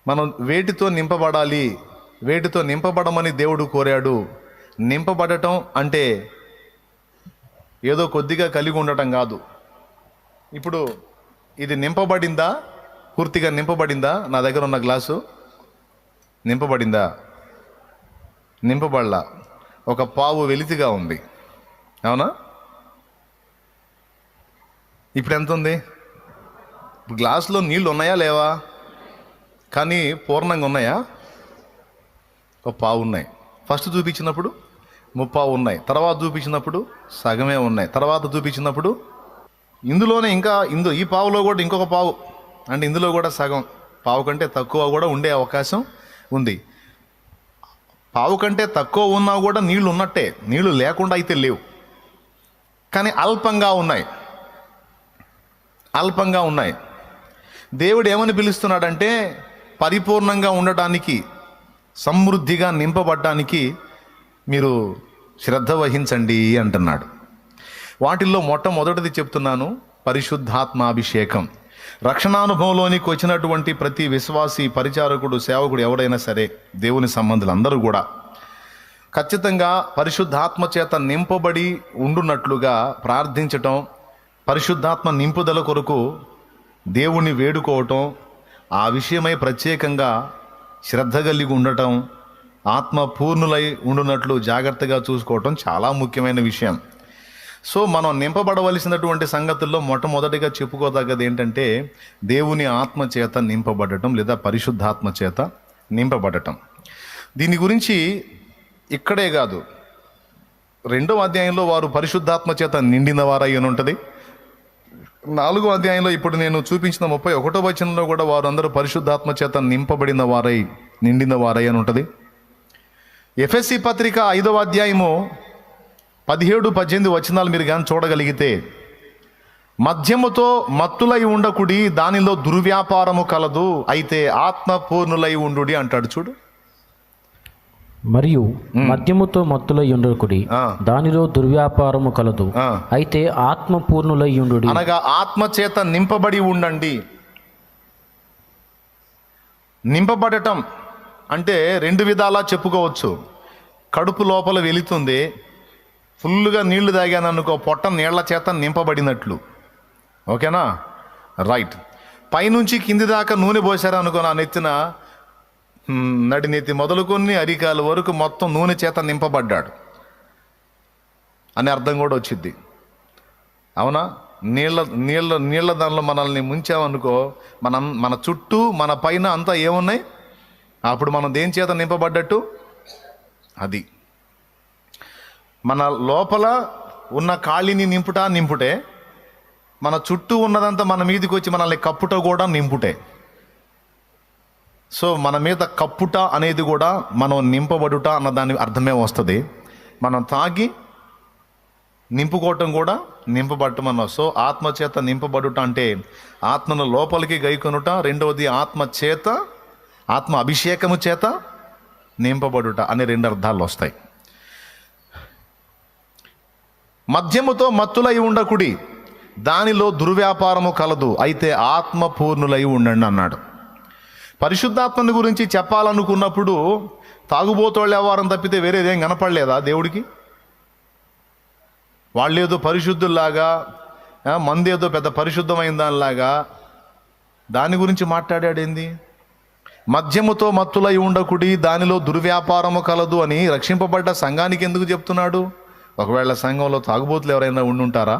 మనం వేటితో నింపబడాలి, వేటితో నింపబడమని దేవుడు కోరాడు. నింపబడటం అంటే ఏదో కొద్దిగా కలిగి ఉండటం కాదు. ఇప్పుడు ఇది నింపబడిందా, పూర్తిగా నింపబడిందా? నా దగ్గర ఉన్న గ్లాసు నింపబడిందా? నింపబడలా, ఒక పావు వెలితిగా ఉంది, అవునా? ఇప్పుడు ఎంత ఉంది? గ్లాసులో నీళ్ళు ఉన్నాయా లేవా? కానీ పూర్ణంగా ఉన్నాయా? ఒక పావు ఉన్నాయి. ఫస్ట్ చూపించినప్పుడు ముప్పావు ఉన్నాయి, తర్వాత చూపించినప్పుడు సగమే ఉన్నాయి, తర్వాత చూపించినప్పుడు ఇందులోనే ఇంకా ఈ పావులో కూడా ఇంకొక పావు, అంటే ఇందులో కూడా సగం, పావు కంటే తక్కువ కూడా ఉండే అవకాశం ఉంది. పావు కంటే తక్కువ ఉన్నా కూడా నీళ్లు ఉన్నట్టే, నీళ్లు లేకుండా అయితే లేవు, కానీ అల్పంగా ఉన్నాయి, అల్పంగా ఉన్నాయి. దేవుడు ఏమని పిలుస్తున్నాడంటే పరిపూర్ణంగా ఉండటానికి, సమృద్ధిగా నింపబడ్డానికి మీరు శ్రద్ధ వహించండి అంటున్నాడు. వాటిల్లో మొట్టమొదటిది చెప్తున్నాను, పరిశుద్ధాత్మాభిషేకం. రక్షణానుభవంలోనికి వచ్చినటువంటి ప్రతి విశ్వాసి, పరిచారకుడు, సేవకుడు ఎవరైనా సరే, దేవుని సంబంధులందరూ కూడా ఖచ్చితంగా పరిశుద్ధాత్మ చేత నింపబడి ఉండున్నట్లుగా ప్రార్థించటం, పరిశుద్ధాత్మ నింపుదల కొరకు దేవుణ్ణి వేడుకోవటం, ఆ విషయమై ప్రత్యేకంగా శ్రద్ధ కలిగి ఉండటం, ఆత్మ పూర్ణులై ఉండున్నట్లు జాగ్రత్తగా చూసుకోవటం చాలా ముఖ్యమైన విషయం. సో మనం నింపబడవలసినటువంటి సంగతుల్లో మొట్టమొదటిగా చెప్పుకోదగ్గది ఏంటంటే దేవుని ఆత్మ చేత నింపబడటం, లేదా పరిశుద్ధాత్మ చేత నింపబడటం. దీని గురించి ఇక్కడే కాదు, 2వ అధ్యాయంలో వారు పరిశుద్ధాత్మ చేత నిండిన వారై అని ఉంటుంది. 4వ అధ్యాయంలో ఇప్పుడు నేను చూపించిన 31వ వచనంలో కూడా వారు అందరూ పరిశుద్ధాత్మ చేత నింపబడిన వారై, నిండిన వారై అని ఉంటుంది. ఎఫెసీ పత్రిక 5వ అధ్యాయము 17-18 వచనాలు మీరు కానీ చూడగలిగితే, మద్యముతో మత్తులై ఉండకుడి, దానిలో దుర్వ్యాపారము కలదు, అయితే ఆత్మ పూర్ణులై ఉండుడి అంటాడు. చూడు, మరియు మద్యముతో మత్తులై ఉండకుడి, దానిలో దుర్వ్యాపారము కలదు, అయితే ఆత్మ పూర్ణులై ఉండుడి. అనగా ఆత్మ చేత నింపబడి ఉండండి. నింపబడటం అంటే 2 విధాలా చెప్పుకోవచ్చు. కడుపు లోపల వెళుతుంది, ఫుల్గా నీళ్లు తాగాను అనుకో, పొట్ట నీళ్ల చేత నింపబడినట్లు, ఓకేనా? రైట్. పైనుంచి కింది దాకా నూనె పోసారు అనుకో, నా నెత్తిన నడినెత్తి మొదలుకొని అరికాల వరకు మొత్తం నూనె చేత నింపబడ్డాడు అని అర్థం కూడా వచ్చింది, అవునా? నీళ్ళ దానిలో మనల్ని ముంచామనుకో, మన చుట్టూ మన పైన అంతా ఏమున్నాయి, అప్పుడు మనం దేని చేత నింపబడ్డట్టు? అది మన లోపల ఉన్న ఖాళీని నింపుటే, మన చుట్టూ ఉన్నదంతా మన మీదకి వచ్చి మనల్ని కప్పుట కూడా నింపుటే. సో మన మీద కప్పుట అనేది కూడా మనం నింపబడుట అన్న దాని అర్థమే వస్తుంది. మనం తాగి నింపుకోవటం కూడా నింపబడటం అన్న. సో ఆత్మ చేత నింపబడుట అంటే ఆత్మను లోపలికి గైకొనుట, రెండవది ఆత్మ అభిషేకము చేత నింపబడుట అనే 2 అర్థాలు వస్తాయి. మద్యముతో మత్తులై ఉండకుడి, దానిలో దుర్వ్యాపారము కలదు, అయితే ఆత్మ పూర్ణులై ఉండండి అన్నాడు. పరిశుద్ధాత్మని గురించి చెప్పాలనుకున్నప్పుడు తాగుబోతోళ్ళ వ్యవహారం తప్పితే వేరేదేం కనపడలేదా దేవుడికి? వాళ్ళేదో పరిశుద్ధుల్లాగా, మందేదో పెద్ద పరిశుద్ధమైన దానిలాగా దాని గురించి మాట్లాడాడేంది? మద్యముతో మత్తులై ఉండకుడి, దానిలో దుర్వ్యాపారము కలదు అని రక్షింపబడ్డ సంఘానికి ఎందుకు చెప్తున్నాడు? ఒకవేళ సంఘంలో తాగుబోతులు ఎవరైనా ఉండుంటారా?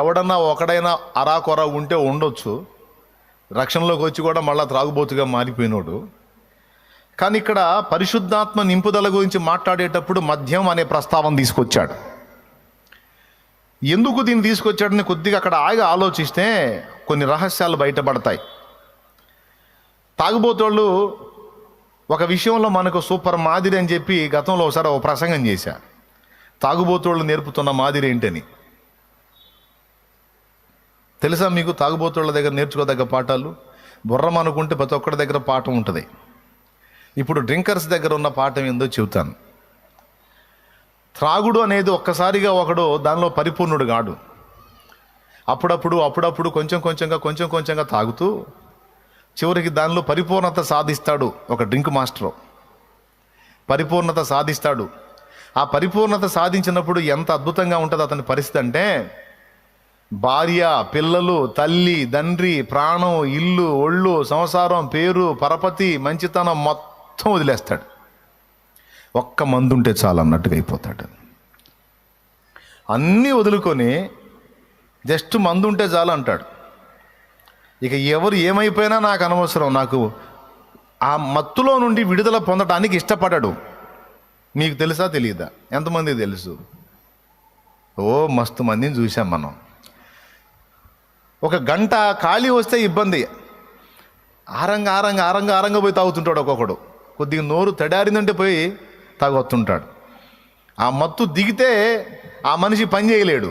ఎవడన్నా ఒకడైనా అరాకొర ఉంటే ఉండొచ్చు, రక్షణలోకి వచ్చి కూడా మళ్ళా త్రాగుబోతుగా మారిపోయినోడు. కానీ ఇక్కడ పరిశుద్ధాత్మ నింపుదల గురించి మాట్లాడేటప్పుడు మద్యం అనే ప్రస్తావన తీసుకొచ్చాడు. ఎందుకు దీన్ని తీసుకొచ్చాడని కొద్దిగా అక్కడ ఆలోచిస్తే కొన్ని రహస్యాలు బయటపడతాయి. తాగుబోతోళ్ళు ఒక విషయంలో మనకు సూపర్ మాదిరి అని చెప్పి గతంలో ఒకసారి ఒక ప్రసంగం చేశా. తాగుబోతోళ్ళు నేర్పుతున్న మాదిరి ఏంటని తెలుసా మీకు? తాగుబోతోళ్ళ దగ్గర నేర్చుకోదగ్గ పాఠాలు బుర్రం అనుకుంటే ప్రతి ఒక్కరి దగ్గర పాఠం ఉంటుంది. ఇప్పుడు డ్రింకర్స్ దగ్గర ఉన్న పాఠం ఏందో చెబుతాను. త్రాగుడు అనేది ఒక్కసారిగా ఒకడు దానిలో పరిపూర్ణుడు కాడు. అప్పుడప్పుడు కొంచెం కొంచెంగా తాగుతూ చివరికి దానిలో పరిపూర్ణత సాధిస్తాడు. ఒక డ్రింక్ మాస్టరు పరిపూర్ణత సాధిస్తాడు. ఆ పరిపూర్ణత సాధించినప్పుడు ఎంత అద్భుతంగా ఉంటుంది అతని పరిస్థితి అంటే, భార్య, పిల్లలు, తల్లి, తండ్రి, ప్రాణం, ఇల్లు, ఒళ్ళు, సంసారం, పేరు, పరపతి, మంచితనం మొత్తం వదిలేస్తాడు. ఒక్క మందు ఉంటే చాలు అన్నట్టుగా అయిపోతాడు. అన్నీ వదులుకొని జస్ట్ మందు ఉంటే చాలు అంటాడు. ఇక ఎవరు ఏమైపోయినా నాకు అనవసరం, నాకు ఆ మత్తులో నుండి విడుదల పొందడానికి ఇష్టపడడు. మీకు తెలుసా తెలియదా? ఎంతమంది తెలుసు? మస్తు మందిని చూసాం మనం. ఒక గంట ఖాళీ వస్తే ఇబ్బంది, ఆరంగా పోయి తాగుతుంటాడు. ఒక్కొక్కడు కొద్దిగా నోరు తడారిందంటే పోయి తాగొస్తుంటాడు. ఆ మత్తు దిగితే ఆ మనిషి పని చేయలేడు,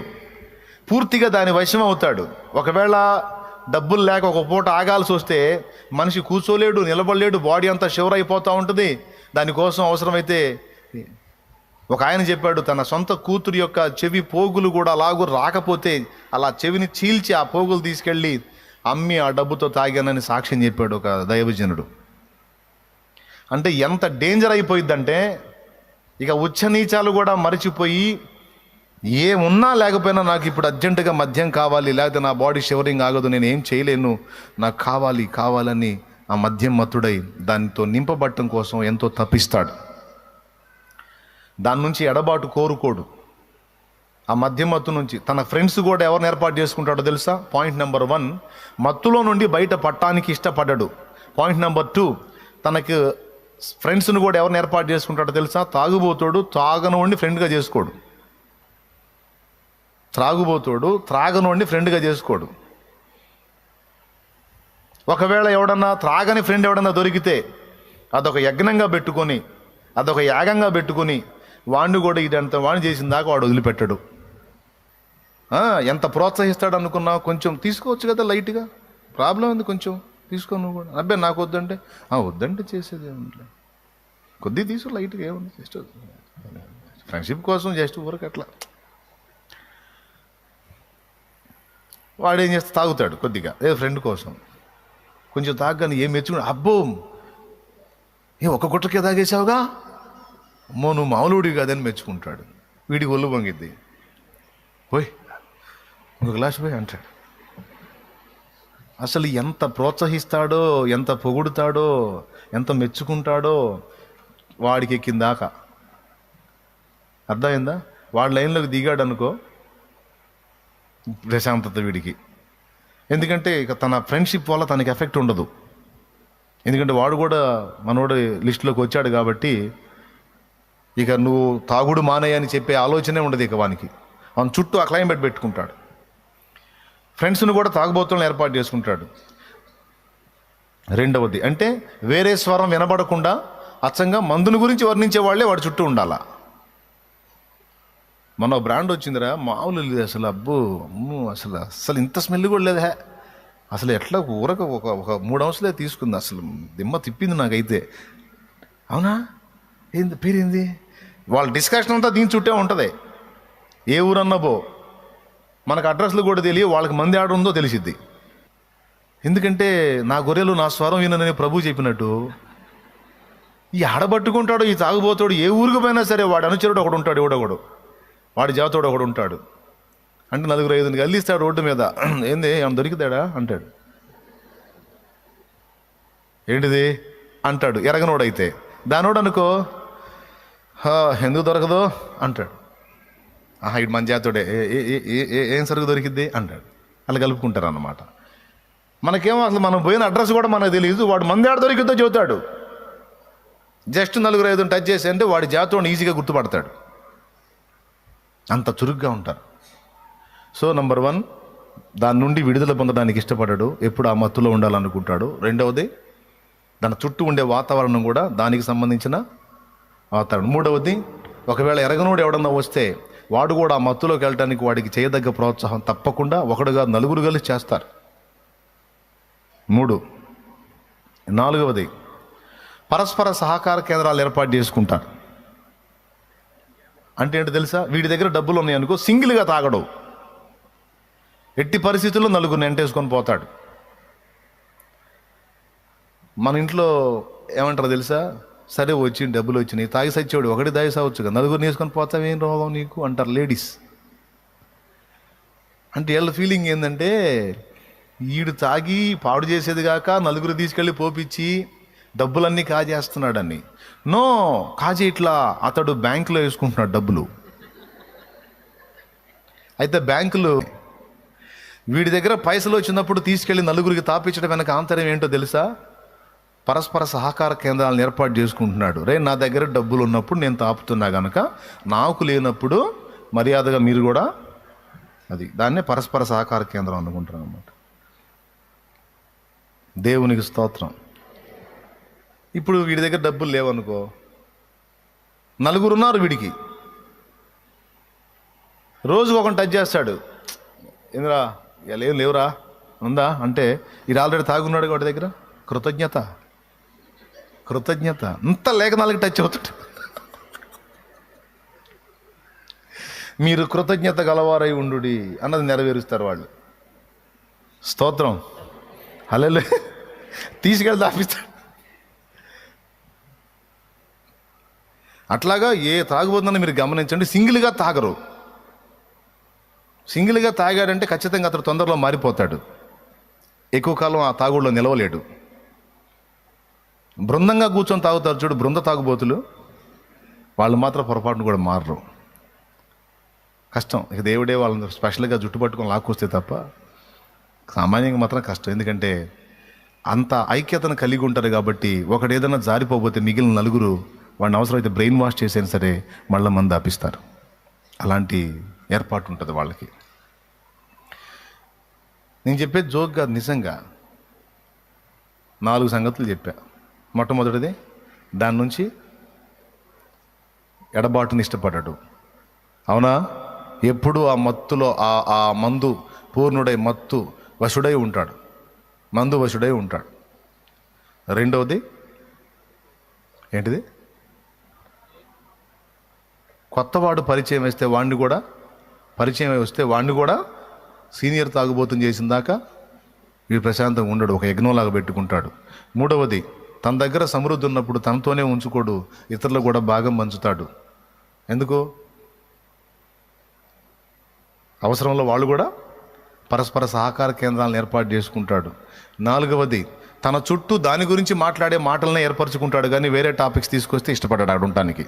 పూర్తిగా దాని వశం అవుతాడు. ఒకవేళ డబ్బులు లేక ఒక పూట ఆగాల్సి వస్తే మనిషి కూర్చోలేడు, నిలబడలేడు, బాడీ అంతా షివర్ అయిపోతూ ఉంటుంది. దానికోసం అవసరమైతే ఒక ఆయన చెప్పాడు, తన సొంత కూతురు యొక్క చెవి పోగులు కూడా అలాగూ రాకపోతే అలా చెవిని చీల్చి ఆ పోగులు తీసుకెళ్ళి అమ్మి ఆ డబ్బుతో తాగానని సాక్ష్యం చెప్పాడు ఒక దైవజనుడు. అంటే ఎంత డేంజర్ అయిపోయిందంటే ఇక ఉచ్చనీచాలు కూడా మరిచిపోయి, ఏమున్నా లేకపోయినా నాకు ఇప్పుడు అర్జెంటుగా మద్యం కావాలి, లేకపోతే నా బాడీ షివరింగ్ ఆగదు, నేను ఏం చేయలేను, నాకు కావాలని ఆ మద్యం మత్తుడై దానితో నింపబట్టం కోసం ఎంతో తప్పిస్తాడు. దాని నుంచి ఎడబాటు కోరుకోడు. ఆ మద్యం మత్తు నుంచి తన ఫ్రెండ్స్ కూడా ఎవరిని ఏర్పాటు చేసుకుంటాడో తెలుసా? పాయింట్ నెంబర్ 1, మత్తులో నుండి బయట పట్టడానికి ఇష్టపడ్డాడు. పాయింట్ నెంబర్ 2, తనకు ఫ్రెండ్స్ను కూడా ఎవరిని ఏర్పాటు చేసుకుంటాడో తెలుసా? తాగుబోతాడు తాగనోడిని ఫ్రెండ్గా చేసుకోడు. త్రాగనోడిని ఫ్రెండ్గా చేసుకోడు. ఒకవేళ ఎవడన్నా త్రాగని ఫ్రెండ్ ఎవడన్నా దొరికితే అదొక యజ్ఞంగా పెట్టుకొని, అదొక యాగంగా పెట్టుకొని వాడిని కూడా ఇదంత వాడిని చేసిన దాకా వాడు వదిలిపెట్టడు. ఎంత ప్రోత్సహిస్తాడు అనుకున్నావు? కొంచెం తీసుకోవచ్చు కదా లైట్గా, ప్రాబ్లం ఉంది, కొంచెం తీసుకో నువ్వు కూడా. అబ్బాయి నాకు వద్దంటే వద్దంటే చేసేది ఏముంది, కొద్దిగా తీసుకో లైట్గా, ఏముంది, జస్ట్ ఫ్రెండ్షిప్ కోసం జస్ట్ ఊరికి అట్లా. వాడు ఏం చేస్తే తాగుతాడు కొద్దిగా, ఏదో ఫ్రెండ్ కోసం కొంచెం తాగని ఏం మెచ్చుకుని, అబ్బో ఒక గుట్టకే తాగేసావుగా, అమ్మో నువ్వు మామూలుడివి కాదని మెచ్చుకుంటాడు. వీడికి ఒళ్ళు పొంగిద్ది, పోయి ఇంకో గ్లాస్ పోయి అంటాడు. అసలు ఎంత ప్రోత్సహిస్తాడో, ఎంత పొగుడుతాడో, ఎంత మెచ్చుకుంటాడో వాడికి ఎక్కిందాకా. అర్థమైందా? వాడి లైన్లోకి దిగాడు అనుకో, ప్రశాంతత వీడికి. ఎందుకంటే ఇక తన ఫ్రెండ్షిప్ వల్ల తనకి ఎఫెక్ట్ ఉండదు. ఎందుకంటే వాడు కూడా మనోడు లిస్టులోకి వచ్చాడు కాబట్టి ఇక నువ్వు తాగుడు మానేయని చెప్పే ఆలోచనే ఉండదు ఇక వానికి. వాని చుట్టూ ఆ క్లైంబెట్ పెట్టుకుంటాడు. ఫ్రెండ్స్ను కూడా తాగుబోతులను ఏర్పాటు చేసుకుంటాడు. రెండవది అంటే వేరే స్వరం వినబడకుండా అచ్చంగా మందుని గురించి వర్ణించే వాళ్ళే వాడి చుట్టూ ఉండాలా. మన బ్రాండ్ వచ్చిందిరా, మామూలు లేదు అసలు, అమ్మో అసలు ఇంత స్మెల్ కూడా లేదా, అసలు ఎట్లా ఊరక ఒక 3 అంశాలే తీసుకుంది, అసలు దిమ్మ తిప్పింది నాకైతే. అవునా, ఏంది పేరేంది? వాళ్ళ డిస్కషన్ అంతా దీని చుట్టే ఉంటుంది. ఏ ఊరన్నా పో, మనకు అడ్రస్లు కూడా తెలియ, వాళ్ళకి మంది ఆర్డర్ ఉందో తెలిసిద్ది. ఎందుకంటే నా గొర్రెలు నా స్వరం వినని ప్రభు చెప్పినట్టు ఈ ఆడబట్టుకుంటాడు ఈ తాగుబోతాడు. ఏ ఊరికి పోయినా సరే వాడు అనుచరుడు ఒకడు ఉంటాడు, ఎవడొకడు వాడి జాతోడు ఒకడు ఉంటాడు. అంటే 4-5 గల్లిస్తాడు రోడ్డు మీద, ఏంది ఏమన్నా దొరికితాడా అంటాడు. ఏంటిది అంటాడు ఎరగనోడైతే. దానోడు అనుకో, ఎందుకు దొరకదో అంటాడు. ఇటు మన జాతోడే, ఏం సరుకు దొరికిద్ది అంటాడు. అలా కలుపుకుంటారు అన్నమాట. మనకేమో అసలు మనం పోయిన అడ్రస్ కూడా మనకు తెలియదు. వాడు మంది ఆడ దొరికిద్దో చెబుతాడు. జస్ట్ 4-5 టచ్ చేసి అంటే వాడి జాతోడిని ఈజీగా గుర్తుపడతాడు. అంత చురుగ్గా ఉంటారు. సో నంబర్ 1, దాని నుండి విడుదల పొందడానికి ఇష్టపడ్డాడు, ఎప్పుడు ఆ మత్తులో ఉండాలనుకుంటాడు. రెండవది దాని చుట్టూ ఉండే వాతావరణం కూడా దానికి సంబంధించిన వాతావరణం. మూడవది ఒకవేళ ఎరగనోడు ఎవడన్నా వస్తే వాడు కూడా ఆ మత్తులోకి వెళ్ళడానికి వాడికి చేయదగ్గ ప్రోత్సాహం తప్పకుండా ఒకడుగా 4 కలిసి చేస్తారు. 3, 4వది పరస్పర సహకార కేంద్రాలు ఏర్పాటు చేసుకుంటారు. అంటే ఏంటో తెలుసా? వీడి దగ్గర డబ్బులు ఉన్నాయనుకో, సింగిల్గా తాగడు, ఎట్టి పరిస్థితుల్లో 4 ఎంటేసుకొని పోతాడు. మన ఇంట్లో ఏమంటారో తెలుసా, సరే వచ్చి డబ్బులు వచ్చినాయి, తాగి సచ్చేవాడు ఒకటి తాగి సావచ్చు కదా, నలుగురు వేసుకొని పోతావేం రోగం నీకు అంటారు లేడీస్. అంటే వీళ్ళ ఫీలింగ్ ఏంటంటే ఈడు తాగి పాడు చేసేది కాక నలుగురు తీసుకెళ్ళి పోపిచ్చి డబ్బులన్నీ కాజేస్తున్నాడని. నో, కాజేయట్లా, అతడు బ్యాంకులో వేసుకుంటున్నాడు డబ్బులు. అయితే బ్యాంకులు వీడి దగ్గర పైసలు వచ్చినప్పుడు తీసుకెళ్ళి నలుగురికి తాపించడం వెనక ఆంతర్యం ఏంటో తెలుసా? పరస్పర సహకార కేంద్రాలను ఏర్పాటు చేసుకుంటున్నాడు. రే, నా దగ్గర డబ్బులు ఉన్నప్పుడు నేను తాపుతున్నా కనుక నాకు లేనప్పుడు మర్యాదగా మీరు కూడా, అది దాన్నే పరస్పర సహకార కేంద్రం అనుకుంటారు అన్నమాట. దేవునికి స్తోత్రం. ఇప్పుడు వీడి దగ్గర డబ్బులు లేవనుకో, నలుగురు ఉన్నారు వీడికి, రోజు ఒకటి టచ్ చేస్తాడు. ఏంద్రా ఏం లేవురా ఉందా అంటే, ఇది ఆల్రెడీ తాగున్నాడు వాడి దగ్గర. కృతజ్ఞత అంత లేక నాలుగు టచ్ అవుతాడు. మీరు కృతజ్ఞత గలవారై ఉండు అన్నది నెరవేరుస్తారు వాళ్ళు. స్తోత్రం. హల్లెలూయా. తీసుకెళ్ళి తాపిస్తాడు. అట్లాగా ఏ తాగుబోతుందని మీరు గమనించండి. సింగిల్గా తాగరు. సింగిల్గా తాగాడంటే ఖచ్చితంగా అతడు తొందరలో మారిపోతాడు, ఎక్కువ కాలం ఆ తాగుడులో నిలవలేడు. బృందంగా కూర్చొని తాగుతారు చూడు, బృంద తాగుబోతులు, వాళ్ళు మాత్రం పొరపాటును కూడా మారరు. కష్టం. ఇక దేవుడే వాళ్ళని స్పెషల్గా జుట్టు పట్టుకొని లాక్కొస్తే తప్ప సామాన్యంగా మాత్రం కష్టం. ఎందుకంటే అంత ఐక్యతను కలిగి ఉంటారు కాబట్టి, ఒకడు ఏదైనా జారిపోతే మిగిలిన నలుగురు వాడిని అవసరమైతే బ్రెయిన్ వాష్ చేసైనా సరే మళ్ళీ మందు ఆపిస్తారు. అలాంటి ఏర్పాటు ఉంటుంది వాళ్ళకి. నేను చెప్పేది జోక్ కాదు, నిజంగా 4 సంగతులు చెప్పా. మొట్టమొదటిది, దాని నుంచి ఎడబాటుని ఇష్టపడ్డాడు. అవునా? ఎప్పుడు ఆ మత్తులో ఆ మందు పూర్ణుడై మత్తు వశుడై ఉంటాడు, మందు వశుడై ఉంటాడు. రెండవది ఏంటిది? కొత్తవాడు పరిచయం వస్తే వాడిని కూడా సీనియర్ తాగుబోతుని చేసిన దాకా వీడు ప్రశాంతంగా ఉండడు, ఒక యజ్ఞంలాగా పెట్టుకుంటాడు. మూడవది, తన దగ్గర సమృద్ధి ఉన్నప్పుడు తనతోనే ఉంచుకోడు, ఇతరులు కూడా భాగం పంచుతాడు. ఎందుకు? అవసరంలో వాళ్ళు కూడా పరస్పర సహకార కేంద్రాలను ఏర్పాటు చేసుకుంటాడు. నాలుగవది, తన చుట్టూ దాని గురించి మాట్లాడే మాటలనే ఏర్పరచుకుంటాడు, కానీ వేరే టాపిక్స్ తీసుకొస్తే ఇష్టపడ్డాడు అక్కడ ఉండటానికి.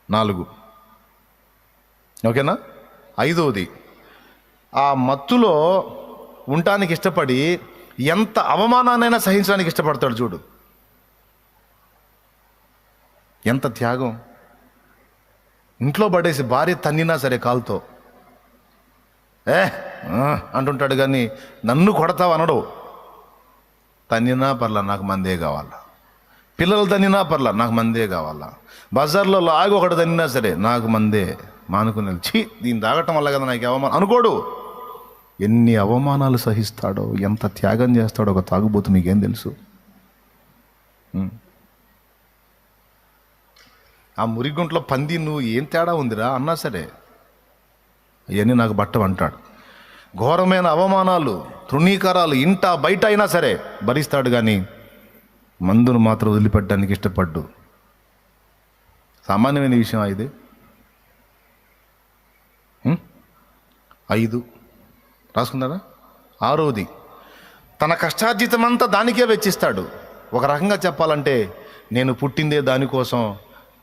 4. ఓకేనా? 5వది, ఆ మత్తులో ఉండటానికి ఇష్టపడి ఎంత అవమానాన్నైనా సహించడానికి ఇష్టపడతాడు. చూడు ఎంత త్యాగం. ఇంట్లో పడేసి భార్య తన్నినా సరే కాలుతో అంటుంటాడు, కానీ నన్ను కొడతావు అనడు. తన్నినా పర్లా, నాకు మందే కావాలా. పిల్లలు తన్నినా పర్లా, నాకు మందే కావాలా. బజార్లో లాగి ఒకటి తన్నినా సరే నాకు మందే. మానుకుని దీన్ని తాగటం వల్ల కదా నాకు అవమానం అనుకోడు. ఎన్ని అవమానాలు సహిస్తాడో, ఎంత త్యాగం చేస్తాడో ఒక తాగుబోతు, మీకేం తెలుసు? ఆ మురిగుంట్లో పంది నువ్వు ఏం తేడా ఉందిరా అన్నా సరే అవన్నీ నాకు బట్టం అంటాడు. ఘోరమైన అవమానాలు, తృణీకారాలు ఇంట బయట అయినా సరే భరిస్తాడు, కానీ మందును మాత్రం వదిలిపెట్టడానికి ఇష్టపడ్డు. సామాన్యమైన విషయం ఇది. 5 రాసుకున్నారా? 6వది, తన కష్టార్జితమంతా దానికే వెచ్చిస్తాడు. ఒక రకంగా చెప్పాలంటే, నేను పుట్టిందే దానికోసం,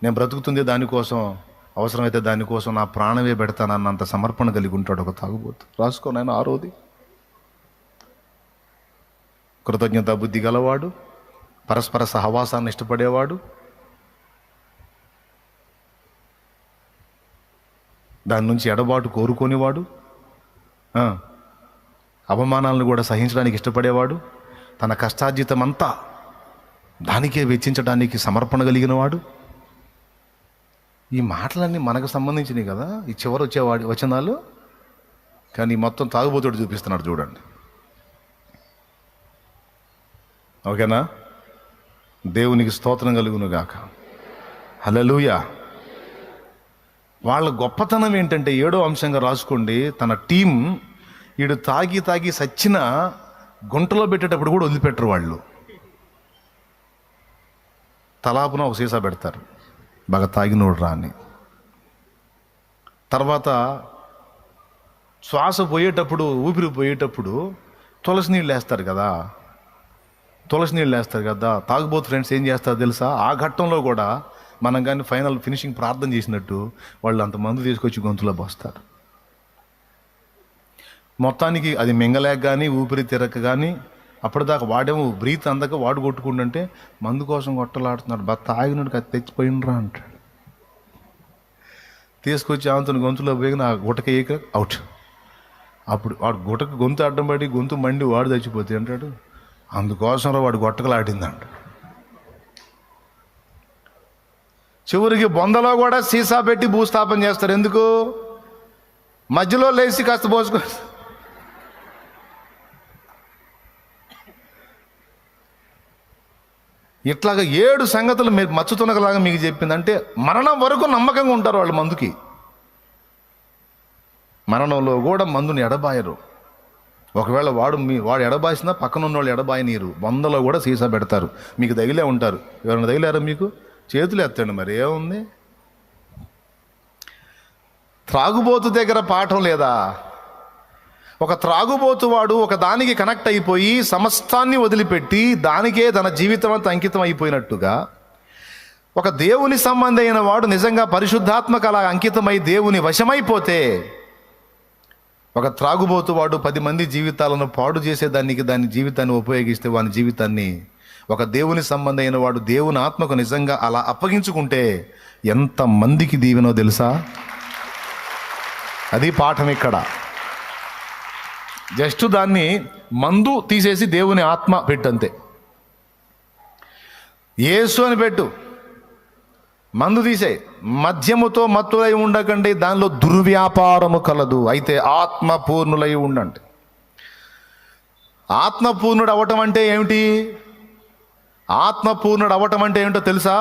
నేను బ్రతుకుతుందే దానికోసం, అవసరమైతే దానికోసం నా ప్రాణమే పెడతానన్నంత సమర్పణ కలిగి ఉంటాడు ఒక తాగుబోతు. రాసుకో నాయన. 6వది, కృతజ్ఞతా బుద్ధి గలవాడు, పరస్పర సహవాసాన్ని ఇష్టపడేవాడు, దాని నుంచి ఎడబాటు కోరుకోనివాడు, అవమానాలను కూడా సహించడానికి ఇష్టపడేవాడు, తన కష్టార్జితమంతా దానికే వెచ్చించడానికి సమర్పణ కలిగినవాడు. ఈ మాటలన్నీ మనకు సంబంధించినవి కదా, ఈ చివరి వచ్చేవాడి వచనాలు. కానీ మొత్తం తాగుబోతుడు చూపిస్తున్నాడు చూడండి. ఓకేనా? దేవునికి స్తోత్రం కలుగును గాక. హల్లెలూయా. వాళ్ళ గొప్పతనం ఏంటంటే 7వ అంశంగా రాసుకోండి, తన టీం వీడు తాగి సచ్చిన గుంటలో పెట్టేటప్పుడు కూడా వదిలిపెట్టరు వాళ్ళు. తలాపున ఒక సీసా పెడతారు, బాగా తాగినోడు రా అని. తర్వాత శ్వాస పోయేటప్పుడు, ఊపిరి పోయేటప్పుడు తులసి నీళ్ళు వేస్తారు కదా. తాగుబోతు ఫ్రెండ్స్ ఏం చేస్తారు తెలుసా? ఆ ఘట్టంలో కూడా మనం కానీ ఫైనల్ ఫినిషింగ్ ప్రార్థన చేసినట్టు వాళ్ళు అంతమంది తీసుకొచ్చి గొంతులో పోస్తారు. మొత్తానికి అది మింగలేక కానీ ఊపిరి తిరగక కానీ అప్పటిదాకా వాడేమో బ్రీత్ అందక వాడు కొట్టుకుంటుంటే మందు కోసం కొట్టలాడుతున్నాడు. భర్త ఆగినోడికి అది తెచ్చిపోయినరా అంటాడు. తీసుకొచ్చి ఆమెతో గొంతులో పోయి నా గుటక ఏక అవుట్. అప్పుడు వాడు గుటక గొంతు అడ్డం పడి గొంతు మండి వాడు చచ్చిపోతే అంటాడు, అందుకోసం వాడు గొట్టకలాడిందంట. చివరికి బొందలో కూడా సీసా పెట్టి భూస్థాపన చేస్తారు. ఎందుకు? మధ్యలో లేచి కాస్త పోసుకో. ఇట్లాగా 7 సంగతులు మీరు మచ్చుతున్నలాగా మీకు చెప్పింది. అంటే మరణం వరకు నమ్మకంగా ఉంటారు వాళ్ళు మందుకి. మరణంలో కూడా మందుని ఎడబాయరు. ఒకవేళ వాడు ఎడబాసినా పక్కన ఉన్న వాళ్ళు ఎడబాయనీరు. బొందలో కూడా సీసా పెడతారు. మీకు తగిలే ఉంటారు. ఎవరైనా తగిలారా? మీకు చేతులు ఎత్తండి. మరి ఏముంది? త్రాగుబోతు దగ్గర పాఠం లేదా? ఒక త్రాగుబోతు వాడు ఒక దానికి కనెక్ట్ అయిపోయి సమస్తాన్ని వదిలిపెట్టి దానికే తన జీవితం అంతా అంకితం అయిపోయినట్టుగా, ఒక దేవుని సంబంధి అయిన వాడు నిజంగా పరిశుద్ధాత్మక అలా అంకితమై దేవుని వశమైపోతే, ఒక త్రాగుబోతు వాడు 10 మంది జీవితాలను పాడు చేసేదానికి దాని జీవితాన్ని ఉపయోగిస్తే వాని జీవితాన్ని, ఒక దేవుని సంబంధి అయిన వాడు దేవుని ఆత్మకు నిజంగా అలా అప్పగించుకుంటే ఎంత మందికి దీవెనో తెలుసా? అది పాఠం ఇక్కడ. జస్ట్ దాన్ని మందు తీసేసి దేవుని ఆత్మ పెట్టంతే. యేసు అని పెట్టు, మందు తీసే. మద్యముతో మత్తులై ఉండకండి, దానిలో దుర్వ్యాపారము కలదు. అయితే ఆత్మపూర్ణులై ఉండండి. ఆత్మపూర్ణుడు అవ్వటం అంటే ఏమిటి? ఆత్మపూర్ణుడు అవ్వటం అంటే ఏమిటో తెలుసా?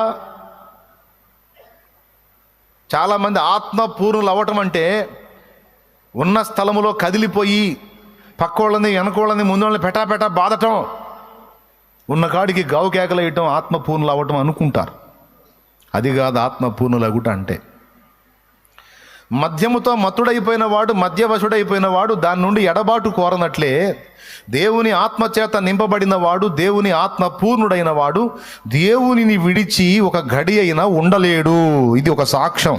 చాలామంది ఆత్మపూర్ణులు అవ్వటం అంటే ఉన్న స్థలములో కదిలిపోయి పక్కోళ్ళని వెనకోళ్ళని ముందోళ్ళని పెటాపెటా బాధటం, ఉన్న కాడికి గావు కేకలు వేయటం ఆత్మపూర్ణులు అవ్వటం అనుకుంటారు. అది కాదు ఆత్మపూర్ణులు అగుట అంటే. మద్యముతో మత్తుడైపోయిన వాడు, మద్యవశుడైపోయిన వాడు దాని నుండి ఎడబాటు కోరనట్లే దేవుని ఆత్మచేత నింపబడిన వాడు, దేవుని ఆత్మ పూర్ణుడైన వాడు దేవునిని విడిచి ఒక గడి అయినా ఉండలేడు. ఇది ఒక సాక్ష్యం.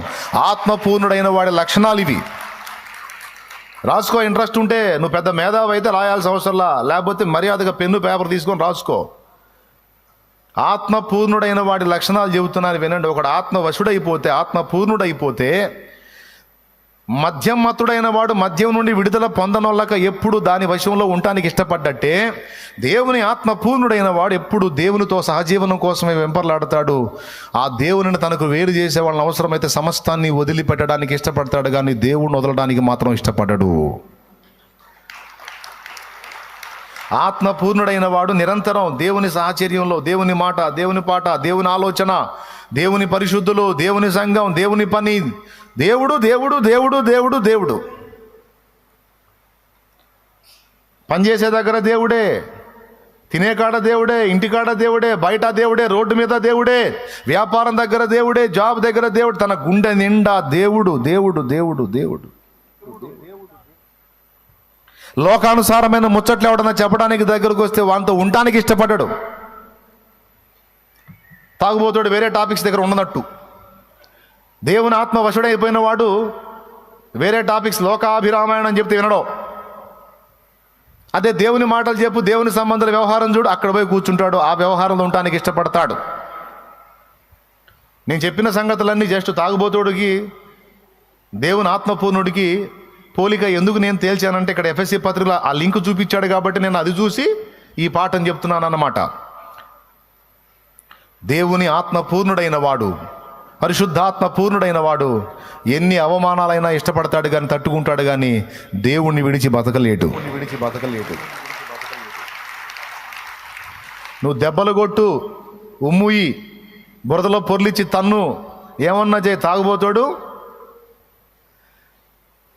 ఆత్మపూర్ణుడైన వాడి లక్షణాలు ఇవి. రాసుకో. ఇంట్రెస్ట్ ఉంటే, నువ్వు పెద్ద మేధావి అయితే రాయాల్సిన అవసరంలా, లేకపోతే మర్యాదగా పెన్ను పేపర్ తీసుకొని రాసుకో. ఆత్మపూర్ణుడైన వాడి లక్షణాలు చెబుతున్నాను వినండి. ఒకడు ఆత్మవశుడైపోతే, ఆత్మపూర్ణుడైపోతే, మద్యం మత్తుడైన వాడు మద్యం నుండి విడుదల పొందనోళ్ళక ఎప్పుడు దాని వశంలో ఉండటానికి ఇష్టపడ్డట్టే, దేవుని ఆత్మపూర్ణుడైన వాడు ఎప్పుడు దేవునితో సహజీవనం కోసమే వెంపర్లాడతాడు. ఆ దేవునిని తనకు వేరు చేసే వాళ్ళని అవసరమైతే సమస్తాన్ని వదిలిపెట్టడానికి ఇష్టపడతాడు, కానీ దేవుణ్ణి వదలడానికి మాత్రం ఇష్టపడడు. ఆత్మపూర్ణుడైన వాడు నిరంతరం దేవుని సాహచర్యంలో, దేవుని మాట, దేవుని పాట, దేవుని ఆలోచన, దేవుని పరిశుద్ధులు, దేవుని సంఘం, దేవుని పని, దేవుడు దేవుడు దేవుడు దేవుడు దేవుడు. పనిచేసే దగ్గర దేవుడే, తినే కాడ దేవుడే, ఇంటికాడ దేవుడే, బయట దేవుడే, రోడ్డు మీద దేవుడే, వ్యాపారం దగ్గర దేవుడే, జాబ్ దగ్గర దేవుడు, తన గుండె నిండా దేవుడు దేవుడు దేవుడు దేవుడు. లోకానుసారమైన ముచ్చట్లు ఎవడన్నా చెప్పడానికి దగ్గరకు వస్తే వాంతో ఉండటానికి ఇష్టపడ్డాడు. తాగుబోతుడు వేరే టాపిక్స్ దగ్గర ఉండనట్టు. దేవుని ఆత్మ వశుడైపోయిన వాడు వేరే టాపిక్స్, లోకాభిరామాయణం అని చెప్తే వినడం. అదే దేవుని మాటలు చెప్పు, దేవుని సంబంధాల వ్యవహారం చూడు, అక్కడ పోయి కూర్చుంటాడు. ఆ వ్యవహారంలో ఉండటానికి ఇష్టపడతాడు. నేను చెప్పిన సంగతులన్నీ జస్ట్ తాగుబోతుడికి దేవుని ఆత్మపూర్ణుడికి పోలిక ఎందుకు నేను తేల్చానంటే, ఇక్కడ ఎఫ్ఎస్సి పత్రికలో ఆ లింక్ చూపించాడు కాబట్టి నేను అది చూసి ఈ పాఠం చెప్తున్నాను అన్నమాట. దేవుని ఆత్మపూర్ణుడైన వాడు, పరిశుద్ధాత్మ పూర్ణుడైన వాడు ఎన్ని అవమానాలైనా ఇష్టపడతాడు కానీ, తట్టుకుంటాడు కానీ దేవుణ్ణి విడిచి బతకలేడు. నువ్వు దెబ్బలు కొట్టు, ఉమ్ముయి, బురదలో పొర్లిచ్చి తన్ను, ఏమన్నా చేయి, తాగుబోతాడు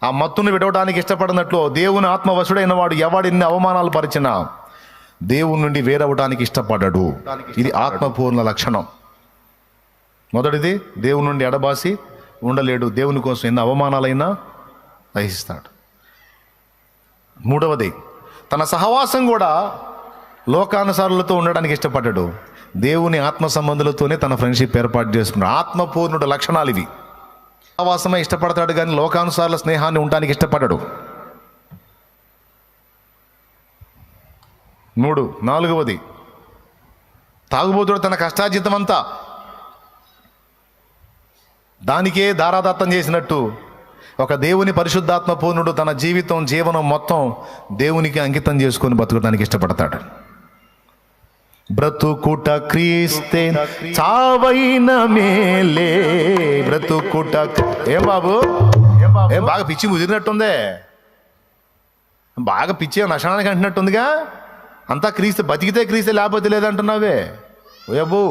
ఆ మత్తును విడవడానికి ఇష్టపడినట్లు దేవుని ఆత్మవశుడైన వాడు ఎవడిన్ని అవమానాలు పరిచినా దేవుని నుండి వేరవడానికి ఇష్టపడ్డాడు. ఇది ఆత్మపూర్ణ లక్షణం. మొదటిది, దేవుని నుండి ఎడబాసి ఉండలేడు, దేవుని కోసం ఎన్ని అవమానాలైనా సహిస్తాడు. మూడవది, తన సహవాసం కూడా లోకానుసారులతో ఉండడానికి ఇష్టపడ్డాడు, దేవుని ఆత్మ సంబంధులతోనే తన ఫ్రెండ్షిప్ ఏర్పాటు చేసుకున్నాడు. ఆత్మపూర్ణుడు లక్షణాలు ఇవి. సహవాసమే ఇష్టపడతాడు కానీ లోకానుసారుల స్నేహాన్ని ఉండడానికి ఇష్టపడ్డాడు. నాలుగవది, తాగుబోతుడు తన కష్టార్జితం అంతా దానికే దారాదత్తం చేసినట్టు ఒక దేవుని పరిశుద్ధాత్మ పూర్ణుడు తన జీవనం మొత్తం దేవునికి అంకితం చేసుకొని బతకడానికి ఇష్టపడతాడు. బ్రతుకుట క్రీస్తే చావైన మేలే, బ్రతుకుట. ఏం బాబు, ఏం బాగా పిచ్చి ముదిరినట్టుందే, బాగా పిచ్చి నశనానికి అంటున్నట్టుందిగా. అంతా క్రీస్తే, బతికితే క్రీస్తే లేకపోతే లేదంటున్నావే. ఓయబ్బో,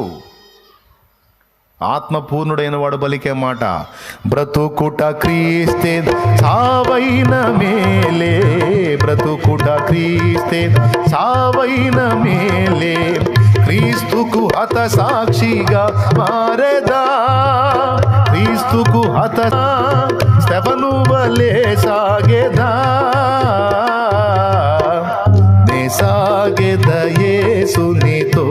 ఆత్మపూర్ణుడైన వాడు పలికే మాట, బ్రతుకుట క్రీస్తే చావైన మేలే, బ్రతుకుట క్రీస్తే చావైన మేలే, క్రీస్తుకు హత సాక్షిగా మారేదా, క్రీస్తుకు హత స్తెఫను వలె సాగేదా, నే సాగేద యేసునితో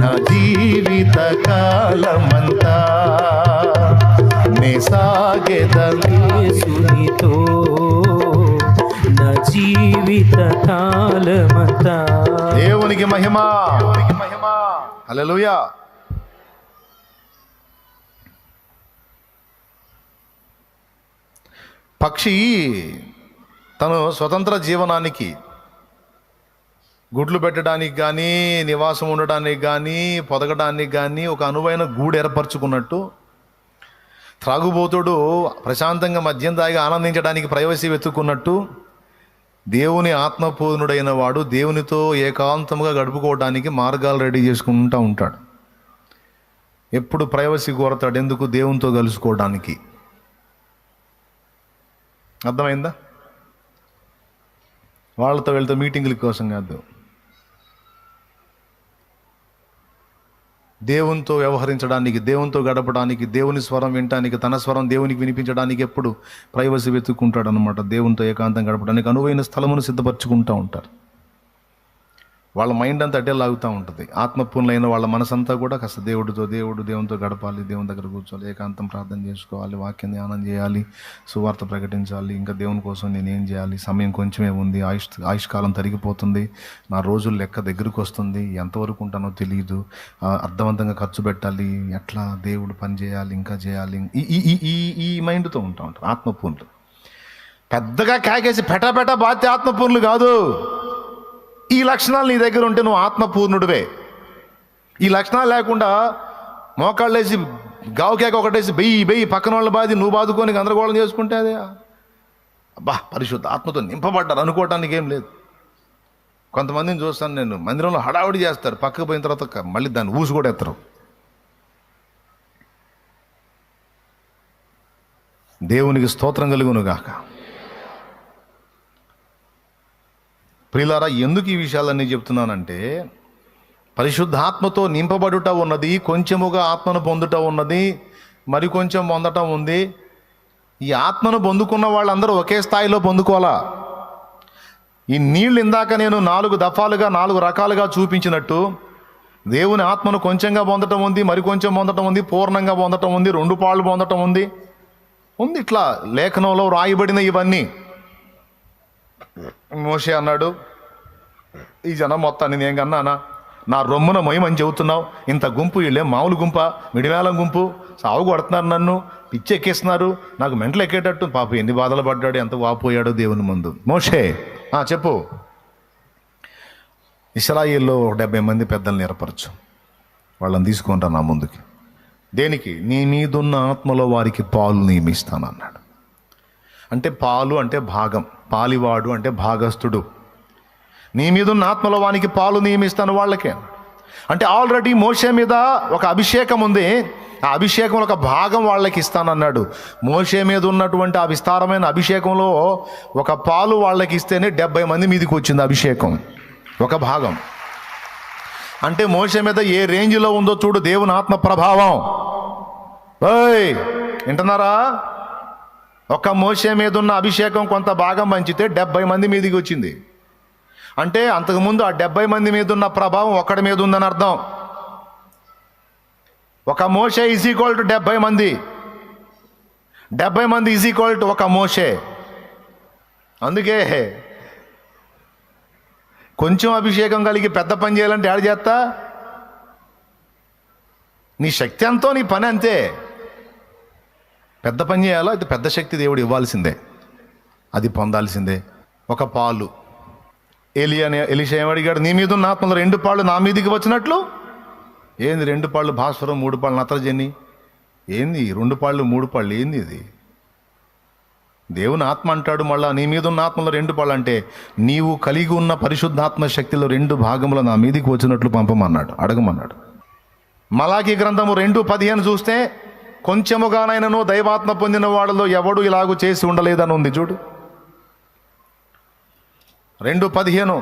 నా జీవిత కాలమంతా, నే సాగేద యేసునితో నా జీవిత కాలమంతా. దేవునికి మహిమ, హల్లెలూయా. పక్షి తను స్వతంత్ర జీవనానికి, గుడ్లు పెట్టడానికి కానీ, నివాసం ఉండడానికి కానీ, పొదగడానికి కానీ ఒక అనువైన గూడు ఏర్పరచుకున్నట్టు, త్రాగుబోతుడు ప్రశాంతంగా మద్యం తాగి ఆనందించడానికి ప్రైవసీ వెతుక్కున్నట్టు, దేవుని ఆత్మపూర్ణుడైన వాడు దేవునితో ఏకాంతంగా గడుపుకోవడానికి మార్గాలు రెడీ చేసుకుంటూ ఉంటాడు. ఎప్పుడు ప్రైవసీ కోరతాడు, ఎందుకు? దేవునితో కలుసుకోవడానికి. అర్థమైందా? వాళ్ళతో వెళ్తే మీటింగుల కోసం కాదు, దేవునితో వ్యవహరించడానికి, దేవునితో గడపడానికి, దేవుని స్వరం వినటానికి, తన స్వరం దేవునికి వినిపించడానికి ఎప్పుడు ప్రైవసీ వెతుక్కుంటాడు అనమాట. దేవునితో ఏకాంతం గడపడానికి అనువైన స్థలమును సిద్ధపరచుకుంటూ ఉంటారు. వాళ్ళ మైండ్ అంతా అడ్డే లాగుతూ ఉంటుంది. ఆత్మపూర్ణులైన వాళ్ళ మనసంతా కూడా కాస్త దేవునితో గడపాలి, దేవుని దగ్గర కూర్చోవాలి, ఏకాంతం ప్రార్థన చేసుకోవాలి, వాక్యం ధ్యానం చేయాలి, సువార్త ప్రకటించాలి, ఇంకా దేవుని కోసం నేనేం చేయాలి, సమయం కొంచెమే ఉంది, ఆయుష్కాలం తరిగిపోతుంది, నా రోజులు లెక్క దగ్గరకు వస్తుంది, ఎంతవరకు ఉంటానో తెలియదు, అర్థవంతంగా ఖర్చు పెట్టాలి, ఎట్లా దేవుడు పని చేయాలి, ఇంకా చేయాలి, ఈ మైండ్తో ఉంటారు ఆత్మపూర్ణులు. పెద్దగా కాకేసి పెట బాధ్యత ఆత్మపూర్ణులు కాదు. ఈ లక్షణాలు నీ దగ్గర ఉంటే నువ్వు ఆత్మపూర్ణుడివే. ఈ లక్షణాలు లేకుండా మోకాళ్ళు వేసి గావుకేక ఒకటేసి బెయ్యి పక్కన వాళ్ళ బాధి నువ్వు బాదుకొని గందరగోళం చేసుకుంటే అదే అబ్బా పరిశుద్ధ ఆత్మతో నింపబడ్డారు అనుకోవటానికి ఏం లేదు. కొంతమందిని చూస్తాను నేను, మందిరంలో హడావుడి చేస్తారు, పక్కకు పోయిన తర్వాత మళ్ళీ దాన్ని ఊసి కూడా ఎత్తరు. దేవునికి స్తోత్రం కలుగును గాక. ప్రియులారా, ఎందుకు ఈ విషయాలన్నీ చెప్తున్నానంటే, పరిశుద్ధాత్మతో నింపబడుట ఉన్నది, కొంచెముగా ఆత్మను పొందుట ఉన్నది, మరి కొంచెం పొందటం ఉంది. ఈ ఆత్మను పొందుకున్న వాళ్ళందరూ ఒకే స్థాయిలో పొందుకోవాలా. ఈ నీళ్ళు ఇందాక నేను 4 దఫాలుగా 4 రకాలుగా చూపించినట్టు దేవుని ఆత్మను కొంచెంగా పొందటం ఉంది, మరి కొంచెం పొందటం ఉంది, పూర్ణంగా పొందటం ఉంది, 2 పాళ్ళు పొందటం ఉంది. ఇట్లా లేఖనంలో రాయబడిన ఇవన్నీ. మోషే అన్నాడు, ఈ జనం మొత్తాన్ని నేను కన్నానా, నా రొమ్మున మొయ్యమని చెబుతున్నావు, ఇంత గుంపు, వీళ్ళే మామూలు గుంప, మిడివేలం గుంపు, సాగు కొడుతున్నారు, నన్ను పిచ్చి ఎక్కేస్తున్నారు, నాకు మెంటలు ఎక్కేటట్టు. పాప ఎన్ని బాధలు పడ్డాడు, ఎంత వాపోయాడో దేవుని ముందు. మోషే చెప్పు. ఇశ్రాయేల్లో 70 మంది పెద్దల్ని ఏర్పరచు, వాళ్ళని తీసుకుంటా నా ముందుకి. దేనికి? నీ మీదున్న ఆత్మలో వారికి పాలు నియమిస్తానన్నాడు. అంటే పాలు అంటే భాగం, పాలివాడు అంటే భాగస్థుడు. నీ మీదున్న ఆత్మలో వానికి పాలు నియమిస్తాను వాళ్ళకే. అంటే ఆల్రెడీ మోషే మీద ఒక అభిషేకం ఉంది, ఆ అభిషేకంలో ఒక భాగం వాళ్ళకి ఇస్తానన్నాడు. మోషే మీద ఉన్నటువంటి ఆ విస్తారమైన అభిషేకంలో ఒక పాలు వాళ్ళకి ఇస్తేనే 70 మంది మీదకి వచ్చింది అభిషేకం, ఒక భాగం. అంటే మోషే మీద ఏ రేంజ్లో ఉందో చూడు దేవుని ఆత్మ ప్రభావం. ఓయ్ వింటున్నారా? ఒక మోషే మీద ఉన్న అభిషేకం కొంత భాగం పంచితే 70 మంది మీదికి వచ్చింది. అంటే అంతకుముందు ఆ 70 మంది మీద ఉన్న ప్రభావం ఒక్కడి మీద ఉందని అర్థం. ఒక మోషే ఈజ్ ఈక్వల్ టు 70 మంది, 70 మంది ఈజ్ ఈక్వల్ టు ఒక మోషే. అందుకే కొంచెం అభిషేకం కలిగి పెద్ద పని చేయాలంటే యాడ్ చేస్తా? నీ శక్తి ఎంతో నీ పని అంతే. పెద్ద పని చేయాలో అది పెద్ద శక్తి దేవుడు ఇవ్వాల్సిందే, అది పొందాల్సిందే. ఒక పాలు ఎలీషా ఏమడిగాడు? నీ మీద ఉన్న ఆత్మలో 2 పాళ్ళు నా మీదికి వచ్చినట్లు. ఏంది 2 పాళ్ళు భాస్వరం, 3 పాళ్ళు నత్రజని? ఏంది 2 పాళ్ళు 3 పాళ్ళు? ఏంది ఇది? దేవుని ఆత్మ అంటాడు మళ్ళా నీ మీద ఉన్న ఆత్మలో 2 పాళ్ళు అంటే నీవు కలిగి ఉన్న పరిశుద్ధాత్మ శక్తిలో 2 భాగములు నా మీదికి వచ్చినట్లు పంపమన్నాడు, అడగమన్నాడు. మలాకీ గ్రంథము 2:15 చూస్తే కొంచెముగానైనను దైవాత్మ పొందిన వాళ్ళలో ఎవడు ఇలాగూ చేసి ఉండలేదని ఉంది చూడు. 2:15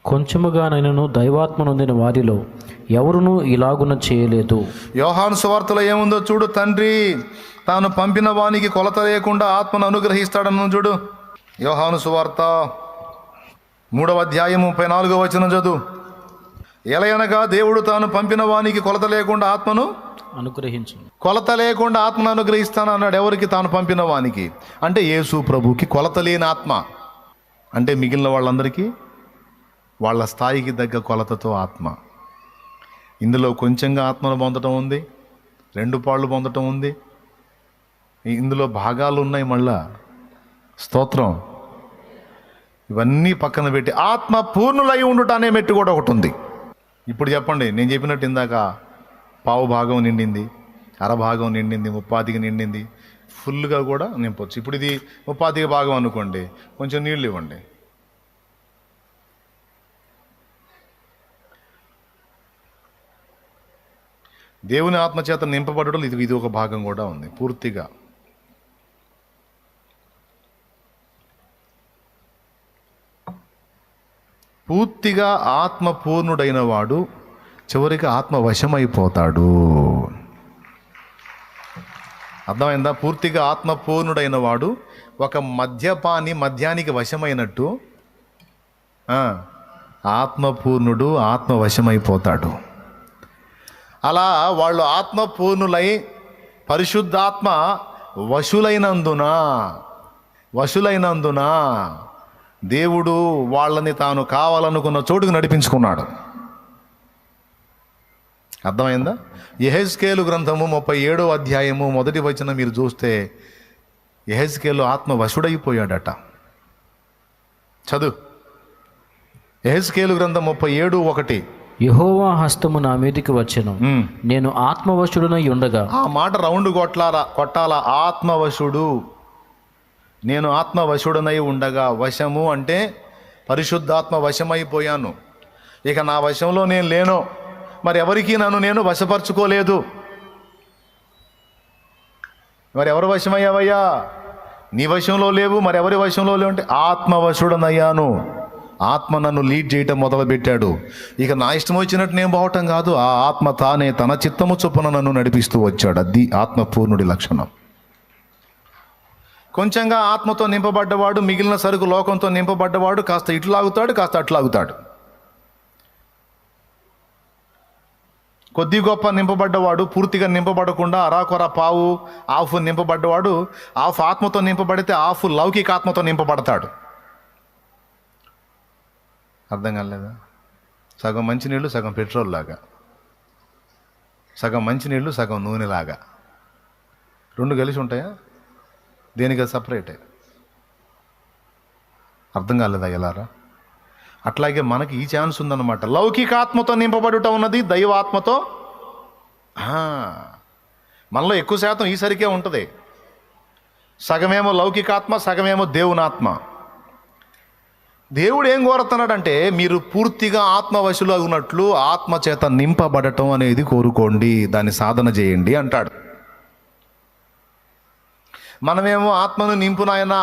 కొంచెముగానైనను దైవాత్మ నొందిన వారిలో ఎవరునూ ఇలాగున చేయలేదు. యోహాను సువార్తలో ఏముందో చూడు. తండ్రి తాను పంపిన వానికి కొలత లేకుండా ఆత్మను అనుగ్రహిస్తాడన్న చూడు. యోహాను సువార్త 3వ అధ్యాయం 34వ వచనం చదువు. ఎలయనగా దేవుడు తాను పంపిన వానికి కొలత లేకుండా ఆత్మను అనుగ్రహించు. కొలత లేకుండా ఆత్మను అనుగ్రహిస్తాను అన్నాడు. ఎవరికి? తాను పంపిన వానికి. అంటే యేసు ప్రభుకి కొలత లేని ఆత్మ. అంటే మిగిలిన వాళ్ళందరికీ వాళ్ళ స్థాయికి తగ్గ కొలతతో ఆత్మ. ఇందులో కొంచెంగా ఆత్మను పొందటం ఉంది, 2 పాళ్ళు పొందటం ఉంది. ఇందులో భాగాలు ఉన్నాయి. మళ్ళా స్తోత్రం. ఇవన్నీ పక్కన పెట్టి ఆత్మ పూర్ణులై ఉండుట అనే మెట్టు కూడా ఒకటి ఉంది. ఇప్పుడు చెప్పండి, నేను చెప్పినట్టు ఇందాక పావు భాగం నిండింది, అరభాగం నిండింది, 30కి నిండింది, ఫుల్గా కూడా నింపొచ్చు. ఇప్పుడు ఇది 30కి భాగం అనుకోండి, కొంచెం నీళ్ళు ఇవ్వండి. దేవుని ఆత్మచేత నింపబడడం ఇది ఒక భాగం కూడా ఉంది పూర్తిగా. పూర్తిగా ఆత్మ పూర్ణుడైన వాడు చివరికి ఆత్మ వశమైపోతాడు. అర్థమైందా? పూర్తిగా ఆత్మ పూర్ణుడైన వాడు ఒక మద్యపాని మద్యానికి వశమైనట్టు ఆత్మపూర్ణుడు ఆత్మ వశమైపోతాడు. అలా వాళ్ళు ఆత్మపూర్ణులై పరిశుద్ధాత్మ వశులైనందున దేవుడు వాళ్ళని తాను కావాలనుకున్న చోటుకు నడిపించుకున్నాడు. అర్థమైందా? యెహెజ్కేలు గ్రంథము 37వ అధ్యాయము 1వ వచనం మీరు చూస్తే యెహెజ్కేలు ఆత్మ వశుడైపోయాడట. చదువు. యెహెజ్కేలు గ్రంథం 37:1. యెహోవా హస్తము నా మీదికి వచ్చెను, నేను ఆత్మవశుడునై ఉండగా. ఆ మాట రౌండ్ కొట్టాలా. ఆత్మవశుడు. నేను ఆత్మవశుడనై ఉండగా. వశము అంటే పరిశుద్ధాత్మ వశమైపోయాను. ఇక నా వశంలో నేను లేను. మరి ఎవరికి నన్ను నేను వశపరచుకోలేదు. మరి ఎవరి వశమయ్యావయ్యా? నీ వశంలో లేవు. మరి ఎవరి వశంలో లేవు అంటే ఆత్మవశుడనయ్యాను. ఆత్మ నన్ను లీడ్ చేయటం మొదలుపెట్టాడు. ఇక నా ఇష్టం వచ్చినట్టు నేను పోవటం కాదు. ఆ ఆత్మ తానే తన చిత్తము చొప్పున నన్ను నడిపిస్తూ వచ్చాడు. అది ఆత్మపూర్ణుడి లక్షణం. కొంచెంగా ఆత్మతో నింపబడ్డవాడు, మిగిలిన సరుకు లోకంతో నింపబడ్డవాడు కాస్త ఇటు లాగుతాడు, కాస్త అటు లాగుతాడు. కొద్ది గొప్ప నింపబడ్డవాడు పూర్తిగా నింపబడకుండా అరాకొర పావు ఆఫ్ నింపబడ్డవాడు ఆఫ్ ఆత్మతో నింపబడితే ఆఫ్ లౌకిక ఆత్మతో నింపబడతాడు. అర్థం కాలేదా? సగం మంచినీళ్ళు సగం పెట్రోల్ లాగా, సగం మంచినీళ్ళు సగం నూనెలాగా. 2 కలిసి ఉంటాయా? దేనికి సపరేటే. అర్థం కాలేదా ఎలారా? అట్లాగే మనకి ఈ ఛాన్స్ ఉందన్నమాట. లౌకిక ఆత్మతో నింపబడుట ఉన్నది, దైవాత్మతో. మనలో ఎక్కువ శాతం ఈసరికే ఉంటుంది. సగమేమో లౌకికాత్మ, సగమేమో దేవునాత్మ. దేవుడు ఏం కోరుతున్నాడంటే మీరు పూర్తిగా ఆత్మవశులు అవునట్లు ఆత్మ చేత నింపబడటం అనేది కోరుకోండి, దాన్ని సాధన చేయండి అంటాడు. మనమేమో ఆత్మను నింపునాయన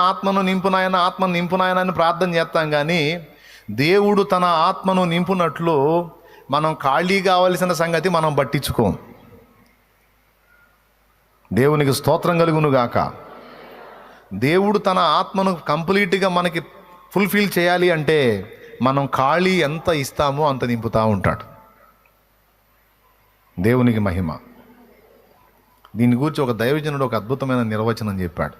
అని ప్రార్థన చేస్తాం. కానీ దేవుడు తన ఆత్మను నింపునట్లు మనం ఖాళీ కావలసిన సంగతి మనం పట్టించుకోం. దేవునికి స్తోత్రం కలుగును గాక. దేవుడు తన ఆత్మను కంప్లీట్గా మనకి ఫుల్ఫిల్ చేయాలి అంటే మనం ఖాళీ ఎంత ఇస్తామో అంత నింపుతూ ఉంటాడు. దేవునికి మహిమ. దీని గురించి ఒక దైవజనుడు ఒక అద్భుతమైన నిర్వచనం చెప్పాడు.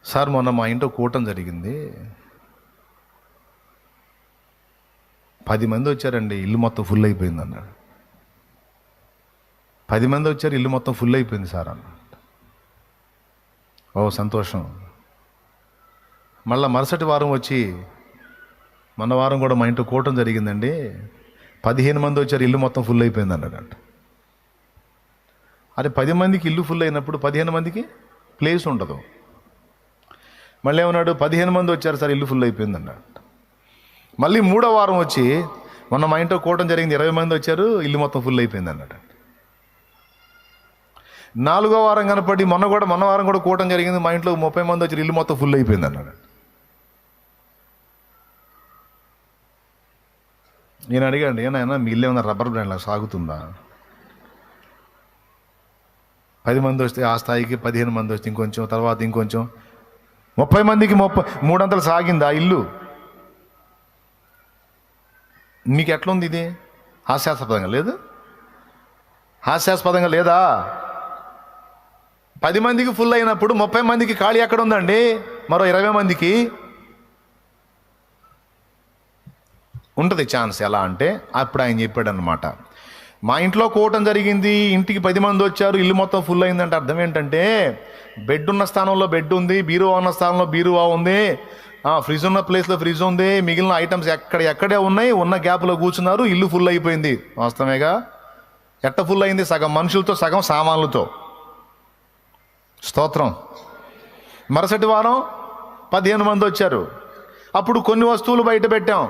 సార్, మొన్న మా ఇంట్లో కూటం జరిగింది, 10 మంది వచ్చారండి, ఇల్లు మొత్తం ఫుల్ అయిపోయింది అన్నాడు. 10 మంది వచ్చారు, ఇల్లు మొత్తం ఫుల్ అయిపోయింది సార్ అన్నాడు. ఓ సంతోషం. మళ్ళీ మరుసటి వారం వచ్చి, మొన్న వారం కూడా మా ఇంట్లో కూటం జరిగిందండి, 15 మంది వచ్చారు, ఇల్లు మొత్తం ఫుల్ అయిపోయింది అన్నాడంట. అదే 10 మందికి ఇల్లు ఫుల్ అయినప్పుడు 15 మందికి ప్లేస్ ఉండదు. మళ్ళీ ఏమన్నాడు, 15 మంది వచ్చారు సార్, ఇల్లు ఫుల్ అయిపోయింది అన్నాడు. మళ్ళీ 3వ వారం వచ్చి, మొన్న మా ఇంట్లో కూటం జరిగింది, 20 మంది వచ్చారు, ఇల్లు మొత్తం ఫుల్ అయిపోయింది అన్నాడు. 4వ వారం కనపడి, మొన్న వారం కూడా కూటం జరిగింది, మా ఇంట్లో 30 మంది వచ్చారు, ఇల్లు మొత్తం ఫుల్ అయిపోయింది అన్నాడు. నేను అడిగాను, ఏనాయనా మీ ఇల్లు ఏమన్నా రబ్బర్ బ్రాండ్లా సాగుతుందా? 10 మంది వస్తే ఆ స్థాయికి, 15 మంది వస్తే ఇంకొంచెం, తర్వాత ఇంకొంచెం, 30 మందికి 3 అంతలు సాగిందా ఇల్లు? మీకు ఎట్లుంది ఇది? హాస్యాస్పదంగా లేదు? హాస్యాస్పదంగా లేదా? 10 మందికి ఫుల్ అయినప్పుడు 30 మందికి ఖాళీ ఎక్కడ ఉందండి? మరో 20 మందికి ఉంటుంది ఛాన్స్. ఎలా అంటే అప్పుడు ఆయన చెప్పాడు అనమాట, మా ఇంట్లో కూటం జరిగింది, ఇంటికి 10 మంది వచ్చారు, ఇల్లు మొత్తం ఫుల్ అయిందంటే అర్థం ఏంటంటే, బెడ్ ఉన్న స్థానంలో బెడ్ ఉంది, బీరువా ఉన్న స్థానంలో బీరువా ఉంది, ఫ్రిడ్జ్ ఉన్న ప్లేస్లో ఫ్రిడ్జ్ ఉంది, మిగిలిన ఐటమ్స్ ఎక్కడే ఉన్నాయి, ఉన్న గ్యాప్లో కూర్చున్నారు, ఇల్లు ఫుల్ అయిపోయింది. వాస్తవేగా? ఎట్ట ఫుల్ అయింది? సగం మనుషులతో, సగం సామాన్లతో. స్తోత్రం. మరుసటి వారం 15 మంది వచ్చారు, అప్పుడు కొన్ని వస్తువులు బయట పెట్టాం,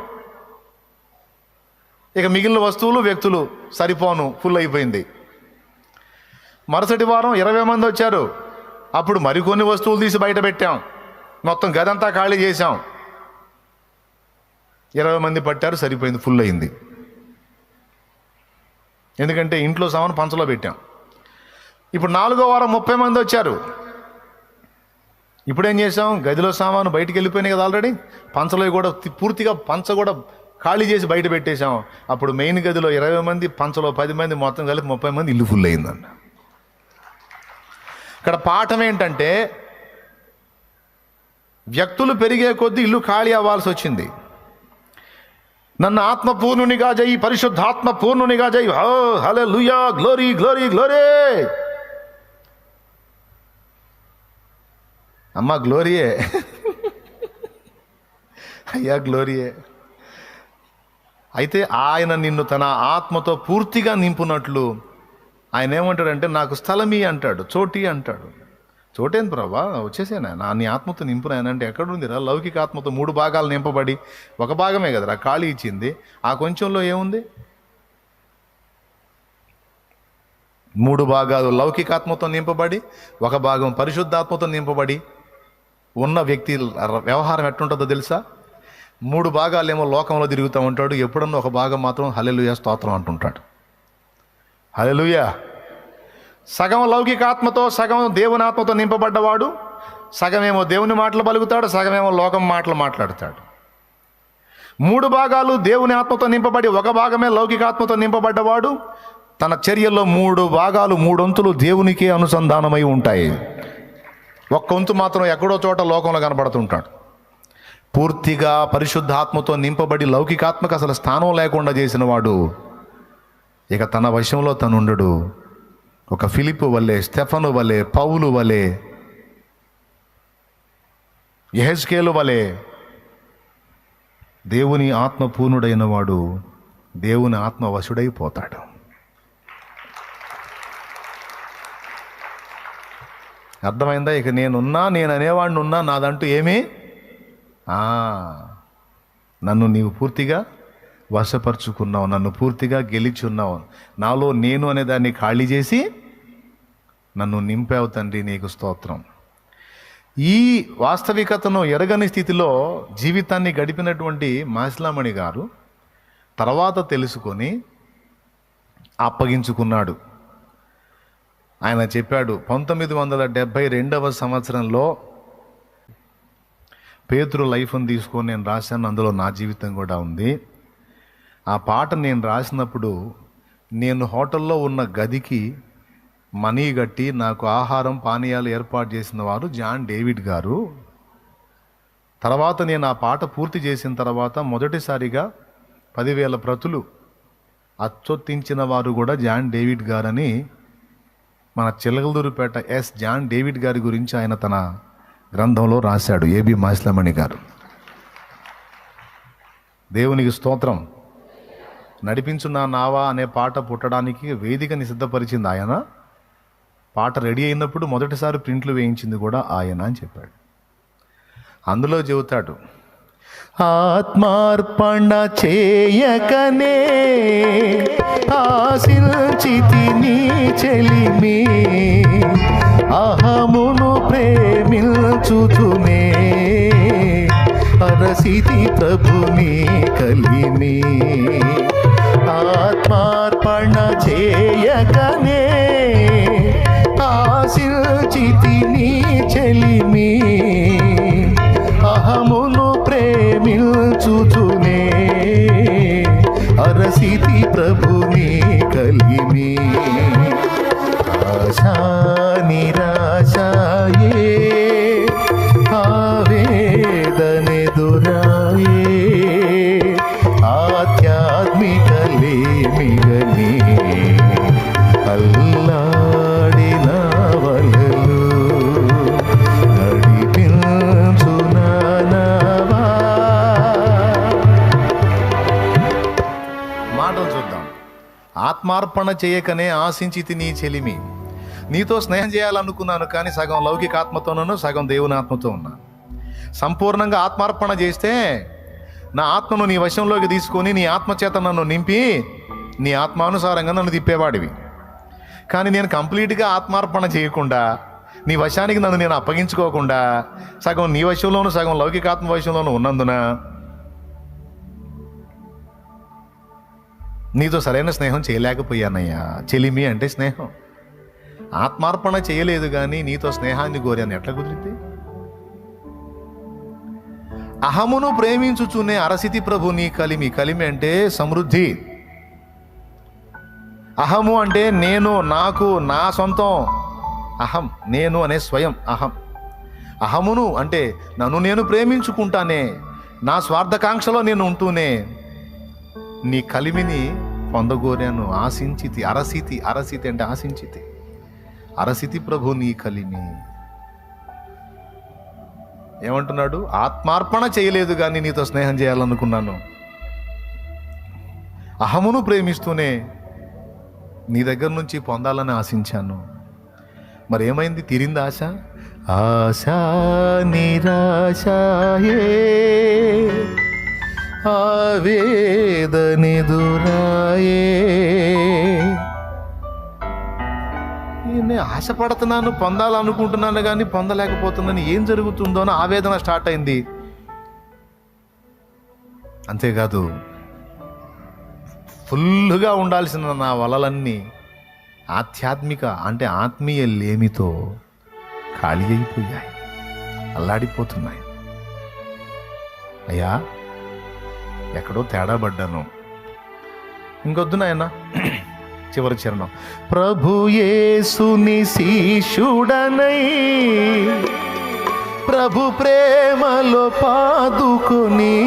ఇక మిగిలిన వస్తువులు, వ్యక్తులు సరిపోను, ఫుల్ అయిపోయింది. మరుసటి వారం 20 మంది వచ్చారు, అప్పుడు మరికొన్ని వస్తువులు తీసి బయట పెట్టాం, మొత్తం గదంతా ఖాళీ చేశాం, 20 మంది పట్టారు, సరిపోయింది, ఫుల్ అయింది. ఎందుకంటే ఇంట్లో సామాను పంచలో పెట్టాం. ఇప్పుడు 4వ వారం 30 మంది వచ్చారు, ఇప్పుడు ఏం చేసాం? గదిలో సామాను బయటికి వెళ్ళిపోయినాయి కదా ఆల్రెడీ, పంచలో కూడా పూర్తిగా పంచ కూడా ఖాళీ చేసి బయట పెట్టేశాం. అప్పుడు మెయిన్ గదిలో 20 మంది, పంచలో 10 మంది, మొత్తం కలిపి 30 మంది, ఇల్లు ఫుల్ అయిందంట. ఇక్కడ పాఠం ఏంటంటే, వ్యక్తులు పెరిగే కొద్దీ ఇల్లు ఖాళీ అవ్వాల్సి వచ్చింది. నన్ను ఆత్మపూర్ణునిగా చేయి, పరిశుద్ధాత్మ పూర్ణునిగా చేయి. హల్లెలూయా, గ్లోరీ గ్లోరీ గ్లోరీ. అమ్మా గ్లోరీయే, అయ్యా గ్లోరీయే. అయితే ఆయన నిన్ను తన ఆత్మతో పూర్తిగా నింపునట్లు ఆయన ఏమంటాడంటే, నాకు స్థలమీ అంటాడు, చోటి అంటాడు. చోటేంది ప్రభా, వచ్చేసేనా నీ ఆత్మతో నింపునాయన అంటే, ఎక్కడుందిరా? లౌకిక ఆత్మతో 3 భాగాలు నింపబడి 1 భాగమే కదరా ఖాళీ ఇచ్చింది. ఆ కొంచెంలో ఏముంది? 3 భాగాలు లౌకికాత్మతో నింపబడి, 1 భాగం పరిశుద్ధాత్మతో నింపబడి ఉన్న వ్యక్తి వ్యవహారం ఎట్లుంటుందో తెలుసా? 3 భాగాలేమో లోకంలో తిరుగుతూ ఉంటాడు, ఎప్పుడన్నా 1 భాగం మాత్రం హల్లెలూయా స్తోత్రం అంటుంటాడు. హల్లెలూయా. సగం లౌకికాత్మతో, సగం దేవుని ఆత్మతో నింపబడ్డవాడు, సగమేమో దేవుని మాటలు పలుకుతాడు, సగమేమో లోకం మాటలు మాట్లాడతాడు. 3 భాగాలు దేవుని ఆత్మతో నింపబడి 1 భాగమే లౌకికాత్మతో నింపబడ్డవాడు, తన చర్యల్లో 3 భాగాలు, 3 వంతులు దేవునికే అనుసంధానమై ఉంటాయి. 1 వంతు మాత్రం ఎక్కడో చోట లోకంలో కనబడుతుంటాడు. పూర్తిగా పరిశుద్ధాత్మతో నింపబడి లౌకికాత్మకు అసలు స్థానం లేకుండా చేసిన వాడు ఇక తన వశంలో తను ఉండడు. ఒక ఫిలిప్పు వలె, స్టెఫను వలె, పౌలు వలె, యెహెజ్కేలు వలె దేవుని ఆత్మ పూర్ణుడైన వాడు దేవుని ఆత్మ వశుడైపోతాడు. అర్థమైందా? ఇక నేను అనేవాడిని ఉన్నా, నాదంటూ ఏమీ నన్ను నీవు పూర్తిగా వశపరుచుకున్నావు, నన్ను పూర్తిగా గెలిచి ఉన్నావు, నాలో నేను అనే దాన్ని ఖాళీ చేసి నన్ను నింపావు తండ్రి, నీకు స్తోత్రం. ఈ వాస్తవికతను ఎరగని స్థితిలో జీవితాన్ని గడిపినటువంటి మాసిలామణి గారు తర్వాత తెలుసుకొని అప్పగించుకున్నాడు. ఆయన చెప్పాడు, 1972 సంవత్సరంలో పేతురు లైఫ్ని తీసుకొని నేను రాశాను, అందులో నా జీవితం కూడా ఉంది. ఆ పాట నేను రాసినప్పుడు నేను హోటల్లో ఉన్న గదికి మనీ కట్టి నాకు ఆహారం పానీయాలు ఏర్పాటు చేసిన వారు జాన్ డేవిడ్ గారు. తర్వాత నేను ఆ పాట పూర్తి చేసిన తర్వాత మొదటిసారిగా 10,000 ప్రతులు అచ్చొత్తించిన వారు కూడా జాన్ డేవిడ్ గారని మన చిలకలదూరుపేట జాన్ డేవిడ్ గారి గురించి ఆయన తన గ్రంథంలో రాశాడు, ఏబి మాసిలామణి గారు. దేవునికి స్తోత్రం. నడిపించు నా నావా అనే పాట పుట్టడానికి వేదికని సిద్ధపరిచింది ఆయన. పాట రెడీ అయినప్పుడు మొదటిసారి ప్రింట్లు వేయించింది కూడా ఆయన అని చెప్పాడు. అందులో చెబుతాడు, ఆత్మార్పణ చేయకనే ఆశించితి నీ చెలిమి, అహమును ప్రేమించుచునే అరసితి ప్రభుని కలిమి. ఆత్మార్పణ చేయకనే ఆశించితి నీ చెలిమి, అహమును ప్రేమించుచునే అరసితి ప్రభుని కలిమి. ఆశా నిరాశాయే ఆవేదనెదురాయే ఆధ్యాత్మిక లేమిగని అల్లాడిన వలలు నడిపించునావా. మాటలు చూద్దాం. ఆత్మార్పణ చేయకనే ఆశించితి నీ చెలిమి. నీతో స్నేహం చేయాలనుకున్నాను, కానీ సగం లౌకిక ఆత్మతోనూ సగం దేవుని ఆత్మతో ఉన్నా. సంపూర్ణంగా ఆత్మార్పణ చేస్తే నా ఆత్మను నీ వశంలోకి తీసుకొని నీ ఆత్మచేత నన్ను నింపి నీ ఆత్మానుసారంగా నన్ను తిప్పేవాడివి. కానీ నేను కంప్లీట్గా ఆత్మార్పణ చేయకుండా నీ వశానికి నన్ను నేను అప్పగించుకోకుండా సగం నీ వశంలోనూ సగం లౌకికాత్మ వశంలోనూ ఉన్నందున నీతో సరైన స్నేహం చేయలేకపోయానయ్యా. చెలిమి అంటే స్నేహం. ఆత్మార్పణ చేయలేదు కానీ నీతో స్నేహాన్ని కోరాను, ఎట్లా కుదిరింది? అహమును ప్రేమించుచునే అరసితి ప్రభు నీ కలిమి. కలిమి అంటే సమృద్ధి. అహము అంటే నేను, నాకు, నా సొంతం. అహం నేను అనే స్వయం అహం. అహమును అంటే నన్ను నేను ప్రేమించుకుంటానే, నా స్వార్థకాంక్షలో నేను ఉంటూనే నీ కలిమిని పొందగోరాను. ఆశించితి అరసితి. అరసితి అంటే ఆశించితి. అరసితి ప్రభు నీ కలిమి. ఏమంటున్నాడు? ఆత్మార్పణ చేయలేదు కానీ నీతో స్నేహం చేయాలనుకున్నాను. అహమును ప్రేమిస్తూనే నీ దగ్గర నుంచి పొందాలని ఆశించాను. మరి ఏమైంది? తీరింది ఆశ? ఆశా నిరాశాయే ఆవేదనెదురాయే. నేను ఆశపడుతున్నాను, పొందాలనుకుంటున్నాను కానీ పొందలేకపోతున్నాను, ఏం జరుగుతుందో అని ఆవేదన స్టార్ట్ అయింది. అంతేకాదు, ఫుల్గా ఉండాల్సిన నా వలలన్నీ ఆధ్యాత్మిక అంటే ఆత్మీయ లేమితో ఖాళీ అయిపోయాయి, అల్లాడిపోతున్నాయి. అయ్యా, ఎక్కడో తేడా పడ్డాను. ఇంకొద్దు నాయన. చివరి చరణం. ప్రభు యేసుని శిష్యుడనై ప్రభు ప్రేమలో పాదుకొని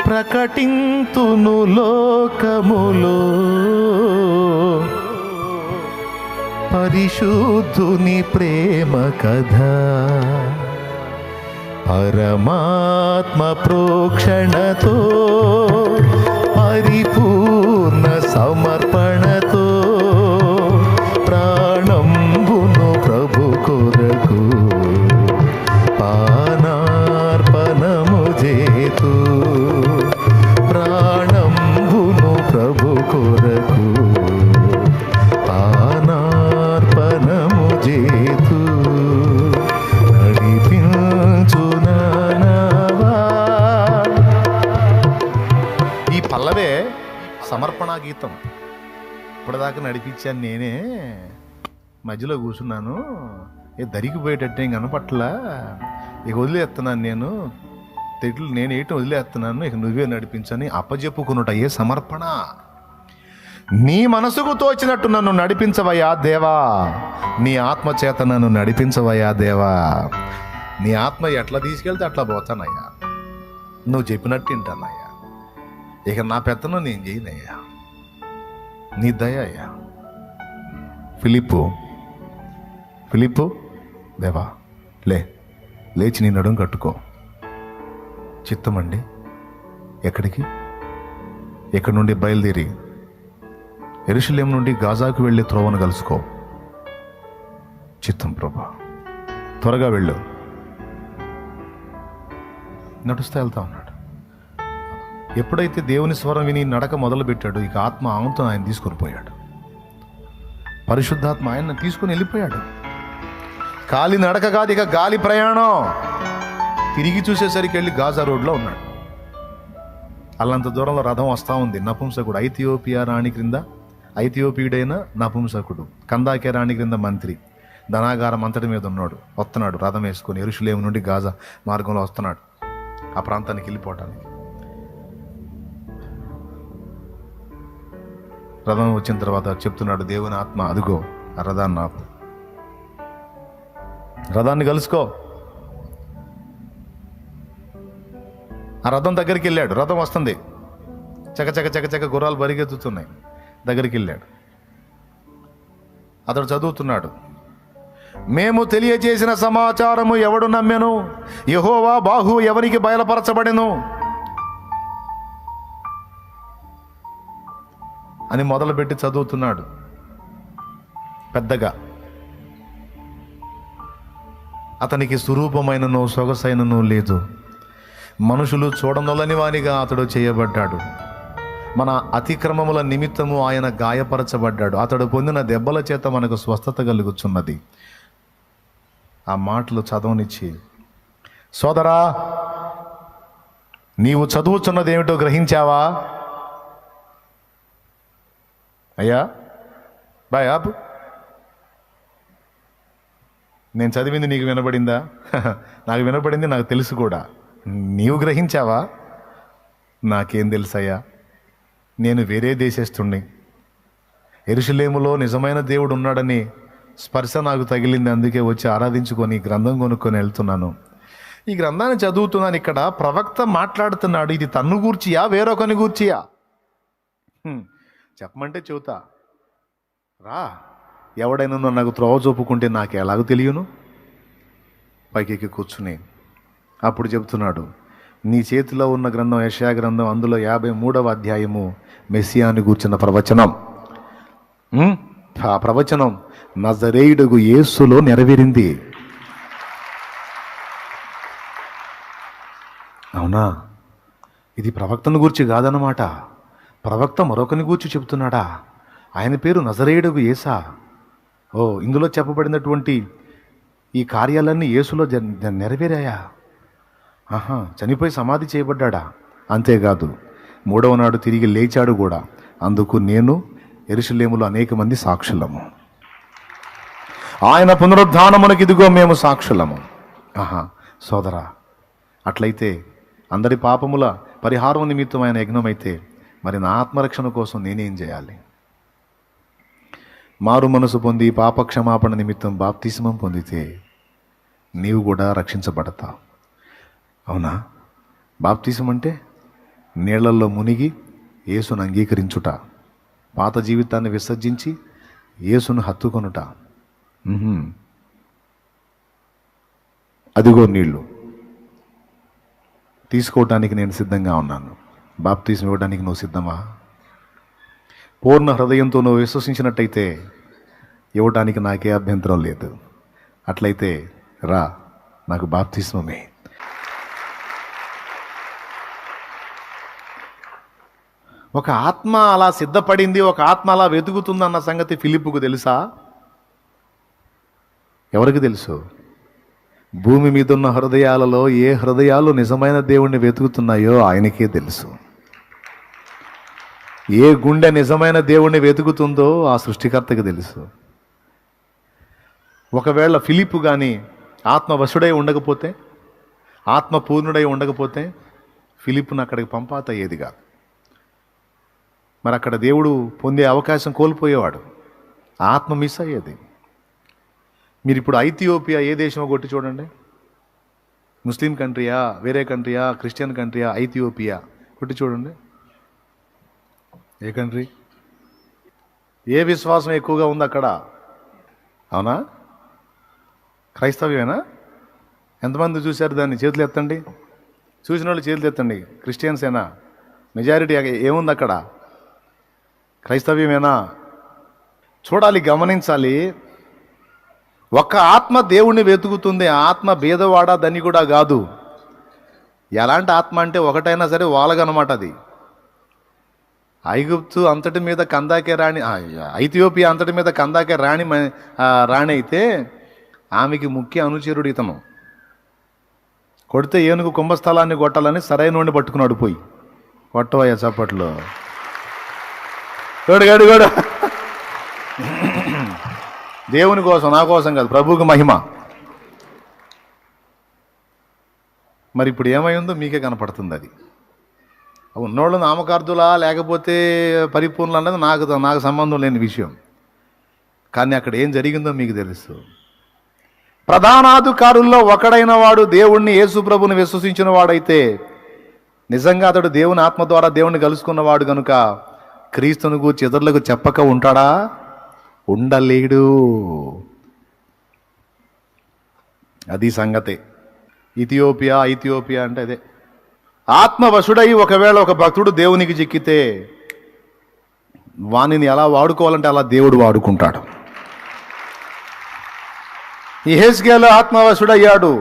ప్రకటింతును లోకములో పరిశుద్ధుని ప్రేమ కథ. పరమాత్మ ప్రోక్షణతో పరిపూర్ణ సమర్పణతో ప్రాణంబును ప్రభు కొరకు పానార్పణము చేతు. ప్రాణంబును ప్రభు కొరకు పానార్పణము చేతు. సమర్పణ గీతం. ఇప్పటిదాకా నడిపించాను నేనే, మధ్యలో కూర్చున్నాను, దరికిపోయేటట్టు ఏం కనపట్లా, ఇక వదిలేస్తున్నాను, నేను తెట్లు నేను ఏంటో వదిలేస్తున్నాను, ఇక నువ్వే నడిపించని అప్పజెప్పుకున్నటయ్యే సమర్పణ. నీ మనసుకు తోచినట్టు నన్ను నడిపించవయ్యా దేవా, నీ ఆత్మ చేత నన్ను నడిపించవయ్యా దేవా. నీ ఆత్మ ఎట్లా తీసుకెళ్తే అట్లా పోతానయ్యా, నువ్వు చెప్పినట్టు వింటానయ్యా. ఇక నా పెత్తనం నేను చేయనయ్యా, నీ దయ అయ్యా. ఫిలిప్పు దేవా, లేచి నీ నడుం కట్టుకో. చిత్తమండి, ఎక్కడికి? ఎక్కడి నుండి బయలుదేరి యెరూషలేము నుండి గాజాకు వెళ్ళే త్రోవను కలుసుకో. చిత్తం ప్రభా, త్వరగా వెళ్ళు. నడుస్తూ వెళ్తా ఉన్నాడు. ఎప్పుడైతే దేవుని స్వరం విని నడక మొదలుపెట్టాడు, ఇక ఆత్మ ఆమెతో ఆయన తీసుకొని పోయాడు. పరిశుద్ధాత్మ ఆయన తీసుకుని వెళ్ళిపోయాడు. కాలి నడక కాదు, ఇక గాలి ప్రయాణం. తిరిగి చూసేసరికి వెళ్ళి గాజా రోడ్లో ఉన్నాడు. అల్లంత దూరంలో రథం వస్తూ ఉంది. నపుంసకుడు, ఐథియోపియుడైన నపుంసకుడు, కందాకే రాణి క్రింద మంత్రి, ధనాగారం అంతటి మీద ఉన్నాడు. వస్తున్నాడు రథం వేసుకొని, యెరూషలేము నుండి గాజా మార్గంలో వస్తున్నాడు ఆ ప్రాంతానికి వెళ్ళిపోవటానికి. రథం వచ్చిన తర్వాత చెప్తున్నాడు దేవుని ఆత్మ, అదుగో ఆ రథాన్ని ఆపు, రథాన్ని కలుసుకో. ఆ రథం దగ్గరికి వెళ్ళాడు. రథం వస్తుంది, చకచక గుర్రాలు బరిగెత్తుతున్నాయి. దగ్గరికి వెళ్ళాడు. అతడు చదువుతున్నాడు. మేము తెలియజేసిన సమాచారము ఎవడు నమ్మెను? యెహోవా బాహు ఎవరికి బయలుపరచబడెను అని మొదలుపెట్టి చదువుతున్నాడు పెద్దగా. అతనికి స్వరూపమైనను సొగసైనను లేదు, మనుషులు చూడనొలని వానిగా అతడు చేయబడ్డాడు. మన అతిక్రమముల నిమిత్తము ఆయన గాయపరచబడ్డాడు, అతడు పొందిన దెబ్బల చేత మనకు స్వస్థత కలుగుచున్నది. ఆ మాటలు చదవనిచ్చి, సోదరా నీవు చదువుచున్నది ఏమిటో గ్రహించావా? అయ్యా బాయ్ ఆపు, నేను చదివింది నీకు వినబడిందా? నాకు వినబడింది, నాకు తెలుసు కూడా. నీవు గ్రహించావా? నాకేం తెలుసయ్యా, నేను వేరే దేశస్తుణ్ణి. యెరూషలేములో నిజమైన దేవుడు ఉన్నాడని స్పర్శ నాకు తగిలింది, అందుకే వచ్చి ఆరాధించుకొని గ్రంథం కొనుక్కొని వెళ్తున్నాను. ఈ గ్రంథాన్ని చదువుతున్నాను. ఇక్కడ ప్రవక్త మాట్లాడుతున్నాడు. ఇది తన్ను గూర్చియా వేరొకని గూర్చియా? చెప్పమంటే చెబుతా రా. ఎవడైనా నాకు త్రోవ చూపుకుంటే నాకు ఎలాగో తెలియను. పైకి కూర్చుని అప్పుడు చెబుతున్నాడు, నీ చేతిలో ఉన్న గ్రంథం యెషయా గ్రంథం, అందులో 53వ అధ్యాయము మెస్సియాని గూర్చిన ప్రవచనం. ఆ ప్రవచనం నజరేయుడగు యేసులో నెరవేరింది. అవునా? ఇది ప్రవక్తను గూర్చి కాదన్నమాట. ప్రవక్త మరొకని గూర్చి చెబుతున్నాడా? ఆయన పేరు నజరేయుడగు యేసా. ఇందులో చెప్పబడినటువంటి ఈ కార్యాలన్నీ యేసులో నెరవేరాయా? చనిపోయి సమాధి చేయబడ్డా? అంతేకాదు, 3వ నాడు తిరిగి లేచాడు కూడా. అందుకు నేను యెరూషలేములో అనేక మంది సాక్షులము. ఆయన పునరుద్ధానమునకు ఇదిగో మేము సాక్షులము. సోదరా, అట్లయితే అందరి పాపముల పరిహారం నిమిత్తం ఆయన యజ్ఞమైతే మరి నా ఆత్మరక్షణ కోసం నేనేం చేయాలి? మారు మనసు పొంది పాపక్షమాపణ నిమిత్తం బాప్తిస్మం పొందితే నీవు కూడా రక్షించబడతావు. అవునా? బాప్తిసం అంటే నీళ్లలో మునిగి యేసును అంగీకరించుట, పాత జీవితాన్ని విసర్జించి యేసును హత్తుకొనుట. అదిగో నీళ్ళు తీసుకోవటానికి నేను సిద్ధంగా ఉన్నాను. బాప్తిసం ఇవ్వడానికి నువ్వు సిద్ధమా? పూర్ణ హృదయంతో నువ్వు విశ్వసించినట్టయితే ఇవ్వటానికి నాకే అభ్యంతరం లేదు. అట్లయితే రా, నాకు బాప్తిస్మమే. ఒక ఆత్మ అలా సిద్ధపడింది, ఒక ఆత్మ అలా వెతుకుతుందన్న సంగతి ఫిలిప్పుకు తెలుసా? ఎవరికి తెలుసు? భూమి మీద ఉన్న హృదయాలలో ఏ హృదయాలు నిజమైన దేవుణ్ణి వెతుకుతున్నాయో ఆయనకే తెలుసు. ఏ గుండె నిజమైన దేవుణ్ణి వెతుకుతుందో ఆ సృష్టికర్తకి తెలుసు. ఒకవేళ ఫిలిప్పు కానీ ఆత్మవశుడై ఉండకపోతే, ఆత్మపూర్ణుడై ఉండకపోతే ఫిలిప్పును అక్కడికి పంపాత అయ్యేదిగా. మరి అక్కడ దేవుడు పొందే అవకాశం కోల్పోయేవాడు, ఆత్మ మిస్ అయ్యేది. మీరు ఇప్పుడు ఐథియోపియా ఏ దేశమో కొట్టి చూడండి. ముస్లిం కంట్రీయా, వేరే కంట్రీయా, క్రిస్టియన్ కంట్రీయా? ఐథియోపియా కొట్టి చూడండి. ఏ కంట్రీ? ఏ విశ్వాసం ఎక్కువగా ఉంది అక్కడ? అవునా? క్రైస్తవ్యమేనా? ఎంతమంది చూశారు దాన్ని? చేతులు ఎత్తండి. చూసిన వాళ్ళు చేతులు ఎత్తండి. క్రిస్టియన్సేనా? మెజారిటీ ఏముంది అక్కడ? క్రైస్తవ్యమేనా? చూడాలి, గమనించాలి. ఒక్క ఆత్మ దేవుణ్ణి వెతుకుతుంది. ఆత్మ భేదవాడా దని కూడా కాదు. ఎలాంటి ఆత్మ అంటే ఒకటైనా సరే వాళ్ళగనమాట. అది ఐగుప్తు అంతటి మీద కందాకే రాణి, ఐథియోపియా అంతటి మీద కందాకే రాణి అయితే ఆమెకి ముఖ్య అనుచరుడు ఇతను. కొడితే ఏనుగు కుంభస్థలాన్ని కొట్టాలని సరైన వాడిని పట్టుకున్నాడు. పోయి కొట్టవయ్యా చప్పట్లో. గడు దేవుని కోసం, నా కోసం కాదు, ప్రభువుకి మహిమ. మరి ఇప్పుడు ఏమైందో మీకే కనపడుతుంది. అది ఉన్నోళ్ళు నామకార్థులా లేకపోతే పరిపూర్ణులు అన్నది నాకు సంబంధం లేని విషయం. కానీ అక్కడ ఏం జరిగిందో మీకు తెలుసు. ప్రధానాధికారుల్లో ఒకడైన వాడు దేవుణ్ణి, యేసు ప్రభుని విశ్వసించిన వాడైతే, నిజంగా అతడు దేవుని ఆత్మ ద్వారా దేవుణ్ణి కలుసుకున్నవాడు కనుక క్రీస్తును గూర్చి ఇతరులకు చెప్పక ఉంటాడా? ఉండలేడు. అది సంగతే. ఐథియోపియా అంటే అదే. ఆత్మవశుడై ఒకవేళ ఒక భక్తుడు దేవునికి చిక్కితే వానిని ఎలా వాడుకోవాలంటే అలా దేవుడు వాడుకుంటాడు. యెహెజ్కేలు ఆత్మవశుడయ్యాడు,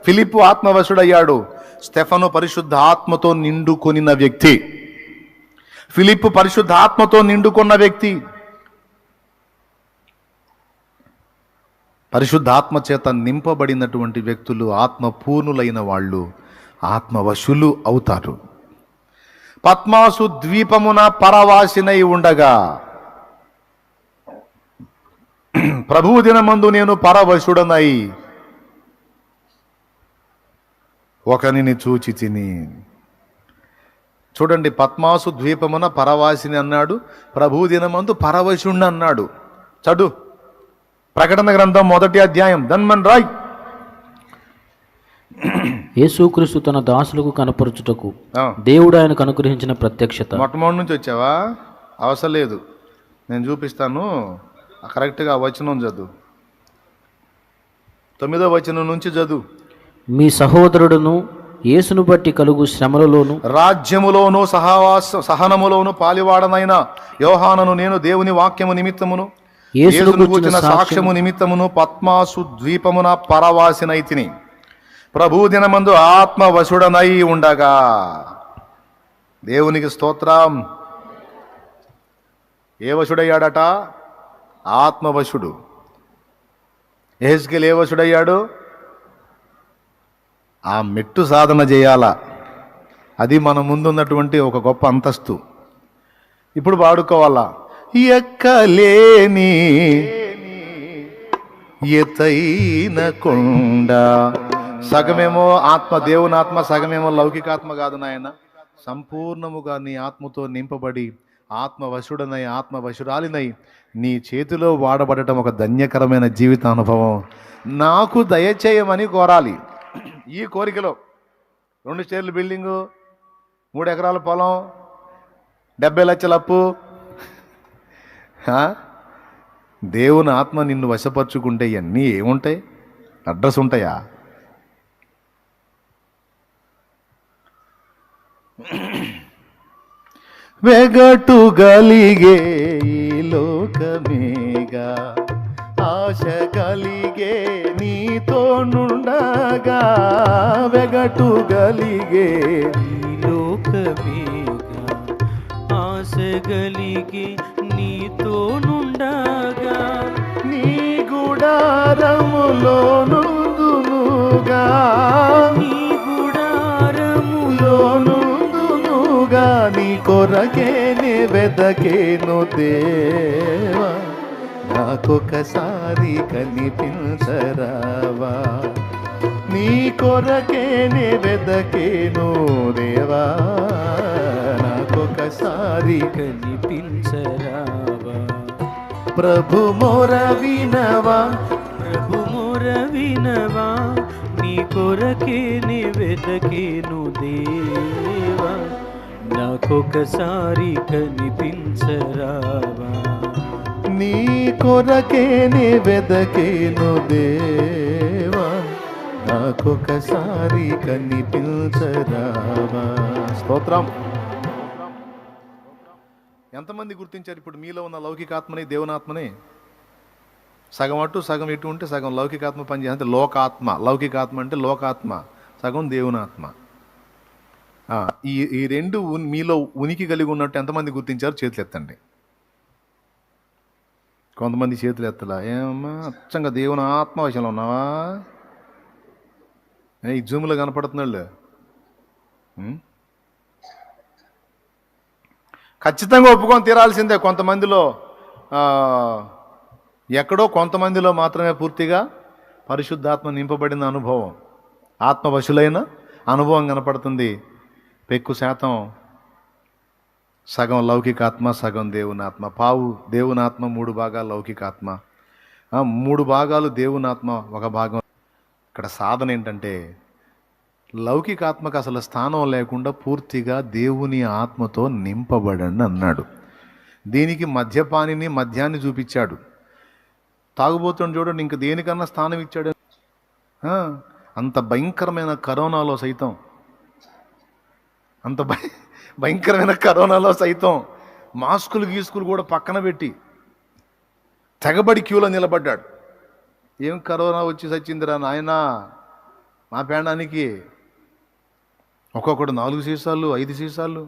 ఫిలిప్పు ఆత్మవశుడయ్యాడు, స్టెఫను పరిశుద్ధ ఆత్మతో నిండుకొనిన వ్యక్తి. ఫిలిప్పు పరిశుద్ధ ఆత్మతో నిండుకున్న వ్యక్తి. పరిశుద్ధాత్మ చేత నింపబడినటువంటి వ్యక్తులు, ఆత్మపూర్ణులైన వాళ్ళు ఆత్మవశులు అవుతారు. పద్మాసు ద్వీపమున పరవాసినై ఉండగా ప్రభువు దినమందు నేను పరవశుడనై ఒకనిని చూచి తిని. చూడండి, పద్మాసు ద్వీపమున పరవాసిని అన్నాడు, ప్రభువు దినమందు పరవశుణ్ణి అన్నాడు. చదువు ప్రకటన గ్రంథం 1వ అధ్యాయం. ధన్మన్ రాయ్. యేసుక్రీస్తు తన దాసులకు కనపరచుటకు దేవుడు ఆయనకు అనుగ్రహించిన ప్రత్యక్షత. మొట్టమొదటి నుంచి వచ్చావా? అవసరం లేదు, నేను చూపిస్తాను. కరెక్ట్గా వచనం చదువు. 9వ వచనం నుంచి చదువు. మీ సహోదరుడును యేసును బట్టి కలుగు శ్రమలలోను రాజ్యములోను సహనములోను పాలివాడనైన యోహానను నేను దేవుని వాక్యము నిమిత్తమును యేసును గూర్చిన సాక్ష్యము నిమిత్తమును పద్మాసు ద్వీపమున పరవాసినైతిని. ప్రభు దినమందు ఆత్మవశుడనై ఉండగా. దేవునికి స్తోత్రం. ఏ వశుడయ్యాడట? ఆత్మవశుడు. యెహెజ్కేలు ఏ వశుడయ్యాడు? ఆ మెట్టు సాధన చేయాల. అది మన ముందున్నటువంటి ఒక గొప్ప అంతస్తు. ఇప్పుడు వాడుకోవాలా. ఎక్కలేని ఎతైన కొండ. సగమేమో ఆత్మ, దేవుని ఆత్మ, సగమేమో లౌకికాత్మ కాదు నాయన. సంపూర్ణముగా నీ ఆత్మతో నింపబడి ఆత్మవశుడనై ఆత్మవశురాలినై నీ చేతిలో వాడబడటం ఒక ధన్యకరమైన జీవిత అనుభవం. నాకు దయచేయమని కోరాలి. ఈ కోరికలో 2 స్టేర్ల బిల్డింగు, 3 ఎకరాల పొలం, 70 లక్షల అప్పు. దేవుని ఆత్మ నిన్ను వశపరుచుకుంటే ఇవన్నీ ఏముంటాయి? అడ్రస్ ఉంటాయా? వెగటుగలిగే ఈ లోకమేగా, ఆశ కలిగే నీతో నుండగా. వెగటుగలిగే ఈ లోకమేగా, ఆశ గలిగే నీతో నుండగా. నీ గుడారములో నుందునుగా, నీ గుడారములో నుందునుగా. దినములుగా నీ కొరకేనే వెదకేను దేవా, నాకొకసారి కనిపించరావా. నీ కొరకేనే వెదకేను దేవా, నాకొకసారి కనిపించరావా. ప్రభు మొర వినవా, ప్రభు మొర వినవా, నీ కొరకే నీ వెదకేను దేవా, నాకొకసారి కనిపించరావా. నీ కొరకేనే వెదకేను దేవా, నాకొకసారి కనిపించరావా. స్తోత్రం. ఎంతమంది గుర్తించారు ఇప్పుడు మీలో ఉన్న లౌకికాత్మని, దేవునాత్మని? సగం అటు సగం ఇటు ఉంటే సగం లౌకికాత్మ పనిచేయాలి, అంటే లోకాత్మ. లౌకికాత్మ అంటే లోకాత్మ, సగం దేవునాత్మ. ఈ రెండు మీలో ఉనికి కలిగి ఉన్నట్టు ఎంతమంది గుర్తించారు? చేతులు ఎత్తండి. కొంతమంది చేతులు ఎత్తలా. ఏమమ్మా అచ్చంగా దేవుని ఆత్మ వశంలో ఉన్నావా? ఈ జూమ్లో కనపడుతున్నాళ్ళు. ఖచ్చితంగా ఒప్పుకొని తీరాల్సిందే. కొంతమందిలో ఎక్కడో కొంతమందిలో మాత్రమే పూర్తిగా పరిశుద్ధాత్మ నింపబడిన అనుభవం, ఆత్మవశులైన అనుభవం కనపడుతుంది. పెక్కు శాతం సగం లౌకికాత్మ, సగం దేవునాత్మ. పావు దేవునాత్మ, 3 భాగాలు లౌకికాత్మ, 3 భాగాలు దేవునాత్మ, 1 భాగం. ఇక్కడ సాధన ఏంటంటే లౌకికాత్మకు అసలు స్థానం లేకుండా పూర్తిగా దేవుని ఆత్మతో నింపబడండి అన్నాడు. దీనికి మద్యపానిని, మద్యాన్ని చూపించాడు. తాగుబోతుని చూడండి, ఇంక దేనికన్నా స్థానం ఇచ్చాడు. అంత భయంకరమైన కరోనాలో సైతం, అంత భయంకరమైన కరోనాలో సైతం మాస్కులు గీసుకులు కూడా పక్కన పెట్టి తెగబడి క్యూలో నిలబడ్డాడు. ఏం కరోనా వచ్చి సచ్చిందిరా నాయనా మా పేడానికి. ఒక్కొక్కడు 4 సీసాలు 5 సీసాలు,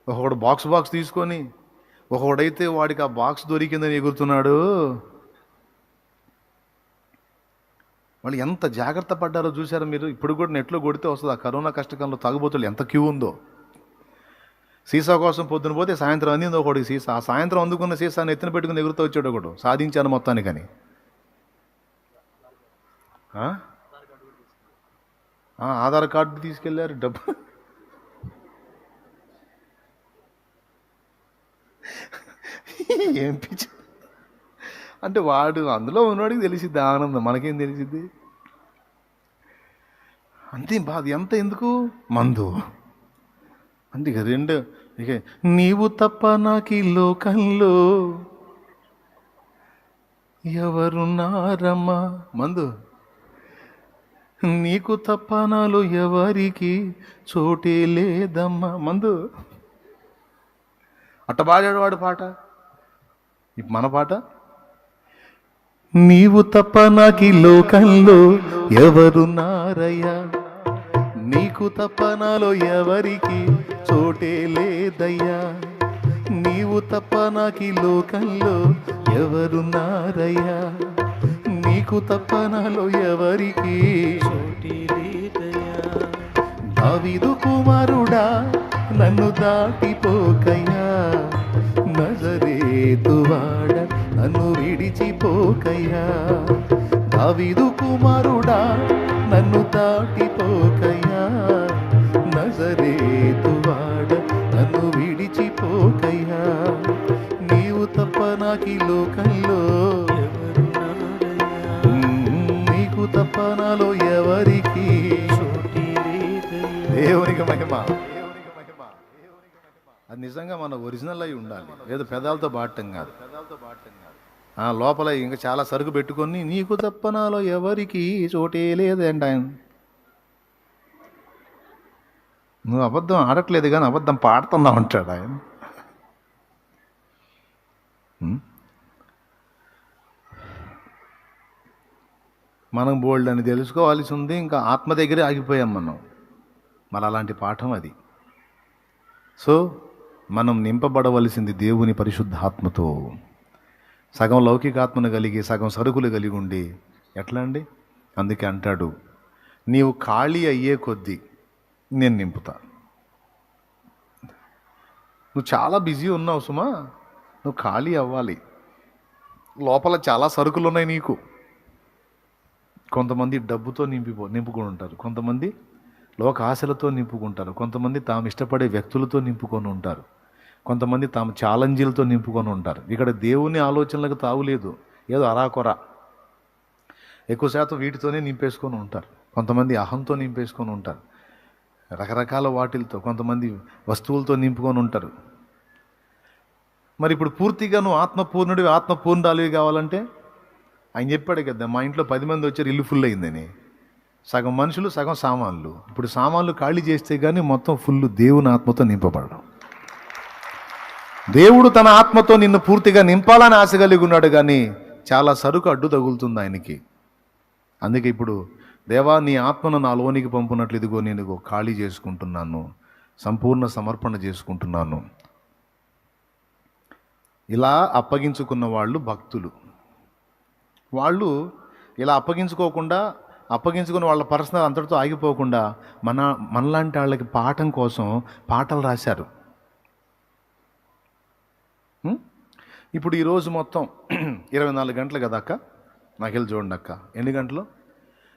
ఒక్కొక్కడు బాక్స్ తీసుకొని, ఒక్కొక్కడైతే వాడికి ఆ బాక్స్ దొరికిందని ఎగురుతున్నాడు. వాళ్ళు ఎంత జాగ్రత్త పడ్డారో చూసారో మీరు? ఇప్పుడు కూడా నెట్లో కొడితే వస్తుంది. ఆ కరోనా కష్టకాలంలో తాగుబోతులు ఎంత క్యూ ఉందో. సీసా కోసం పొద్దున పోతే సాయంత్రం అందింది ఒకటి సీసా. ఆ సాయంత్రం అందుకున్న సీసాని ఎత్తున పెట్టుకుని ఎగురుతూ వచ్చాడు ఒకడు. సాధించాను మొత్తానికని. ఆధార్ కార్డు తీసుకెళ్ళారు, డబ్బు. ఏం పిచ్చి అంటే వాడు అందులో ఉన్నవాడికి తెలిసిద్ది ఆనందం, మనకేం తెలిసిద్ది? అంతే బాధ. ఎంత ఎందుకు? మందు అంటే ఇక రెండు. ఇక నీవు తప్ప నాకు ఈ లోకంలో ఎవరున్నారమ్మా. మందు. నీకు తప్ప నాలో ఎవరికి చోటే లేదమ్మా. మందు. అట్ట పాడాడు వాడు పాట. ఇప్పుడు మన పాట, నీవు తప్ప నాకి లోకంలో ఎవరున్నారయ్యా, నీకు తప్ప నాలో ఎవరికి చోటే లేదయ్యా, నీవు తప్ప నాకి లోకంలో ఎవరున్నారయ్యా, నీకు తప్ప నాలో ఎవరికి చోటే లేదయ్యా. దావీదు కుమారుడా నన్ను దాటిపోకయ్యా, నజరేతువాడ నన్ను విడిచిపోకయ్యా. దావీదు కుమారుడా నన్ను దాటిపోకయ్యా, నజరేతువాడ నన్ను విడిచిపోకయ్యా. నీవు తప్ప నాకి లోకంలో, నీకు తప్ప నాలో ఎవరికి. దేవునికి మహిమ. అది నిజంగా మన ఒరిజినల్ అయి ఉండాలి, ఏదో పెదాలతో బాటం కాదు. లోపల ఇంకా చాలా సరుకు పెట్టుకొని నీకు తప్ప నాలో ఎవరికి చోటే లేదండి ఆయన. నువ్వు అబద్ధం ఆడట్లేదు కానీ అబద్ధం పాడుతున్నావు అంటాడు ఆయన. మనం బోల్డ్ అని తెలుసుకోవాల్సి ఉంది. ఇంకా ఆత్మ దగ్గరే ఆగిపోయాం మనం. మరి అలాంటి పాఠం అది. సో మనం నింపబడవలసింది దేవుని పరిశుద్ధాత్మతో. సగం లౌకికాత్మను కలిగి సగం సరుకులు కలిగి ఉండి ఎట్లా అండి? అందుకే అంటాడు, నీవు ఖాళీ అయ్యే కొద్దీ నేను నింపుతా. నువ్వు చాలా బిజీ ఉన్నావు సుమా, నువ్వు ఖాళీ అవ్వాలి. లోపల చాలా సరుకులు ఉన్నాయి నీకు. కొంతమంది డబ్బుతో నింపుకొని ఉంటారు, కొంతమంది లోక ఆశలతో నింపుకుంటారు, కొంతమంది తాము ఇష్టపడే వ్యక్తులతో నింపుకొని ఉంటారు, కొంతమంది తాము ఛాలెంజీలతో నింపుకొని ఉంటారు. ఇక్కడ దేవుని ఆలోచనలకు తావులేదు, ఏదో అరాకొర ఎక్కువ శాతం వీటితోనే నింపేసుకొని ఉంటారు. కొంతమంది అహంతో నింపేసుకొని ఉంటారు, రకరకాల వాటిలతో, కొంతమంది వస్తువులతో నింపుకొని ఉంటారు. మరి ఇప్పుడు పూర్తిగా నువ్వు ఆత్మపూర్ణుడివి, ఆత్మపూర్ణాలివి కావాలంటే ఆయన చెప్పాడు కదా, మా ఇంట్లో 10 మంది వచ్చారు, ఇల్లు ఫుల్ అయిందని. సగం మనుషులు, సగం సామాన్లు. ఇప్పుడు సామాన్లు ఖాళీ చేస్తే కానీ మొత్తం ఫుల్ దేవుని ఆత్మతో నింపబడడం. దేవుడు తన ఆత్మతో నిన్ను పూర్తిగా నింపాలని ఆశ కలిగి ఉన్నాడు, కానీ చాలా సరుకు అడ్డు తగులుతుంది ఆయనకి. అందుకే ఇప్పుడు దేవా నీ ఆత్మను నా లోనికి పంపునట్లు ఇదిగో నేను ఖాళీ చేసుకుంటున్నాను, సంపూర్ణ సమర్పణ చేసుకుంటున్నాను. ఇలా అప్పగించుకున్న వాళ్ళు భక్తులు. వాళ్ళు ఇలా అప్పగించుకుని వాళ్ళ పర్సనల్ అంతటితో ఆగిపోకుండా మనలాంటి వాళ్ళకి పాఠం కోసం పాటలు రాశారు. ఇప్పుడు ఈరోజు మొత్తం 24 గంటలు కదా అక్క, నాకెళ్ళి చూడండి అక్క, ఎన్ని గంటలు?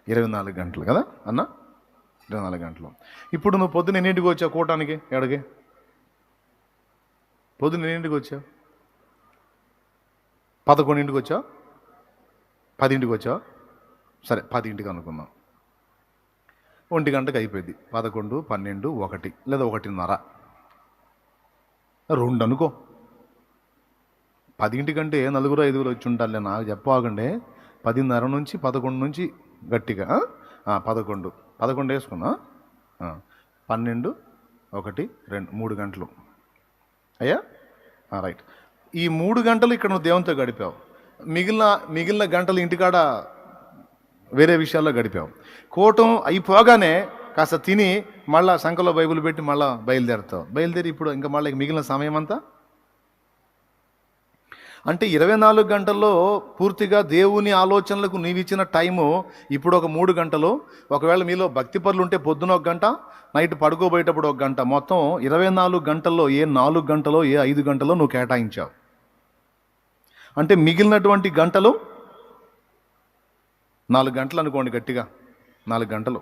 24 గంటలు కదా అన్న, 24 గంటలు. ఇప్పుడు నువ్వు పొద్దున్న ఎన్నింటికి వచ్చావు కూటానికి? ఎక్కడికి పొద్దున్న ఎన్నింటికి వచ్చావు? 11ంటికి వచ్చావు? 10ంటికి వచ్చావు? సరే 10ంటికి అనుకుందాం. 1 గంటకు అయిపోయింది. 11, 12, 1 లేదా 1:30, 2 అనుకో. 10ంటికంటే 4, 5 వచ్చి ఉంటారులే, నాకు చెప్పాకండి. 10:30 నుంచి 11 నుంచి గట్టిగా 11 వేసుకున్నా. 12, 1, 2, 3 గంటలు అయ్యా, రైట్. ఈ 3 గంటలు ఇక్కడ నువ్వు దేవునితో గడిపావు. మిగిలిన గంటలు ఇంటికాడ వేరే విషయాల్లో గడిపావు. కూటం అయిపోగానే కాస్త తిని మళ్ళా సంఖలో బైబిల్ పెట్టి మళ్ళీ బయలుదేరి ఇప్పుడు ఇంకా మళ్ళీ మిగిలిన సమయం అంతా అంటే 24 గంటల్లో పూర్తిగా దేవుని ఆలోచనలకు నీవిచ్చిన టైము ఇప్పుడు ఒక 3 గంటలు. ఒకవేళ మీలో భక్తి పనులు ఉంటే పొద్దున 1 గంట, నైట్ పడుకోబోయేటప్పుడు 1 గంట, మొత్తం 24 గంటల్లో ఏ 4 గంటలో ఏ 5 గంటలో నువ్వు కేటాయించావు. అంటే మిగిలినటువంటి గంటలు 4 గంటలు అనుకోండి, గట్టిగా 4 గంటలు.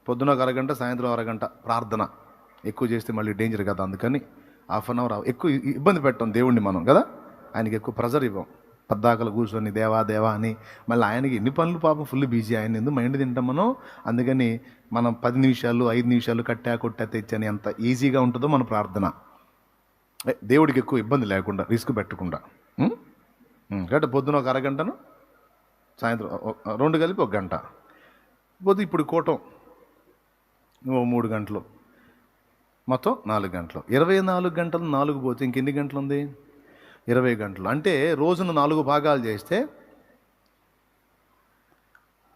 పొద్దున 1 అరగంట, సాయంత్రం 1 అరగంట ప్రార్థన. ఎక్కువ చేస్తే మళ్ళీ డేంజర్ కదా, అందుకని 1/2 అవర్. ఎక్కువ ఇబ్బంది పెట్టాం దేవుణ్ణి మనం కదా, ఆయనకి ఎక్కువ ప్రెజర్ ఇవ్వం. పద్దాకలు కూర్చొని దేవా అని మళ్ళీ ఆయనకి ఎన్ని పనులు పాపం, ఫుల్ బిజీ. ఆయన ఎందుకు మైండ్ తింటాం మనం. అందుకని మనం 10 నిమిషాలు 5 నిమిషాలు కొట్టా తెచ్చని ఎంత ఈజీగా ఉంటుందో మన ప్రార్థన. దేవుడికి ఎక్కువ ఇబ్బంది లేకుండా, రిస్క్ పెట్టకుండా. కాబట్టి పొద్దున 1 అరగంటను, సాయంత్రం 2 కలిపి 1 గంట. పోతే ఇప్పుడు కూటం 3 గంటలు, మొత్తం 4 గంటలు. 24 గంటలు 4 పోతే ఇంకెన్ని గంటలు ఉంది? 20 గంటలు. అంటే రోజును 4 భాగాలు చేస్తే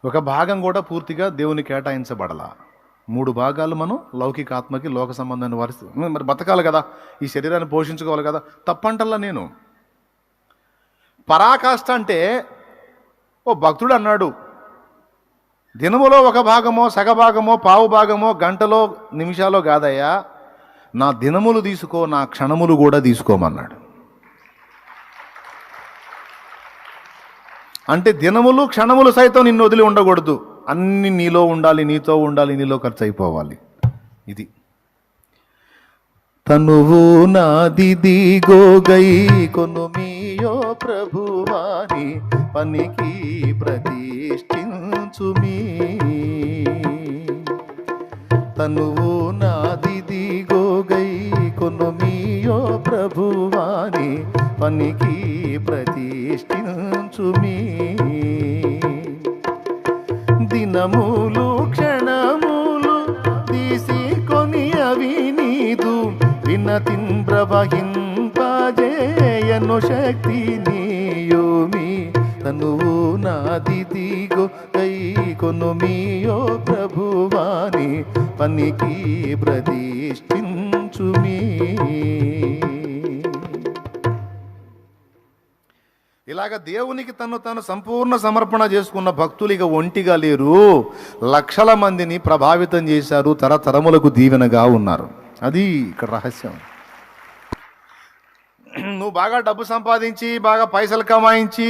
ఒక భాగం కూడా పూర్తిగా దేవుని కేటాయించబడాల. 3 భాగాలు మనం లౌకిక ఆత్మకి, లోక సంబంధాన్ని మరి బతకాలి కదా, ఈ శరీరాన్ని పోషించుకోవాలి కదా. తప్పంటల్లా నేను పరాకాష్ట అంటే ఓ భక్తుడు అన్నాడు, దినములో 1 భాగమో, సగభాగమో, పావు భాగమో, గంటలో, నిమిషాలో కాదయ్యా, నా దినములు తీసుకో, నా క్షణములు కూడా తీసుకోమన్నాడు. అంటే దినములు క్షణములు సైతం నిన్ను వదిలి ఉండకూడదు. అన్ని నీలో ఉండాలి, నీతో ఉండాలి, నీలో ఖర్చు అయిపోవాలి. ఇది తనువు నాదిది గోగై కొనుమియో ప్రభువాని పనికి ప్రతిష్ఠించుమీ. తనువు నాదిది గోగై కొనుమియో ప్రభువాని పనికి ప్రతిష్ఠించుమీ. దినములు క్షణములు తీసుకొని అవి నీదు వినతిన్ ప్రవహింపజేయను శక్తి నీయోమి. తనువు నాదిదిగో కై కొనుమియో ప్రభువాని పనికి ప్రతిష్ఠించుమీ. ఇలాగ దేవునికి తను సంపూర్ణ సమర్పణ చేసుకున్న భక్తులు ఇక ఒంటిగా లేరు. లక్షల మందిని ప్రభావితం చేశారు, తరతరములకు దీవెనగా ఉన్నారు. అది ఇక్కడ రహస్యం. నువ్వు బాగా డబ్బు సంపాదించి బాగా పైసలు కమాయించి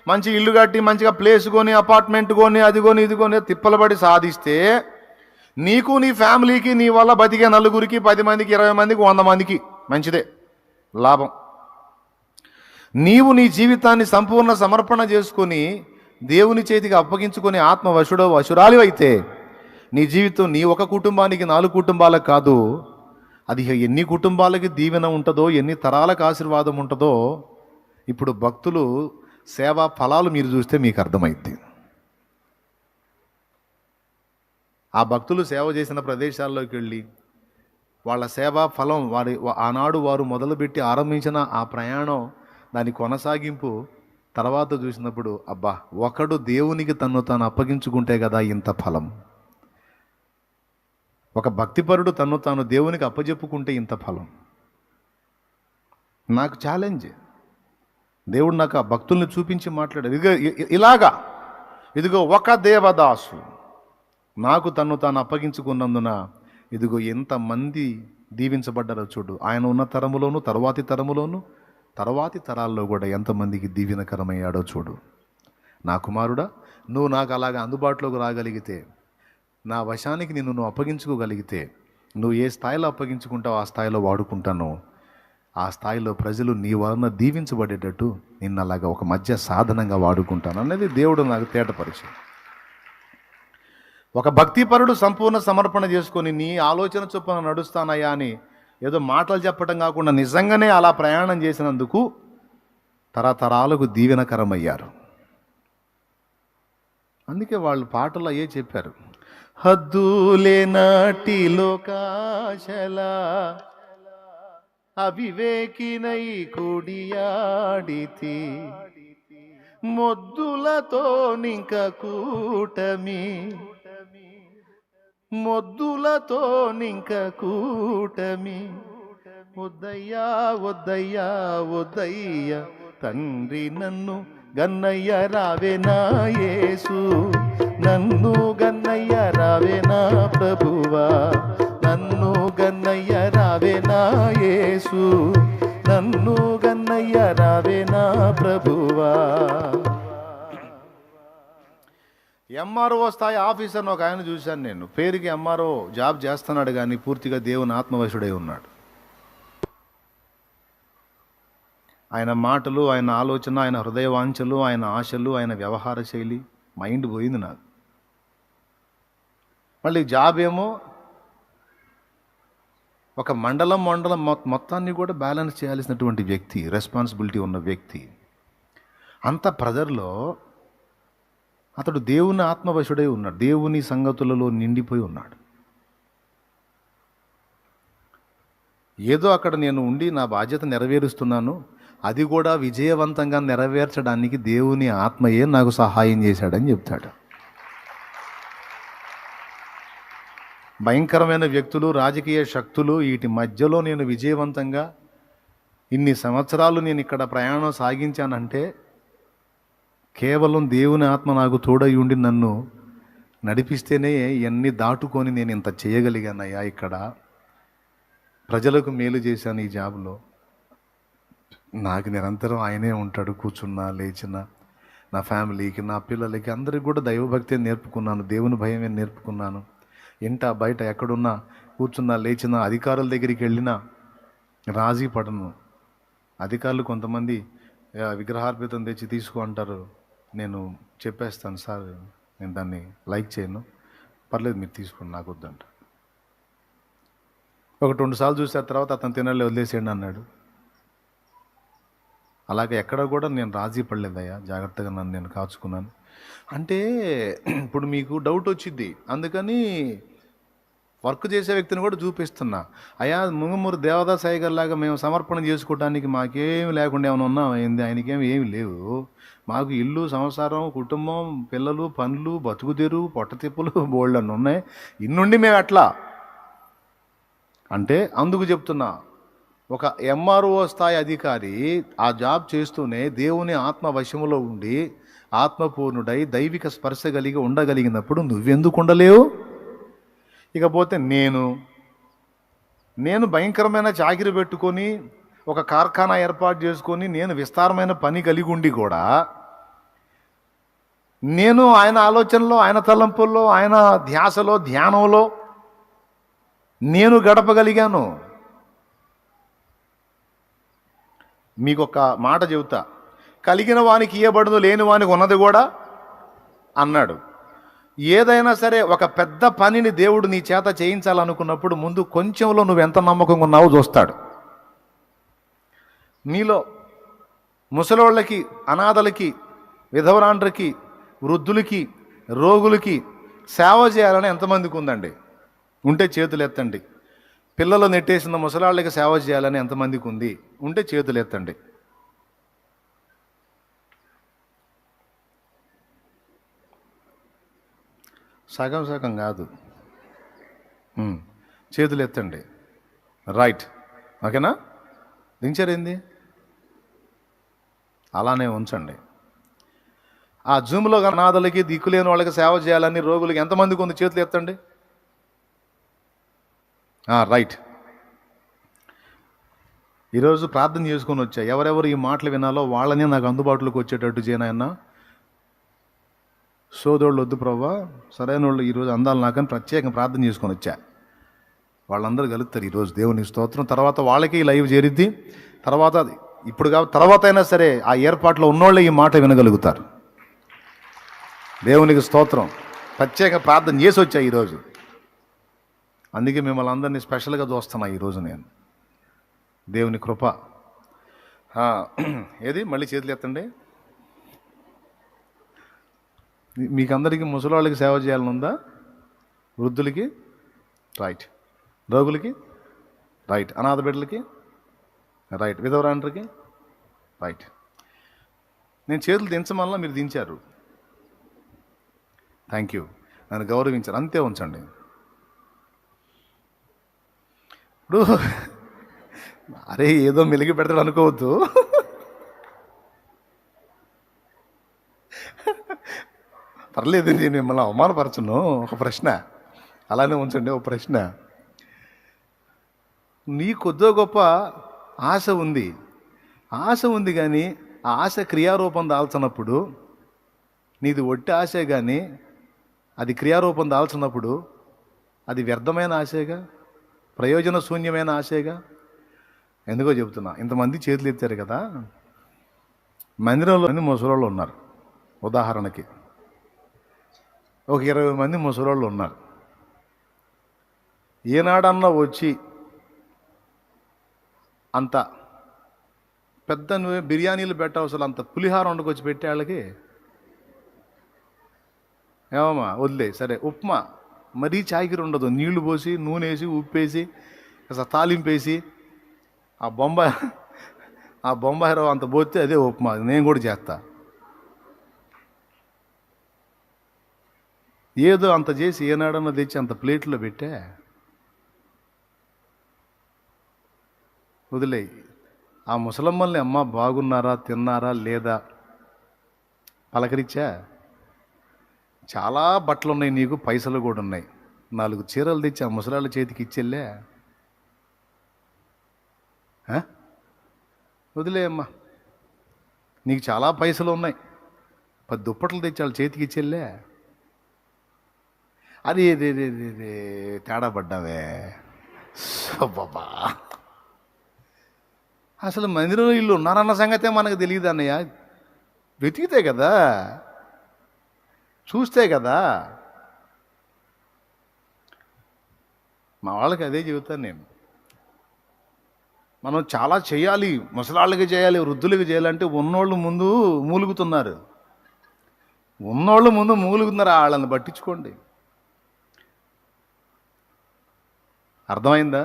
మంచి ఇల్లు కట్టి మంచిగా ప్లేస్ కొని అపార్ట్మెంట్ కొని అది కొని ఇది కొని తిప్పలబడి సాధిస్తే నీకు నీ ఫ్యామిలీకి నీ వల్ల బతికే నలుగురికి 10 మందికి 20 మందికి 100 మందికి మంచిదే లాభం. నీవు నీ జీవితాన్ని సంపూర్ణ సమర్పణ చేసుకొని దేవుని చేతికి అప్పగించుకొని వశురాలి అయితే నీ జీవితం నీ ఒక కుటుంబానికి 4 కుటుంబాలకు కాదు, అది ఎన్ని కుటుంబాలకి దీవెన ఉంటుందో, ఎన్ని తరాలకు ఆశీర్వాదం ఉంటుందో ఇప్పుడు భక్తులు సేవా ఫలాలు మీరు చూస్తే మీకు అర్థమైద్ది. ఆ భక్తులు సేవ చేసిన ప్రదేశాల్లోకి వెళ్ళి వాళ్ళ సేవా ఫలం ఆనాడు వారు మొదలుపెట్టి ఆరంభించిన ఆ ప్రయాణం దాని కొనసాగింపు తర్వాత చూసినప్పుడు అబ్బా, ఒకడు దేవునికి తను తాను అప్పగించుకుంటే కదా ఇంత ఫలం. ఒక భక్తిపరుడు తను తాను దేవునికి అప్పజెప్పుకుంటే ఇంత ఫలం. నాకు ఛాలెంజ్, దేవుడు నాకు ఆ భక్తుల్ని చూపించి మాట్లాడాడు. ఇదిగో ఒక దేవదాసు నాకు తను తాను అప్పగించుకున్నందున ఇదిగో ఎంతమంది దీవించబడ్డారో చూడు. ఆయన ఉన్న తరములోను తర్వాతి తరాల్లో కూడా ఎంతమందికి దీవెనకరమయ్యాడో చూడు. నా కుమారుడా, నువ్వు నాకు అలాగా అందుబాటులోకి రాగలిగితే, నా వశానికి నువ్వు అప్పగించుకోగలిగితే, నువ్వు ఏ స్థాయిలో అప్పగించుకుంటావో ఆ స్థాయిలో వాడుకుంటాను. ఆ స్థాయిలో ప్రజలు నీ వలన దీవించబడేటట్టు నిన్ను అలాగా ఒక మధ్య సాధనంగా వాడుకుంటాను అనేది దేవుడు నాకు తేటపరిచి. ఒక భక్తిపరుడు సంపూర్ణ సమర్పణ చేసుకొని నీ ఆలోచన చొప్పున నడుస్తానయ్యా అని ఏదో మాటలు చెప్పటం కాకుండా నిజంగానే అలా ప్రయాణం చేసినందుకు తరతరాలకు దీవెనకరమయ్యారు. అందుకే వాళ్ళు పాటలు అయ్యే చెప్పారు, హద్దులే నాటి లోకాశలా అవివేకినై కొడియాడితి, మొద్దులతో నింక కూటమి, మొద్దులతో నింక కూటమి, వద్దయ్యా వద్దయ్యా వద్దయ్యా తండ్రి నన్ను గన్నయ్య రావే నా యేసు, నన్ను గన్నయ్య రావే నా ప్రభువా, నన్ను గన్నయ్య రావే నా యేసు, నన్ను గన్నయ్య రావే నా ప్రభువా. ఎంఆర్ఓ స్థాయి ఆఫీసర్ని ఒక ఆయన చూశాను నేను. పేరుకి ఎంఆర్ఓ జాబ్ చేస్తున్నాడు కానీ పూర్తిగా దేవుని ఆత్మవశుడై ఉన్నాడు. ఆయన మాటలు, ఆయన ఆలోచన, ఆయన హృదయవాంఛలు, ఆయన ఆశలు, ఆయన వ్యవహార శైలి మైండ్ పోయింది నాకు. మళ్ళీ జాబ్ ఏమో ఒక మండలం మొత్తాన్ని కూడా బ్యాలెన్స్ చేయాల్సినటువంటి వ్యక్తి, రెస్పాన్సిబిలిటీ ఉన్న వ్యక్తి. అంత ప్రెజర్లో అతడు దేవుని ఆత్మవశుడై ఉన్నాడు, దేవుని సంగతులలో నిండిపోయి ఉన్నాడు. ఏదో అక్కడ నేను ఉండి నా బాధ్యత నెరవేరుస్తున్నాను, అది కూడా విజయవంతంగా నెరవేర్చడానికి దేవుని ఆత్మయే నాకు సహాయం చేశాడని చెప్తాడు. భయంకరమైన వ్యక్తులు, రాజకీయ శక్తులు, వీటి మధ్యలో నేను విజయవంతంగా ఇన్ని సంవత్సరాలు నేను ఇక్కడ ప్రయాణం సాగించానంటే కేవలం దేవుని ఆత్మ నాకు తోడై ఉండి నన్ను నడిపిస్తేనే ఇవన్నీ దాటుకొని నేను ఇంత చేయగలిగానయ్యా. ఇక్కడ ప్రజలకు మేలు చేశాను ఈ జాబ్లో. నాకు నిరంతరం ఆయనే ఉంటాడు, కూర్చున్నా లేచినా. నా ఫ్యామిలీకి, నా పిల్లలకి, అందరికి కూడా దైవభక్తి నేర్పుకున్నాను, దేవుని భయమే నేర్పుకున్నాను. ఇంట బయట ఎక్కడున్నా, కూర్చున్నా లేచినా, అధికారుల దగ్గరికి వెళ్ళినా రాజీ పడను. అధికారులు కొంతమంది విగ్రహార్పితం తెచ్చి తీసుకో అంటారు, నేను చెప్పేస్తాను సార్, నేను దాన్ని లైక్ చేయను, పర్లేదు మీరు తీసుకోండి, నాకు వద్దంట. 1-2 సార్లు చూసిన తర్వాత అతను తినలే, వదిలేసేయండి అన్నాడు. అలాగే ఎక్కడ కూడా నేను రాజీ పడలేదయ్యా, జాగ్రత్తగా నన్ను నేను కాచుకున్నాను. అంటే ఇప్పుడు మీకు డౌట్ వచ్చింది, అందుకని వర్క్ చేసే వ్యక్తిని కూడా చూపిస్తున్నా. అయ్యా ముంగమూరు దేవదాస్ అయ్యగారిలాగా మేము సమర్పణ చేసుకోవడానికి మాకేమి లేకుండా ఏమైనా ఉన్నాం అయింది, ఏమి లేవు. మాకు ఇల్లు, సంసారం, కుటుంబం, పిల్లలు, పనులు, బతుకుదెరు, పొట్టతిప్పులు బోల్డ్ అని ఉన్నాయి. ఇన్నుండి మేము ఎట్లా అంటే అందుకు చెప్తున్నా, ఒక ఎంఆర్ఓ స్థాయి అధికారి ఆ జాబ్ చేస్తూనే దేవుని ఆత్మ వశములో ఉండి ఆత్మపూర్ణుడై దైవిక స్పర్శ కలిగి ఉండగలిగినప్పుడు నువ్వెందుకు ఉండలేవు? ఇకపోతే నేను భయంకరమైన చాకిరి పెట్టుకొని ఒక కార్ఖానా ఏర్పాటు చేసుకొని నేను విస్తారమైన పని కలిగి ఉండి కూడా నేను ఆయన ఆలోచనలో, ఆయన తలంపుల్లో, ఆయన ధ్యాసలో, ధ్యానంలో నేను గడపగలిగాను. మీకు ఒక మాట చెబుతా, కలిగిన వానికి ఇయ్యబడును, లేని వానికి ఉన్నది కూడా అన్నాడు. ఏదైనా సరే ఒక పెద్ద పనిని దేవుడు నీ చేత చేయించాలనుకున్నప్పుడు ముందు కొంచెంలో నువ్వు ఎంత నమ్మకంగా ఉన్నావో చూస్తాడు. నీలో ముసలోళ్ళకి, అనాథలకి, విధవరాండ్రకి, వృద్ధులకి, రోగులకి సేవ చేయాలని ఎంతమందికి ఉందండి? ఉంటే చేతులు ఎత్తండి. పిల్లలు నెట్టేసిన ముసలాళ్ళకి సేవ చేయాలని ఎంతమందికి ఉంది? ఉంటే చేతులు ఎత్తండి. సగం సగం కాదు, చేతులు ఎత్తండి. రైట్, ఓకేనా? దించారేంది? అలానే ఉంచండి. ఆ జూమ్లో అనాథలకి, దిక్కులేని వాళ్ళకి సేవ చేయాలని, రోగులకి ఎంతమందికి ఉంది? చేతులు ఎత్తండి. రైట్. ఈరోజు ప్రార్థన చేసుకొని వచ్చా. ఎవరెవరు ఈ మాటలు వినాలో వాళ్ళని నాకు అందుబాటులోకి వచ్చేటట్టు చేయనన్నా. సోదోళ్ళు వద్దు ప్రభా, సరైన వాళ్ళు ఈరోజు అందాలి నాకని ప్రత్యేకంగా ప్రార్థన చేసుకొని వచ్చా. వాళ్ళందరూ కలుగుతారు ఈరోజు. దేవుని స్తోత్రం. తర్వాత వాళ్ళకి లైవ్ చేరిద్ది. తర్వాత ఇప్పుడు తర్వాత అయినా సరే ఆ ఏర్పాట్లో ఉన్నోళ్ళే ఈ మాట వినగలుగుతారు. దేవునికి స్తోత్రం. ప్రత్యేక ప్రార్థన చేసి వచ్చా ఈరోజు. అందుకే మిమ్మల్ని అందరినీ స్పెషల్గా చూస్తున్నా ఈరోజు నేను. దేవుని కృప. ఏది మళ్ళీ చేతులు ఎత్తండి. మీకు అందరికీ ముసలివాళ్ళకి సేవ చేయాలని ఉందా? వృద్ధులకి రైట్, రోగులకి రైట్, అనాథ బిడ్డలకి రైట్, విధవరాండ్రకి రైట్. నేను చేతులు దించమల్లా మీరు దించారు. థ్యాంక్ యూ, నన్ను గౌరవించారు. అంతే ఉంచండి. ఇప్పుడు అరే ఏదో మెలిగి పెడతాడు అనుకోవద్దు. పర్లేదు, నేను మిమ్మల్ని అవమానపరచను. ఒక ప్రశ్న అలానే ఉంచండి. ఒక ప్రశ్న, నీ కొద్దో గొప్ప ఆశ ఉంది కానీ ఆ ఆశ క్రియారూపం దాల్చినప్పుడు, నీది ఒట్టి ఆశే కానీ అది క్రియారూపం దాల్చినప్పుడు అది వ్యర్థమైన ఆశేగా, ప్రయోజన శూన్యమైన ఆశేగా. ఎందుకో చెబుతున్నా. ఇంతమంది చేతులు ఎత్తారు కదా, మందిరంలో ముసలోళ్ళు ఉన్నారు. ఉదాహరణకి ఒక 20 మంది ముసలోళ్ళు ఉన్నారు. ఏనాడన్నా వచ్చి అంత పెద్ద నువ్వే బిర్యానీలు పెట్టవసలు అంత పులిహార వండుకొచ్చి పెట్టే వాళ్ళకి ఏమమ్మా వదిలే, సరే ఉప్మా మరీ చాకిరి ఉండదు. నీళ్లు పోసి, నూనె వేసి, ఉప్పేసి, అసలు తాలింపేసి, ఆ బొంబాయి రవ్వ అంత పోతే అదే ఉప్మా. నేను కూడా చేస్తా. ఏదో అంత చేసి ఏనాడన్నా తెచ్చి అంత ప్లేట్లో పెట్టే వదిలే. ఆ ముసలమ్మల్ని అమ్మ బాగున్నారా, తిన్నారా లేదా పలకరించా? చాలా బట్టలు ఉన్నాయి నీకు, పైసలు కూడా ఉన్నాయి. 4 చీరలు తెచ్చి ఆ ముసలాళ్ళ చేతికి ఇచ్చెళ్ళే వదిలే అమ్మా. నీకు చాలా పైసలు ఉన్నాయి, 10 దుప్పట్లు తెచ్చి వాళ్ళ చేతికి ఇచ్చెళ్ళే. అది తేడా పడ్డావే బాబా. అసలు మందిరంలో ఇల్లు ఉన్నారన్న సంగతే మనకు తెలియదు అన్నయ్య. వెతికితే కదా, చూస్తే కదా. మా వాళ్ళకి అదే చెబుతాను నేను. మనం చాలా చేయాలి, ముసలాళ్ళకి చేయాలి, వృద్ధులకి చేయాలంటే ఉన్నోళ్ళు ముందు మూలుగుతున్నారు. వాళ్ళని పట్టించుకోండి. అర్థమైందా?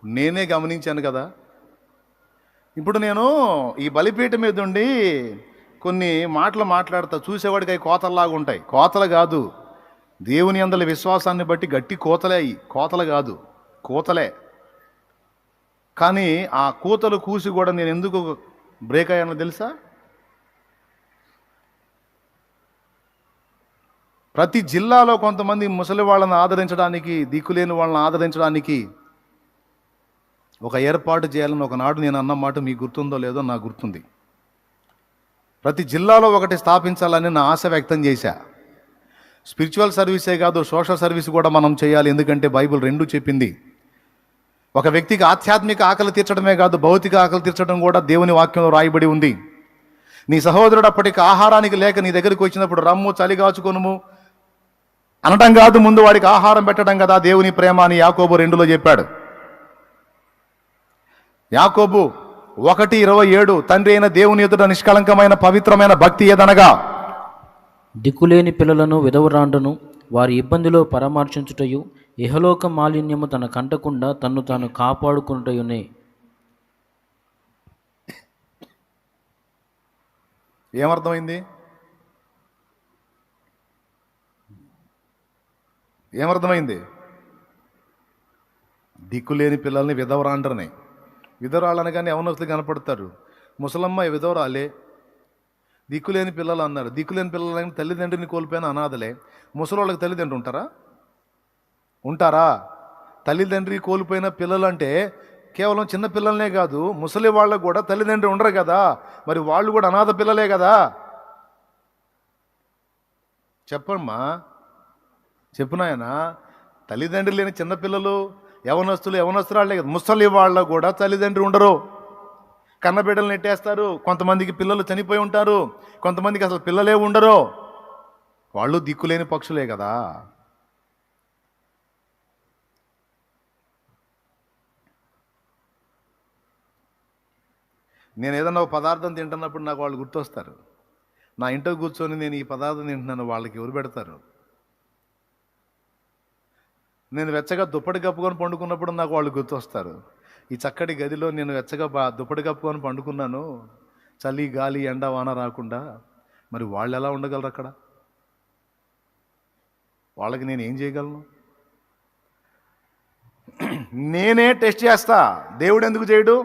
నేనే గమనించాను కదా. ఇప్పుడు నేను ఈ బలిపీఠ మీద ఉండి కొన్ని మాటలు మాట్లాడతా, చూసేవాడికి అవి కోతల్లాగా ఉంటాయి. కోతలు కాదు, దేవుని యందలి విశ్వాసాన్ని బట్టి గట్టి కోతలే. అవి కోతలు కాదు, కోతలే. కానీ ఆ కూతలు కూసి కూడా నేను ఎందుకు బ్రేక్ అయ్యానో తెలుసా? ప్రతి జిల్లాలో కొంతమంది ముసలి వాళ్ళని ఆదరించడానికి, దిక్కులేని వాళ్ళని ఆదరించడానికి ఒక ఏర్పాటు చేయాలని ఒకనాడు నేను అన్న మాట మీకు గుర్తుందో లేదో నాకు గుర్తుంది. ప్రతి జిల్లాలో ఒకటి స్థాపించాలని నా ఆశ వ్యక్తం చేశా. స్పిరిచువల్ సర్వీసే కాదు, సోషల్ సర్వీస్ కూడా మనం చేయాలి. ఎందుకంటే బైబిల్ రెండూ చెప్పింది. ఒక వ్యక్తికి ఆధ్యాత్మిక ఆకలి తీర్చడమే కాదు, భౌతిక ఆకలి తీర్చడం కూడా దేవుని వాక్యంలో రాయబడి ఉంది. నీ సహోదరుడు అప్పటికి ఆహారానికి లేక నీ దగ్గరికి వచ్చినప్పుడు రమ్ము, చలిగాచుకొనుము అనటం కాదు, ముందు వాడికి ఆహారం పెట్టడం కదా దేవుని ప్రేమ అని యాకోబు 2లో చెప్పాడు. యాకోబు 1:27 తండ్రి అయిన దేవుని ఎదుట నిష్కళంకమైన పవిత్రమైన భక్తి ఏదనగా దిక్కులేని పిల్లలను విధవరాండును వారి ఇబ్బందిలో పరామర్శించుటయు ఇహలోక మాలిన్యము తన కంటకుండా తన్ను తాను కాపాడుకునుటయునే. ఏమర్థమైంది? ఏమర్థమైంది? దిక్కులేని పిల్లల్ని విధవరాండ్రని. విధవరాళ్ళనగానే యవనస్తులు కనపడతారు. ముసలమ్మ విధవరాలే. దిక్కులేని పిల్లలు అన్నారు. దిక్కులేని పిల్లలని తల్లిదండ్రిని కోల్పోయిన అనాథలే. ముసలోళ్ళకి తల్లిదండ్రులు ఉంటారా? తల్లిదండ్రి కోల్పోయిన పిల్లలు అంటే కేవలం చిన్న పిల్లలనే కాదు, ముసలి వాళ్ళకు కూడా తల్లిదండ్రి ఉండరు కదా. మరి వాళ్ళు కూడా అనాథ పిల్లలే కదా. చెప్పమ్మా, చెప్పునాయనా. తల్లిదండ్రులు లేని చిన్నపిల్లలు, యవనస్తురాళ్లే కదా. ముసలి వాళ్ళకు కూడా తల్లిదండ్రులు ఉండరు. కన్నబిడ్డలు నెట్టేస్తారు. కొంతమందికి పిల్లలు చనిపోయి ఉంటారు, కొంతమందికి అసలు పిల్లలే ఉండరు. వాళ్ళు దిక్కులేని పక్షులే కదా. నేను ఏదన్నా ఒక పదార్థం తింటున్నప్పుడు నాకు వాళ్ళు గుర్తొస్తారు. నా ఇంట్లో కూర్చొని నేను ఈ పదార్థం తింటున్నాను, వాళ్ళకి ఎవరు పెడతారు? నేను వెచ్చగా దుప్పటి కప్పుకొని పండుకున్నప్పుడు నాకు వాళ్ళు గుర్తొస్తారు. ఈ చక్కటి గదిలో నేను వెచ్చగా దుప్పటి కప్పుకొని పండుకున్నాను, చలి గాలి ఎండ వాన రాకుండా. మరి వాళ్ళు ఎలా ఉండగలరు అక్కడ? వాళ్ళకి నేను ఏం చేయగలను? నేనే టెస్ట్ చేస్తా. దేవుడు ఎందుకు చేయడు?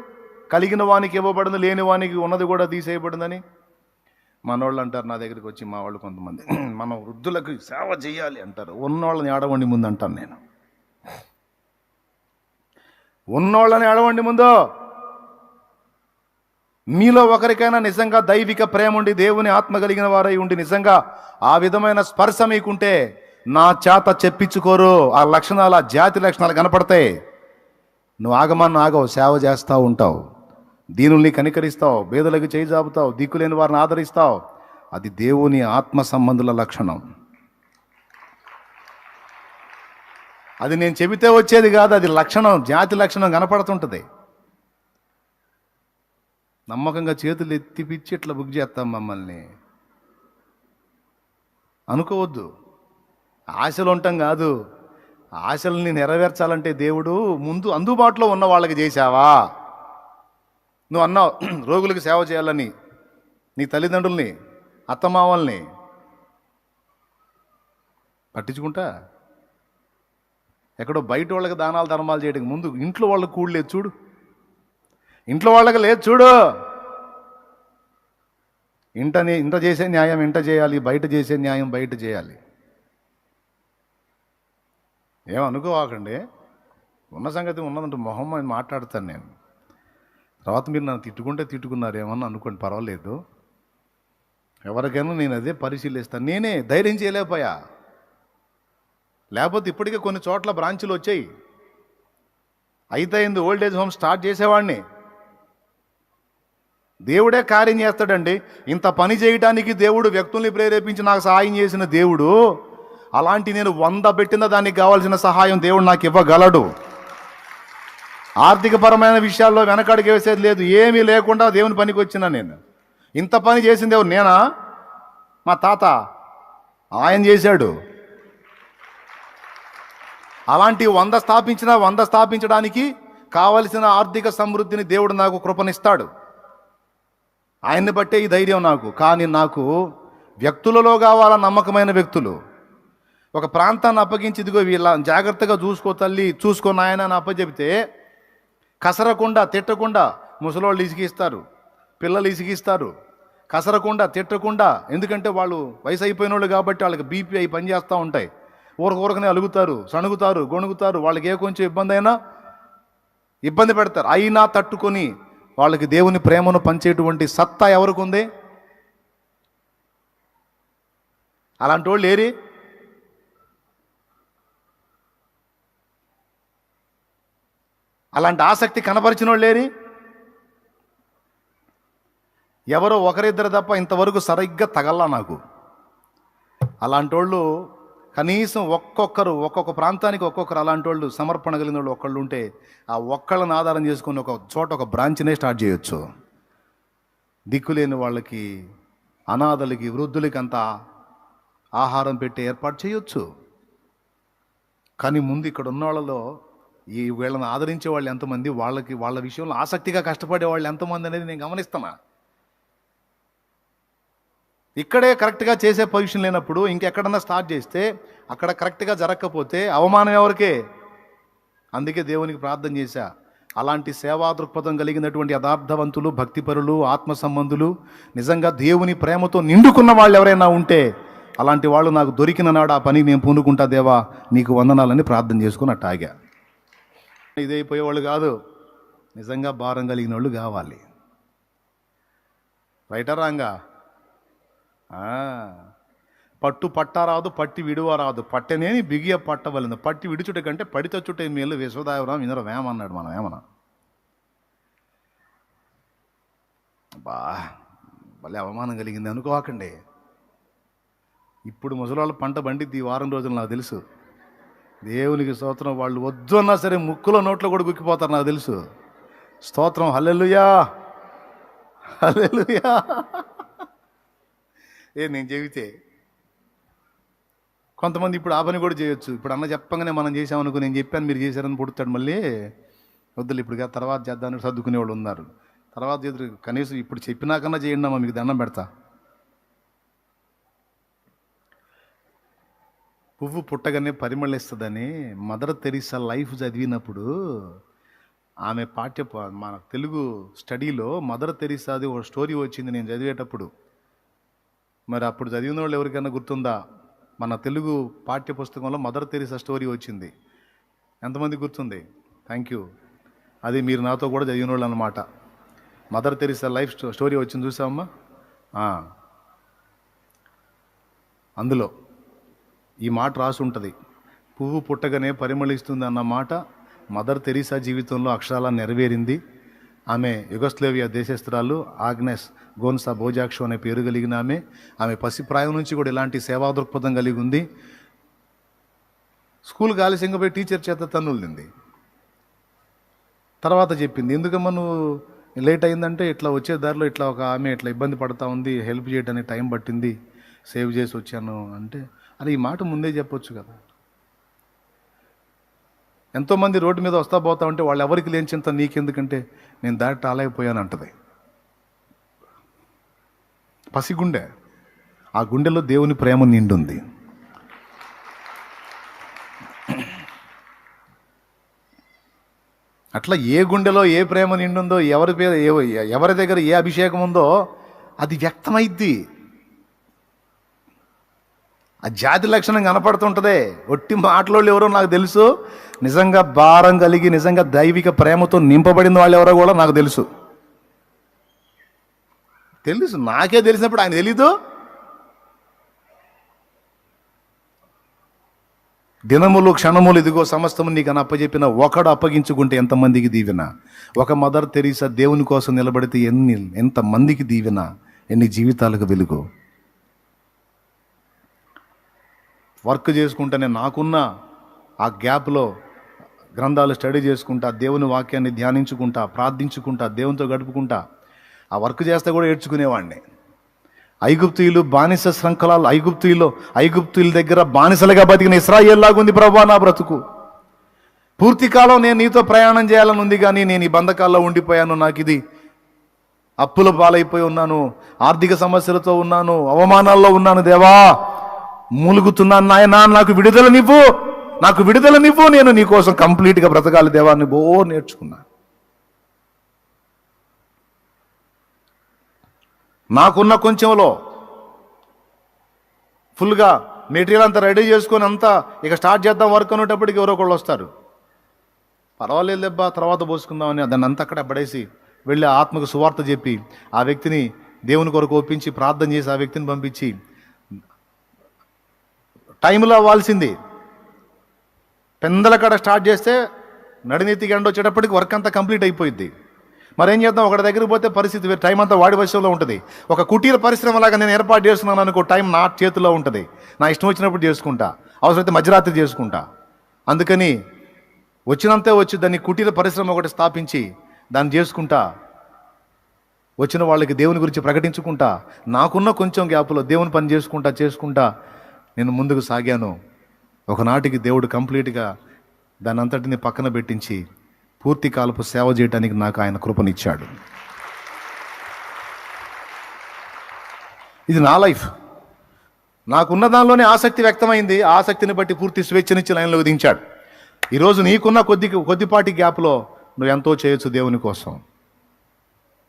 కలిగిన వానికి ఇవ్వబడింది, లేని వానికి ఉన్నది కూడా తీసేయబడిందని. మనోళ్ళు అంటారు నా దగ్గరికి వచ్చి, మా వాళ్ళు కొంతమంది, మనం వృద్ధులకు సేవ చేయాలి అంటారు. ఉన్నోళ్ళని ఏడవండి ముందు అంటాను నేను. ఉన్నోళ్ళని ఏడవండి ముందు. మీలో ఒకరికైనా నిజంగా దైవిక ప్రేమ ఉండి దేవుని ఆత్మ కలిగిన వారై ఉండి నిజంగా ఆ విధమైన స్పర్శ మీకుంటే నా చేత చెప్పించుకోరు. ఆ లక్షణాలు, ఆ జాతి లక్షణాలు కనపడతాయి. నువ్వు ఆగమని ఆగవు, సేవ చేస్తూ ఉంటావు, దీనుల్ని కనికరిస్తావు, పేదలకు చేయి జాపుతావు, దిక్కులేని వారిని ఆదరిస్తావు. అది దేవుని ఆత్మ సంబంధుల లక్షణం. అది నేను చెబితే వచ్చేది కాదు, అది లక్షణం, జాతి లక్షణం కనపడుతుంటుంది. నమ్మకంగా చేతులు ఎత్తిపిచ్చి ఇట్లా బుక్ చేస్తాం మమ్మల్ని అనుకోవద్దు. ఆశలు ఉంటాం కాదు, ఆశల్ని నెరవేర్చాలంటే దేవుడు ముందు అందుబాటులో ఉన్న వాళ్ళకి చేశావా? నువ్వు అన్నావు రోగులకు సేవ చేయాలని, నీ తల్లిదండ్రుల్ని, అత్తమామల్ని పట్టించుకుంటా. ఎక్కడో బయట వాళ్ళకి దానాలు ధర్మాలు చేయడానికి ముందు ఇంట్లో వాళ్ళకి కూడు లేదు చూడు. ఇంట్లో వాళ్ళకి లేదు చూడు. ఇంట చేసే న్యాయం ఇంట చేయాలి, బయట చేసే న్యాయం బయట చేయాలి. ఏమనుకోవాకండి. ఉన్న సంగతి ఉన్నదంటే మొహం అని మాట్లాడతాను నేను. తర్వాత మీరు నన్ను తిట్టుకున్నారు ఏమన్నా అనుకోండి, పర్వాలేదు. ఎవరికైనా నేను అదే పరిశీలిస్తాను. నేనే ధైర్యం చేయలేకపోయా. లేకపోతే ఇప్పటికే కొన్ని చోట్ల బ్రాంచులు వచ్చాయి. అయితే ఓల్డ్ ఏజ్ హోమ్ స్టార్ట్ చేసేవాడిని. దేవుడే కార్యం చేస్తాడండి. ఇంత పని చేయటానికి దేవుడు వ్యక్తుల్ని ప్రేరేపించి నాకు సహాయం చేసిన దేవుడు, అలాంటి నేను 100 పెట్టిన దానికి కావాల్సిన సహాయం దేవుడు నాకు ఇవ్వగలడు. ఆర్థికపరమైన విషయాల్లో వెనకడుగు వేసేది లేదు. ఏమీ లేకుండా దేవుని పనికి వచ్చినా నేను. ఇంత పని చేసింది ఎవరు? నేనా? మా తాత, ఆయన చేశాడు. అలాంటి 100 స్థాపించినా 100 స్థాపించడానికి కావలసిన ఆర్థిక సమృద్ధిని దేవుడు నాకు కృపనిస్తాడు. ఆయన్ని బట్టే ఈ ధైర్యం నాకు. కానీ నాకు వ్యక్తులలో కావాలా, నమ్మకమైన వ్యక్తులు. ఒక ప్రాంతాన్ని అప్పగించి ఇదిగో వీళ్ళ జాగ్రత్తగా చూసుకో తల్లి, చూసుకో నాయన అని అప్పచెబితే కసరకుండా, తిట్టకుండా ముసలోళ్ళు ఇసిగిస్తారు, పిల్లలు ఇసిగిస్తారు, కసరకుండా తిట్టకుండా, ఎందుకంటే వాళ్ళు వయసు అయిపోయిన వాళ్ళు కాబట్టి వాళ్ళకి బీపీ అయి పనిచేస్తూ ఉంటాయి. ఊరకనే అలుగుతారు, సణుగుతారు, గొణుగుతారు. వాళ్ళకి ఏ కొంచెం ఇబ్బంది అయినా ఇబ్బంది పెడతారు. అయినా తట్టుకొని వాళ్ళకి దేవుని ప్రేమను పంచేటువంటి సత్తా ఎవరికి ఉంది? అలాంటి వాళ్ళు ఏరి? అలాంటి ఆసక్తి కనపరిచిన వాళ్ళు ఏరి? ఎవరో ఒకరిద్దరు తప్ప ఇంతవరకు సరిగ్గా తగల్లా నాకు. అలాంటి వాళ్ళు కనీసం ఒక్కొక్క ప్రాంతానికి ఒక్కొక్కరు అలాంటి వాళ్ళు సమర్పణ కలిగిన వాళ్ళు ఒక్కళ్ళు ఉంటే ఆ ఒక్కళ్ళని ఆధారం చేసుకుని ఒక చోట ఒక బ్రాంచ్నే స్టార్ట్ చేయొచ్చు. దిక్కులేని వాళ్ళకి, అనాథలకి, వృద్ధులకి అంతా ఆహారం పెట్టి ఏర్పాటు చేయొచ్చు. కానీ ముందు ఇక్కడ ఉన్న వాళ్ళలో ఈ వీళ్ళని ఆదరించే వాళ్ళు ఎంతమంది, వాళ్ళ విషయంలో ఆసక్తిగా కష్టపడే వాళ్ళు ఎంతమంది అనేది నేను గమనిస్తున్నా. ఇక్కడే కరెక్ట్గా చేసే పొజిషన్ లేనప్పుడు ఇంకెక్కడన్నా స్టార్ట్ చేస్తే అక్కడ కరెక్ట్గా జరగకపోతే అవమానం ఎవరికే? అందుకే దేవునికి ప్రార్థన చేశా, అలాంటి సేవా దృక్పథం కలిగినటువంటి యథార్థవంతులు, భక్తిపరులు, ఆత్మ సంబంధులు, నిజంగా దేవుని ప్రేమతో నిండుకున్న వాళ్ళు ఎవరైనా ఉంటే అలాంటి వాళ్ళు నాకు దొరికిన నాడు ఆ పని నేను పూనుకుంటా దేవా నీకు వందనాలని ప్రార్థన చేసుకుని అట్టాగా. ఇదైపోయేవాళ్ళు కాదు, నిజంగా భారం కలిగిన వాళ్ళు కావాలి. రైటా రాంగా? పట్టు పట్టారాదు, పట్టి విడువరాదు, పట్టనేని బిగియ పట్టవలను, పట్టి విడుచుట కంటే పడి తచ్చుటే మేలు విశ్వదాయవరాం ఇందరూ వేమన్నాడు. మనం ఏమన్నా భలే అవమానం కలిగింది అనుకోకండి. ఇప్పుడు ముసలాళ్ళ పంట బండిద్ది ఈ వారం రోజులు నాకు తెలుసు. దేవునికి స్తోత్రం. వాళ్ళు వద్దు అన్నా సరే ముక్కులో నోట్లో కూడా గుక్కిపోతారు నాకు తెలుసు. స్తోత్రం, హల్లెలూయా హల్లెలూయా. నేను చెబితే కొంతమంది ఇప్పుడు ఆ పని కూడా చేయొచ్చు. ఇప్పుడు అన్న చెప్పగానే మనం చేసామనుకో, నేను చెప్పాను మీరు చేశారని పుడతాడు. మళ్ళీ వద్దులు ఇప్పుడు తర్వాత చేద్దామని సర్దుకునే వాళ్ళు ఉన్నారు. తర్వాత చేద్దరు, కనీసం ఇప్పుడు చెప్పినాకన్నా చేయండి అమ్మా, మీకు దండం పెడతా. పువ్వు పుట్టగానే పరిమళిస్తుందని మదర్ తెరీసా లైఫ్ చదివినప్పుడు ఆమె మన తెలుగు స్టడీలో మదర్ తెరీసాది ఒక స్టోరీ వచ్చింది నేను చదివేటప్పుడు. మరి అప్పుడు చదివిన వాళ్ళు ఎవరికైనా గుర్తుందా? మన తెలుగు పాఠ్య పుస్తకంలో మదర్ తెరీసా స్టోరీ వచ్చింది. ఎంతమంది గుర్తుంది? Thank you. అది మీరు నాతో కూడా చదివిన వాళ్ళు అన్నమాట. మదర్ తెరీసా లైఫ్ స్టోరీ వచ్చింది చూసామమ్మా. అందులో ఈ మాట రాసి ఉంటుంది, పువ్వు పుట్టగానే పరిమళిస్తుంది అన్న మాట మదర్ తెరీసా జీవితంలో అక్షరాలా నెరవేరింది. ఆమె యుగస్లేవియా దేశస్తురాలు, ఆగ్నెస్ గోన్సా బోజాక్షో అనే పేరు కలిగిన ఆమె పసిప్రాయం నుంచి కూడా ఇలాంటి సేవా దృక్పథం కలిగి ఉంది. స్కూల్కి ఆలస్యంగా పోయి టీచర్ చేత తన్నులింది. తర్వాత చెప్పింది, ఎందుకమ్మా నువ్వు లేట్ అయిందంటే ఇట్లా వచ్చే దారిలో ఇట్లా ఒక ఆమె ఇట్లా ఇబ్బంది పడుతూ ఉంది, హెల్ప్ చేయడానికి టైం పట్టింది, సేవ్ చేసి వచ్చాను అంటే, అది ఈ మాట ముందే చెప్పొచ్చు కదా. ఎంతోమంది రోడ్డు మీద వస్తా పోతా ఉంటే వాళ్ళు ఎవరికి లేని చింత నీకెందుకంటే నేను దాటి రాలేకపోయాను అంటది. పసిగుండె, ఆ గుండెలో దేవుని ప్రేమ నిండుంది. అట్లా ఏ గుండెలో ఏ ప్రేమ నిండుందో, ఎవరి దగ్గర ఏ అభిషేకం ఉందో అది వ్యక్తమైద్ది. ఆ జాతి లక్షణం కనపడుతుంటదే. ఒట్టి మాటలోళ్ళు ఎవరో నాకు తెలుసు, నిజంగా భారం కలిగి నిజంగా దైవిక ప్రేమతో నింపబడిన వాళ్ళు ఎవరో కూడా నాకు తెలుసు. నాకే తెలిసినప్పుడు ఆయన తెలీదు. దినములు క్షణములు ఇదిగో సమస్తము నీకు అని అప్పచెప్పిన ఒకడు అప్పగించుకుంటే ఎంతమందికి దీవెన. ఒక మదర్ తెరీసా దేవుని కోసం నిలబడితే ఎంతమందికి దీవెన, ఎన్ని జీవితాలకు వెలుగు. వర్క్ చేసుకుంటానే నాకున్న ఆ గ్యాప్లో గ్రంథాలు స్టడీ చేసుకుంటా, దేవుని వాక్యాన్ని ధ్యానించుకుంటా, ప్రార్థించుకుంటా, దేవునితో గడుపుకుంటా, ఆ వర్క్ చేస్తే కూడా ఏడ్చుకునేవాడిని. ఐగుప్తీయులు బానిస శృంఖలాలు, ఐగుప్తీయుల దగ్గర బానిసలుగా బతికిన ఇశ్రాయేల్లాగుంది ప్రభువా నా బ్రతుకు. పూర్తి కాలం నేను నీతో ప్రయాణం చేయాలని ఉంది, కానీ నేను ఈ బంధకాల్లో ఉండిపోయాను. నాకు ఇది అప్పుల పాలైపోయి ఉన్నాను, ఆర్థిక సమస్యలతో ఉన్నాను, అవమానాల్లో ఉన్నాను. దేవా మూలుగుతున్నాను నాయనా, నాకు విడుదల నివ్వు, నేను నీకోసం కంప్లీట్గా బ్రతకాలి దేవాన్ని నేర్చుకున్నా. నాకున్న కొంచెంలో ఫుల్గా మెటీరియల్ అంతా రెడీ చేసుకొని అంతా ఇక స్టార్ట్ చేద్దాం వర్క్ అనేటప్పటికి ఎవరో ఒకళ్ళు వస్తారు. పర్వాలేదు దెబ్బా తర్వాత పోసుకుందామని దాన్ని అంతా అక్కడ పడేసి వెళ్ళి ఆత్మకు సువార్త చెప్పి ఆ వ్యక్తిని దేవుని కొరకు ఒప్పించి ప్రార్థన చేసి ఆ వ్యక్తిని పంపించి టైంలో అవ్వాల్సింది పెందల కాడ స్టార్ట్ చేస్తే నడినెత్తికి ఎండ వచ్చేటప్పటికి వర్క్ అంతా కంప్లీట్ అయిపోయింది. మరేం చేద్దాం, ఒకటి దగ్గరికి పోతే పరిస్థితి వేరు, టైం అంతా వాడి వశంలో ఉంటుంది. ఒక కుటీర పరిశ్రమలాగా నేను ఏర్పాటు చేస్తున్నాను అనుకో, టైం నా చేతిలో ఉంటుంది, నా ఇష్టం వచ్చినప్పుడు చేసుకుంటా, అవసరమైతే మధ్యరాత్రి చేసుకుంటా. అందుకని వచ్చినంతే వచ్చి దాన్ని కుటీర పరిశ్రమ ఒకటి స్థాపించి దాన్ని చేసుకుంటా, వచ్చిన వాళ్ళకి దేవుని గురించి ప్రకటించుకుంటా, నాకున్న కొంచెం గ్యాప్లో దేవుని పని చేసుకుంటా నేను ముందుకు సాగాను. ఒకనాటికి దేవుడు కంప్లీట్గా దాని అంతటిని పక్కన పెట్టించి పూర్తి కాలపు సేవ చేయడానికి నాకు ఆయన కృపనిచ్చాడు. ఇది నా లైఫ్. నాకున్న దానిలోనే ఆసక్తి వ్యక్తమైంది. ఆ ఆసక్తిని బట్టి పూర్తి స్వేచ్ఛనిచ్చి లైన్లోకి దించాడు. ఈరోజు నీకున్న కొద్దిపాటి గ్యాప్లో నువ్వు ఎంతో చేయొచ్చు దేవుని కోసం.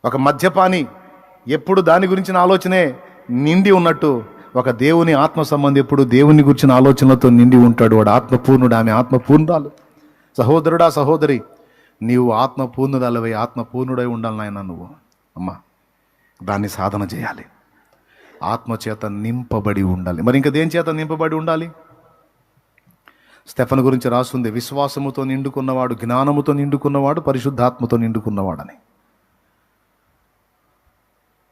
ఒక మద్యపాని ఎప్పుడు దాని గురించిన ఆలోచనే నిండి ఉన్నట్టు ఒక దేవుని ఆత్మ సంబంధి ఎప్పుడు దేవుని గురించిన ఆలోచనలతో నిండి ఉంటాడు. వాడు ఆత్మపూర్ణుడు, ఆమె ఆత్మపూర్ణురాలు. సహోదరుడా సహోదరి, నీవు ఆత్మపూర్ణురాలవై ఆత్మపూర్ణుడై ఉండాలి నాయన. నువ్వు అమ్మా దాన్ని సాధన చేయాలి. ఆత్మచేత నింపబడి ఉండాలి. మరి ఇంకా దేని చేత నింపబడి ఉండాలి? స్టెఫను గురించి రాస్తుంది, విశ్వాసముతో నిండుకున్నవాడు, జ్ఞానముతో నిండుకున్నవాడు, పరిశుద్ధాత్మతో నిండుకున్నవాడని.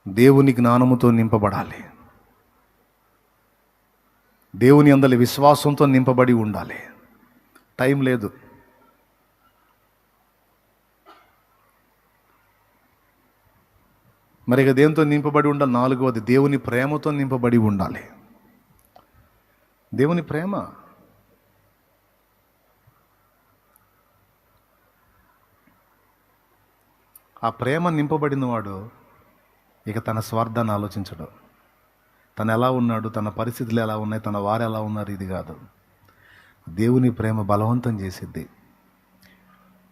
దేవుని జ్ఞానముతో నింపబడాలి. దేవుని అందలి విశ్వాసంతో నింపబడి ఉండాలి. టైం లేదు. మరి ఇక దేంతో నింపబడి ఉండాలి? 4వది దేవుని ప్రేమతో నింపబడి ఉండాలి. దేవుని ప్రేమ. ఆ ప్రేమ నింపబడిన వాడు ఇక తన స్వార్థాన్ని ఆలోచించడు. తను ఎలా ఉన్నాడు, తన పరిస్థితులు ఎలా ఉన్నాయి, తన వారు ఎలా ఉన్నారు, ఇది కాదు. దేవుని ప్రేమ బలవంతం చేసిద్ది.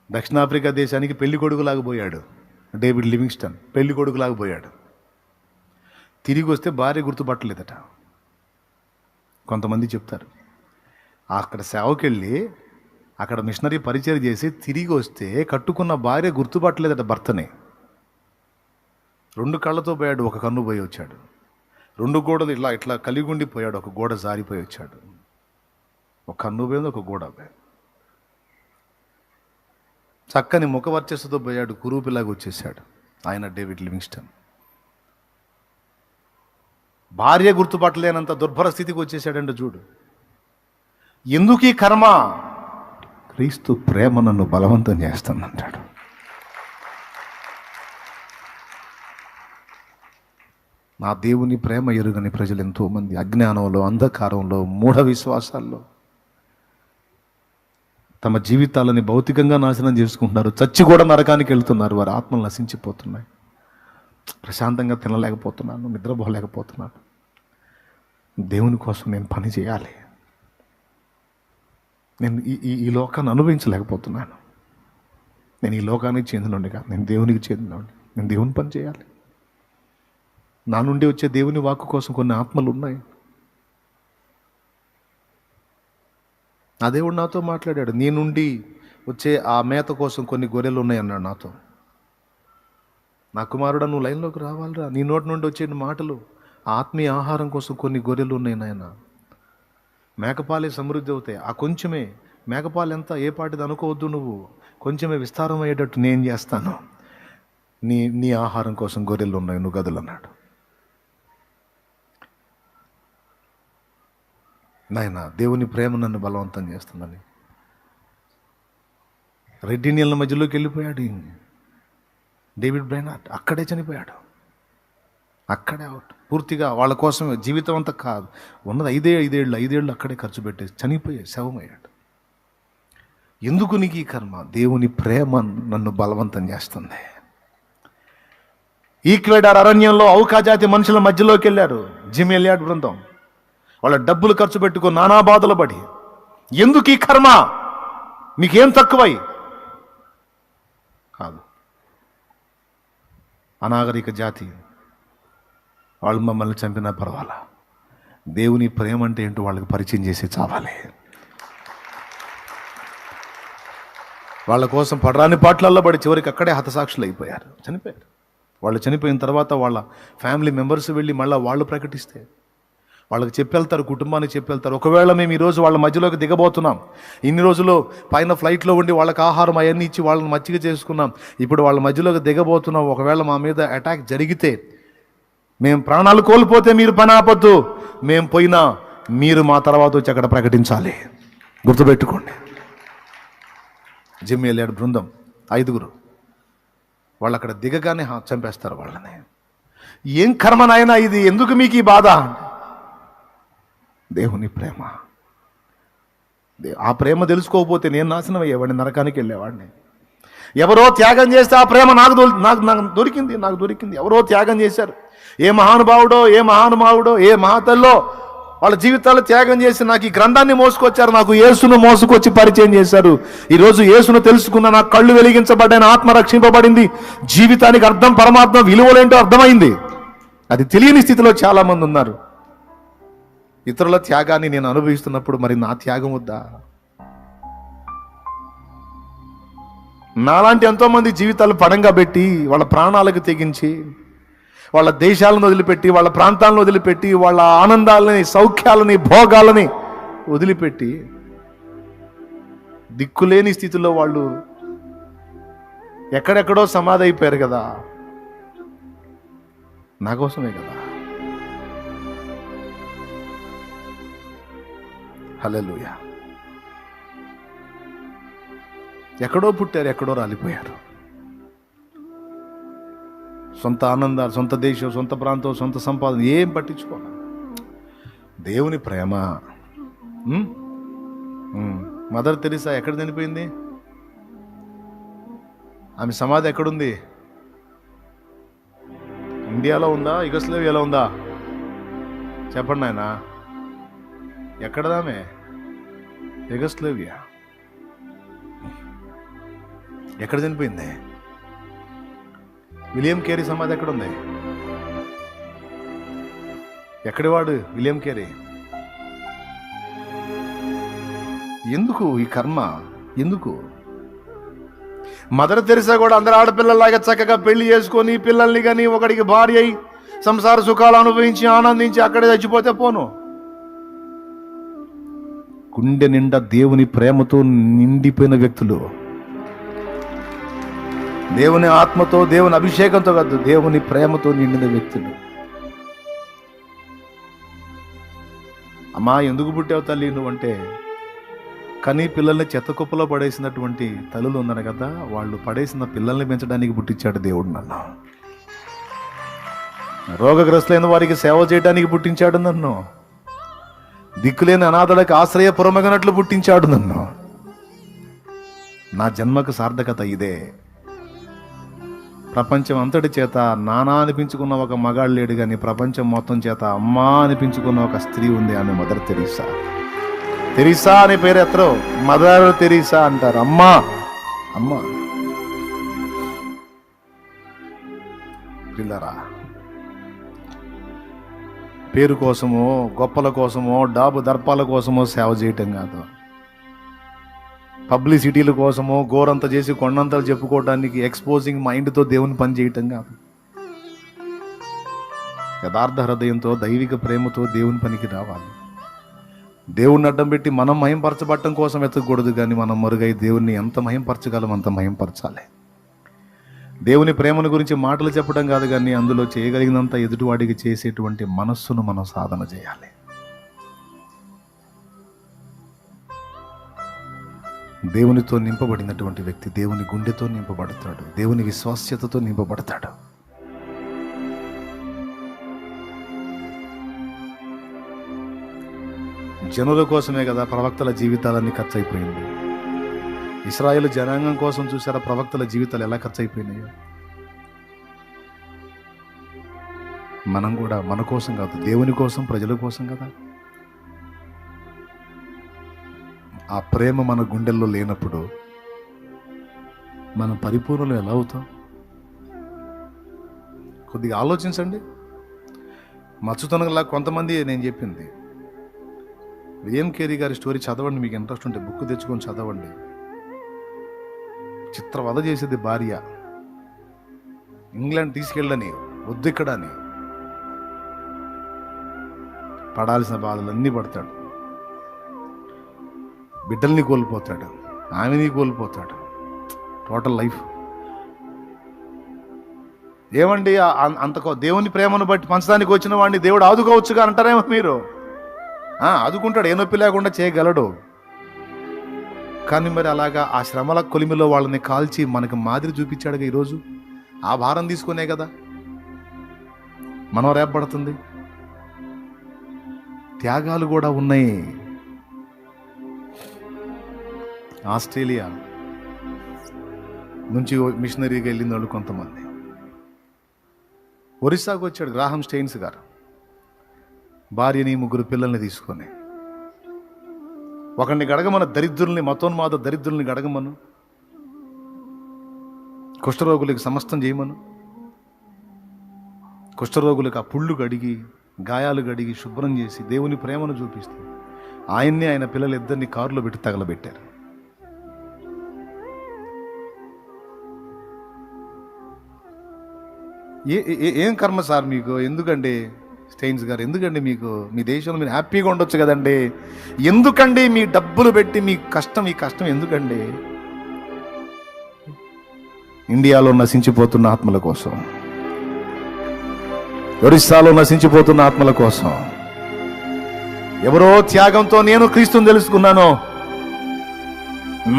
దక్షిణాఫ్రికా దేశానికి పెళ్లి కొడుకులాగా పోయాడు డేవిడ్ లివింగ్స్టన్. పెళ్లి కొడుకులాగా పోయాడు. తిరిగి వస్తే భార్య గుర్తుపట్టలేదట. కొంతమంది చెప్తారు అక్కడ సేవకెళ్ళి అక్కడ మిషనరీ పరిచయం చేసి తిరిగి వస్తే కట్టుకున్న భార్య గుర్తుపట్టలేదట భర్తని. 2 కళ్ళతో పోయాడు, ఒక కన్ను పోయి వచ్చాడు. 2 గోడలు ఇట్లా కలిగి ఉండిపోయాడు, ఒక గోడ జారిపోయి వచ్చాడు. ఒక కన్ను పోయింది, ఒక గోడ పోయింది. చక్కని ముఖ వర్చస్సుతో పోయాడు, కురూపిలాగా వచ్చేసాడు ఆయన డేవిడ్ లివింగ్స్టన్. భార్య గుర్తుపట్టలేనంత దుర్భర స్థితికి వచ్చేసాడంటే చూడు. ఎందుకు ఈ కర్మ? క్రీస్తు ప్రేమ నన్ను బలవంతం చేస్తుందంటాడు. నా దేవుని ప్రేమ ఎరుగని ప్రజలు ఎంతోమంది అజ్ఞానంలో, అంధకారంలో, మూఢ విశ్వాసాల్లో తమ జీవితాలని భౌతికంగా నాశనం చేసుకుంటున్నారు. చచ్చి కూడా నరకానికి వెళ్తున్నారు. వారి ఆత్మలు నశించిపోతున్నాయి. ప్రశాంతంగా తినలేకపోతున్నాను, నిద్రపోలేకపోతున్నాను. దేవుని కోసం నేను పని చేయాలి. నేను ఈ లోకాన్ని అనుభవించలేకపోతున్నాను. నేను ఈ లోకానికి చెందినోడిని కాదు, నేను దేవునికి చెందినోడిని. నేను దేవుని పని చేయాలి. నా నుండి వచ్చే దేవుని వాక్కు కోసం కొన్ని ఆత్మలు ఉన్నాయి. ఆ దేవుడు నాతో మాట్లాడాడు. నీ నుండి వచ్చే ఆ మేత కోసం కొన్ని గొర్రెలు ఉన్నాయి అన్నాడు నాతో. నా కుమారుడా, నువ్వు లైన్లోకి రావాలిరా. నీ నోటి నుండి వచ్చే మాటలు ఆత్మీయ ఆహారం కోసం కొన్ని గొర్రెలు ఉన్నాయి నాయన. మేకపాలే సమృద్ధి అవుతాయి. ఆ కొంచెమే మేకపాలు ఎంత ఏ పాటిది అనుకోవద్దు. నువ్వు కొంచెమే విస్తారం అయ్యేటట్టు నేను చేస్తాను. నీ ఆహారం కోసం గొర్రెలు ఉన్నాయి, నువ్వు గదులు అన్నాడు. నాయన దేవుని ప్రేమ నన్ను బలవంతం చేస్తుందని రెడ్ ఇండియన్ల మధ్యలోకి వెళ్ళిపోయాడు డేవిడ్ బ్రైనార్డ్. అక్కడే చనిపోయాడు. అక్కడే అవుట్. పూర్తిగా వాళ్ళ కోసం జీవితం అంతా కాదు, ఉన్నది 5 ఏళ్ళు అక్కడే ఖర్చు పెట్టేసి చనిపోయే శవమయ్యాడు. ఎందుకు నీకు ఈ కర్మ? దేవుని ప్రేమ నన్ను బలవంతం చేస్తుంది. ఈక్వెడార్ అరణ్యంలో ఔకా జాతి మనుషుల మధ్యలోకి వెళ్ళారు జిమ్ ఎలియాడ్ బృందం. వాళ్ళ డబ్బులు ఖర్చు పెట్టుకుని నానా బాధలు పడి, ఎందుకు ఈ కర్మ? మీకేం తక్కువై? కాదు, అనాగరిక జాతి వాళ్ళు మమ్మల్ని చంపినా పర్వాలా, దేవుని ప్రేమ అంటే ఏంటో వాళ్ళకి పరిచయం చేసి చావాలి. వాళ్ళ కోసం పడరాని పాటలల్లో పడి చివరికి అక్కడే హతసాక్షులు అయిపోయారు, చనిపోయారు. వాళ్ళు చనిపోయిన తర్వాత వాళ్ళ ఫ్యామిలీ మెంబర్స్ వెళ్ళి మళ్ళీ వాళ్ళు ప్రకటిస్తే వాళ్ళకి చెప్పెళ్తారు, కుటుంబానికి చెప్పెళ్తారు. ఒకవేళ మేము ఈరోజు వాళ్ళ మధ్యలోకి దిగబోతున్నాం, ఇన్ని రోజులు పైన ఫ్లైట్లో ఉండి వాళ్ళకి ఆహారం అవన్నీ ఇచ్చి వాళ్ళని మచ్చిక చేసుకున్నాం, ఇప్పుడు వాళ్ళ మధ్యలోకి దిగబోతున్నాం, ఒకవేళ మా మీద అటాక్ జరిగితే, మేము ప్రాణాలు కోల్పోతే మీరు పని ఆపొద్దు, మేము పోయినా మీరు మా తర్వాత వచ్చి అక్కడ ప్రకటించాలి. గుర్తుపెట్టుకోండి. జిమ్మి వెళ్ళాడు బృందం 5 వాళ్ళు అక్కడ దిగగానే చంపేస్తారు వాళ్ళని. ఏం కర్మనైనా ఇది, ఎందుకు మీకు ఈ బాధ? దేవుని ప్రేమ. ఆ ప్రేమ తెలుసుకోకపోతే నేను నాశనం అయ్యేవాడిని, నరకానికి వెళ్ళేవాడిని. ఎవరో త్యాగం చేస్తే ఆ ప్రేమ నాకు దొరికింది. ఎవరో త్యాగం చేశారు. ఏ మహానుభావుడో, ఏ మహానుభావుడో, ఏ మహాతల్లో వాళ్ళ జీవితాలు త్యాగం చేసి నాకు ఈ గ్రంథాన్ని మోసుకొచ్చారు, నాకు యేసును మోసుకొచ్చి పరిచయం చేశారు. ఈరోజు యేసును తెలుసుకున్న, నా కళ్ళు వెలిగించబడ్డాయి, ఆత్మ రక్షింపబడింది, జీవితానికి అర్థం, పరమాత్మ విలువలేంటో అర్థమైంది. అది తెలియని స్థితిలో చాలామంది ఉన్నారు. ఇతరుల త్యాగాన్ని నేను అనుభవిస్తున్నప్పుడు మరి నా త్యాగం వద్దా? నాలాంటి ఎంతోమంది జీవితాలు పణంగా పెట్టి, వాళ్ళ ప్రాణాలకు తెగించి, వాళ్ళ దేశాలను వదిలిపెట్టి, వాళ్ళ ప్రాంతాలను వదిలిపెట్టి, వాళ్ళ ఆనందాలని, సౌఖ్యాలని, భోగాలని వదిలిపెట్టి దిక్కులేని స్థితిలో వాళ్ళు ఎక్కడెక్కడో సమాధి అయిపోయారు కదా, నా కోసమే కదా. హల్లెలూయా. ఎక్కడో పుట్టారు, ఎక్కడో రాలిపోయారు. సొంత ఆనందాలు, సొంత దేశం, సొంత ప్రాంతం, సొంత సంపాదన ఏం పట్టించుకోవాలి. దేవుని ప్రేమ. మదర్ తెరీసా ఎక్కడ చనిపోయింది? ఆమె సమాధి ఎక్కడుంది? ఇండియాలో ఉందా, యుగోస్లావియాలో ఉందా? చెప్పండి ఆయన. ఎక్కడదామే? యుగోస్లావియా. ఎక్కడ చనిపోయింది? విలియం కేరీ సమాధి ఎక్కడుంది? ఎక్కడివాడు విలియం కేరీ? ఎందుకు ఈ కర్మ? ఎందుకు? మదర్ తెరీసా కూడా అందరు ఆడపిల్లలాగా చక్కగా పెళ్లి చేసుకొని పిల్లల్ని కానీ ఒకడికి భార్య అయి సంసార సుఖాలు అనుభవించి ఆనందించి అక్కడే చచ్చిపోతే పోను. గుండె నిండా దేవుని ప్రేమతో నిండిపోయిన వ్యక్తులు, దేవుని ఆత్మతో, దేవుని అభిషేకంతో కాదు, దేవుని ప్రేమతో నిండిన వ్యక్తులు. అమ్మా ఎందుకు పుట్టావు తల్లి నువ్వంటే, కానీ పిల్లల్ని చెత్త కుప్పలో పడేసినటువంటి తల్లులు ఉన్నారు కదా, వాళ్ళు పడేసిన పిల్లల్ని పెంచడానికి పుట్టించాడు దేవుడు నన్ను. రోగగ్రస్తులైన వారికి సేవ చేయడానికి పుట్టించాడు నన్ను. దిక్కులేని అనాథలకు ఆశ్రయపురమగినట్లు పుట్టించాడు నన్ను. నా జన్మకు సార్థకత ఇదే. ప్రపంచం అంతటి చేత నానా అనిపించుకున్న ఒక మగాడు లేడు, కానీ ప్రపంచం మొత్తం చేత అమ్మా అనిపించుకున్న ఒక స్త్రీ ఉంది. ఆమె మదర్ తెరీసా. తెరీసా అనే పేరు ఎత్తరో, మదర్ తెరీసా అంటారు. అమ్మా అమ్మా. పిల్లరా, పేరు కోసమో, గొప్పల కోసమో, డాబు దర్పాల కోసమో సేవ చేయటం కాదు. పబ్లిసిటీల కోసమో, గోరంత చేసి కొండంతలు చెప్పుకోవడానికి ఎక్స్పోజింగ్ మైండ్తో దేవుని పని చేయటం కాదు. యథార్థ హృదయంతో, దైవిక ప్రేమతో దేవుని పనికి రావాలి. దేవుణ్ణి అడ్డం పెట్టి మనం మహింపరచబడటం కోసం వెతకూడదు, కానీ మనం మరుగై దేవుణ్ణి ఎంత మహింపరచగలం అంత మహింపరచాలి. దేవుని ప్రేమను గురించి మాటలు చెప్పడం కాదు, కానీ అందులో చేయగలిగినంత ఎదుటివాడికి చేసేటువంటి మనస్సును మనం సాధన చేయాలి. దేవునితో నింపబడినటువంటి వ్యక్తి దేవుని గుండెతో నింపబడతాడు, దేవుని విశ్వాస్యతతో నింపబడతాడు. జనుల కోసమే కదా ప్రవక్తల జీవితాలన్నీ ఖర్చు అయిపోయింది. ఇశ్రాయేలు జనాంగం కోసం చూసారా ప్రవక్తల జీవితాలు ఎలా ఖర్చు అయిపోయినాయో? మనం కూడా మన కోసం కాదు, దేవుని కోసం, ప్రజల కోసం కదా. ఆ ప్రేమ మన గుండెల్లో లేనప్పుడు మనం పరిపూర్ణులు ఎలా అవుతాం? కొద్దిగా ఆలోచించండి. మచ్చుతనలా కొంతమంది నేను చెప్పింది. విలియం కేరీ గారి స్టోరీ చదవండి, మీకు ఇంట్రెస్ట్ ఉంటే బుక్ తెచ్చుకొని చదవండి. చిత్రవద చేసేది భార్య, ఇంగ్లాండ్ తీసుకెళ్ళని, వద్దు ఇక్కడ అని, పడాల్సిన బాధలన్నీ పడతాడు. బిడ్డల్ని కోల్పోతాడు, ఆమెని కోల్పోతాడు, టోటల్ లైఫ్. ఏమండి అంత దేవుని ప్రేమను బట్టి పంచడానికి వచ్చిన వాడిని దేవుడు ఆదుకోవచ్చుగా అంటారేమో మీరు. ఆదుకుంటాడు, ఏ నొప్పి లేకుండా చేయగలడు. కానీ మరి అలాగా ఆ శ్రమల కొలిమిలో వాళ్ళని కాల్చి మనకు మాదిరి చూపించాడుగా ఈరోజు. ఆ భారం తీసుకునే కదా మనం రేపబడుతుంది. త్యాగాలు కూడా ఉన్నాయి. ఆస్ట్రేలియా నుంచి మిషనరీగా వెళ్ళిన వాళ్ళు కొంతమంది. ఒరిస్సాకు వచ్చాడు గ్రాహం స్టెయిన్స్ గారు, భార్యని 3 పిల్లల్ని తీసుకొని. ఒకరిని గడగమను, దరిద్రుల్ని, మతోన్మాద దరిద్రుల్ని గడగమను, కుష్ఠరోగులకు సమస్తం చేయమను. కుష్ఠరోగులకు ఆ పుళ్ళు కడిగి, గాయాలు కడిగి, శుభ్రం చేసి దేవుని ప్రేమను చూపిస్తే ఆయన్ని ఆయన పిల్లలిద్దరిని కారులో పెట్టి తగలబెట్టారు. ఏం కర్మ సార్ మీకు? ఎందుకండి స్టెయిన్స్ గారు, ఎందుకండి మీకు? మీ దేశంలో మీరు హ్యాపీగా ఉండొచ్చు కదండి. ఎందుకండి మీ డబ్బులు పెట్టి మీ కష్టం ఎందుకండి? ఇండియాలో నశించిపోతున్న ఆత్మల కోసం, ఒరిస్సాలో నశించిపోతున్న ఆత్మల కోసం, ఎవరో త్యాగంతో నేను క్రీస్తుని తెలుసుకున్నాను,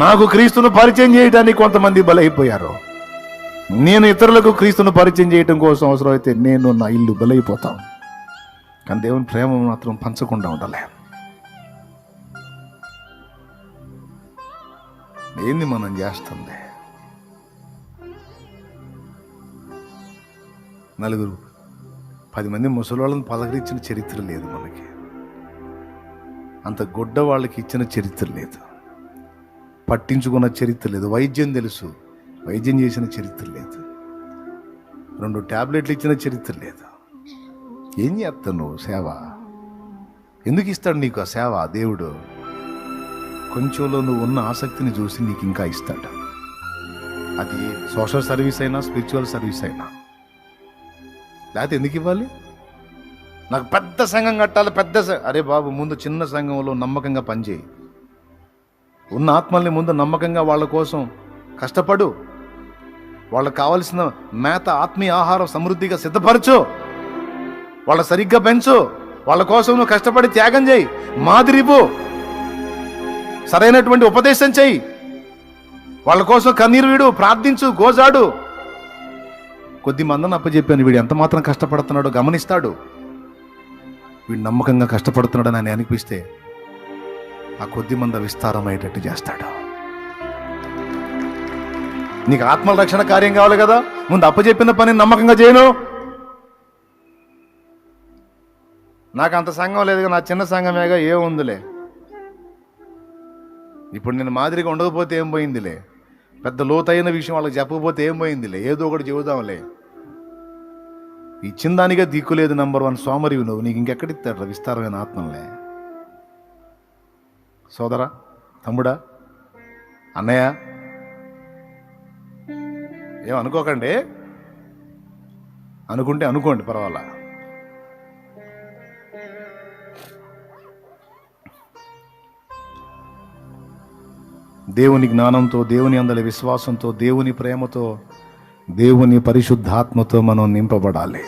నాకు క్రీస్తును పరిచయం చేయడానికి కొంతమంది బలైపోయారు. నేను ఇతరులకు క్రీస్తును పరిచయం చేయడం కోసం అవసరమైతే నేను నా ఇల్లు బలైపోతాను. కానీ దేవుని ప్రేమ మాత్రం పంచకుండా ఉండలే. ఏంది మనం చేస్తుంది? 10 మంది ముసలివాళ్ళని పలకరించిన చరిత్ర లేదు మనకి. అంత గొడ్డ వాళ్ళకి ఇచ్చిన చరిత్ర లేదు, పట్టించుకున్న చరిత్ర లేదు. వైద్యం తెలుసు, వైద్యం చేసిన చరిత్ర లేదు. 2 ట్యాబ్లెట్లు ఇచ్చిన చరిత్ర లేదు. ఏం చేస్తావు నువ్వు? సేవ ఎందుకు ఇస్తాడు నీకు ఆ సేవ? దేవుడు కొంచెంలో నువ్వు ఉన్న ఆసక్తిని చూసి నీకు ఇంకా ఇస్తాడు. అది సోషల్ సర్వీస్ అయినా, స్పిరిచువల్ సర్వీస్ అయినా. లేకపోతే ఎందుకు ఇవ్వాలి? నాకు పెద్ద సంఘం కట్టాలి, అరే బాబు, ముందు చిన్న సంఘంలో నమ్మకంగా పనిచేయి. ఉన్న ఆత్మల్ని ముందు నమ్మకంగా వాళ్ళ కోసం కష్టపడు. వాళ్ళకు కావలసిన మేత, ఆత్మీయ ఆహారం సమృద్ధిగా సిద్ధపరచు. వాళ్ళ సరిగ్గా పెంచు. వాళ్ళ కోసం నువ్వు కష్టపడి త్యాగం చేయి, మాదిరిపు, సరైనటువంటి ఉపదేశం చెయ్యి. వాళ్ళ కోసం కన్నీరు వీడు, ప్రార్థించు, గోజాడు. కొద్ది మందిని అప్పచెప్పాను, వీడు ఎంత మాత్రం కష్టపడుతున్నాడో గమనిస్తాడు. వీడు నమ్మకంగా కష్టపడుతున్నాడని ఆయన అనిపిస్తే ఆ కొద్ది మంది విస్తారం అయ్యేటట్టు చేస్తాడు. నీకు ఆత్మల రక్షణ కార్యం కావాలి కదా, ముందు అప్పచెప్పిన పని నమ్మకంగా చేయను. నాకు అంత సంఘం లేదుగా, నా చిన్న సంఘమేగా, ఏముందిలే. ఇప్పుడు నేను మాదిరిగా ఉండకపోతే ఏం పోయిందిలే, పెద్ద లోతైన విషయం వాళ్ళకి చెప్పకపోతే ఏం పోయిందిలే, ఏదో ఒకటి చెబుదాంలే. ఇచ్చిన దానిగా దిక్కులేదు. నంబర్ 1 సోమరివి నువ్వు. నీకు ఇంకెక్కడిస్తాడు విస్తారమైన ఆత్మలే? సోదరా, తమ్ముడా, అన్నయ్య, ఏమనుకోకండి. అనుకుంటే అనుకోండి, పర్వాలా. దేవుని జ్ఞానంతో, దేవుని అందలి విశ్వాసంతో, దేవుని ప్రేమతో, దేవుని పరిశుద్ధాత్మతో మనం నింపబడాలి.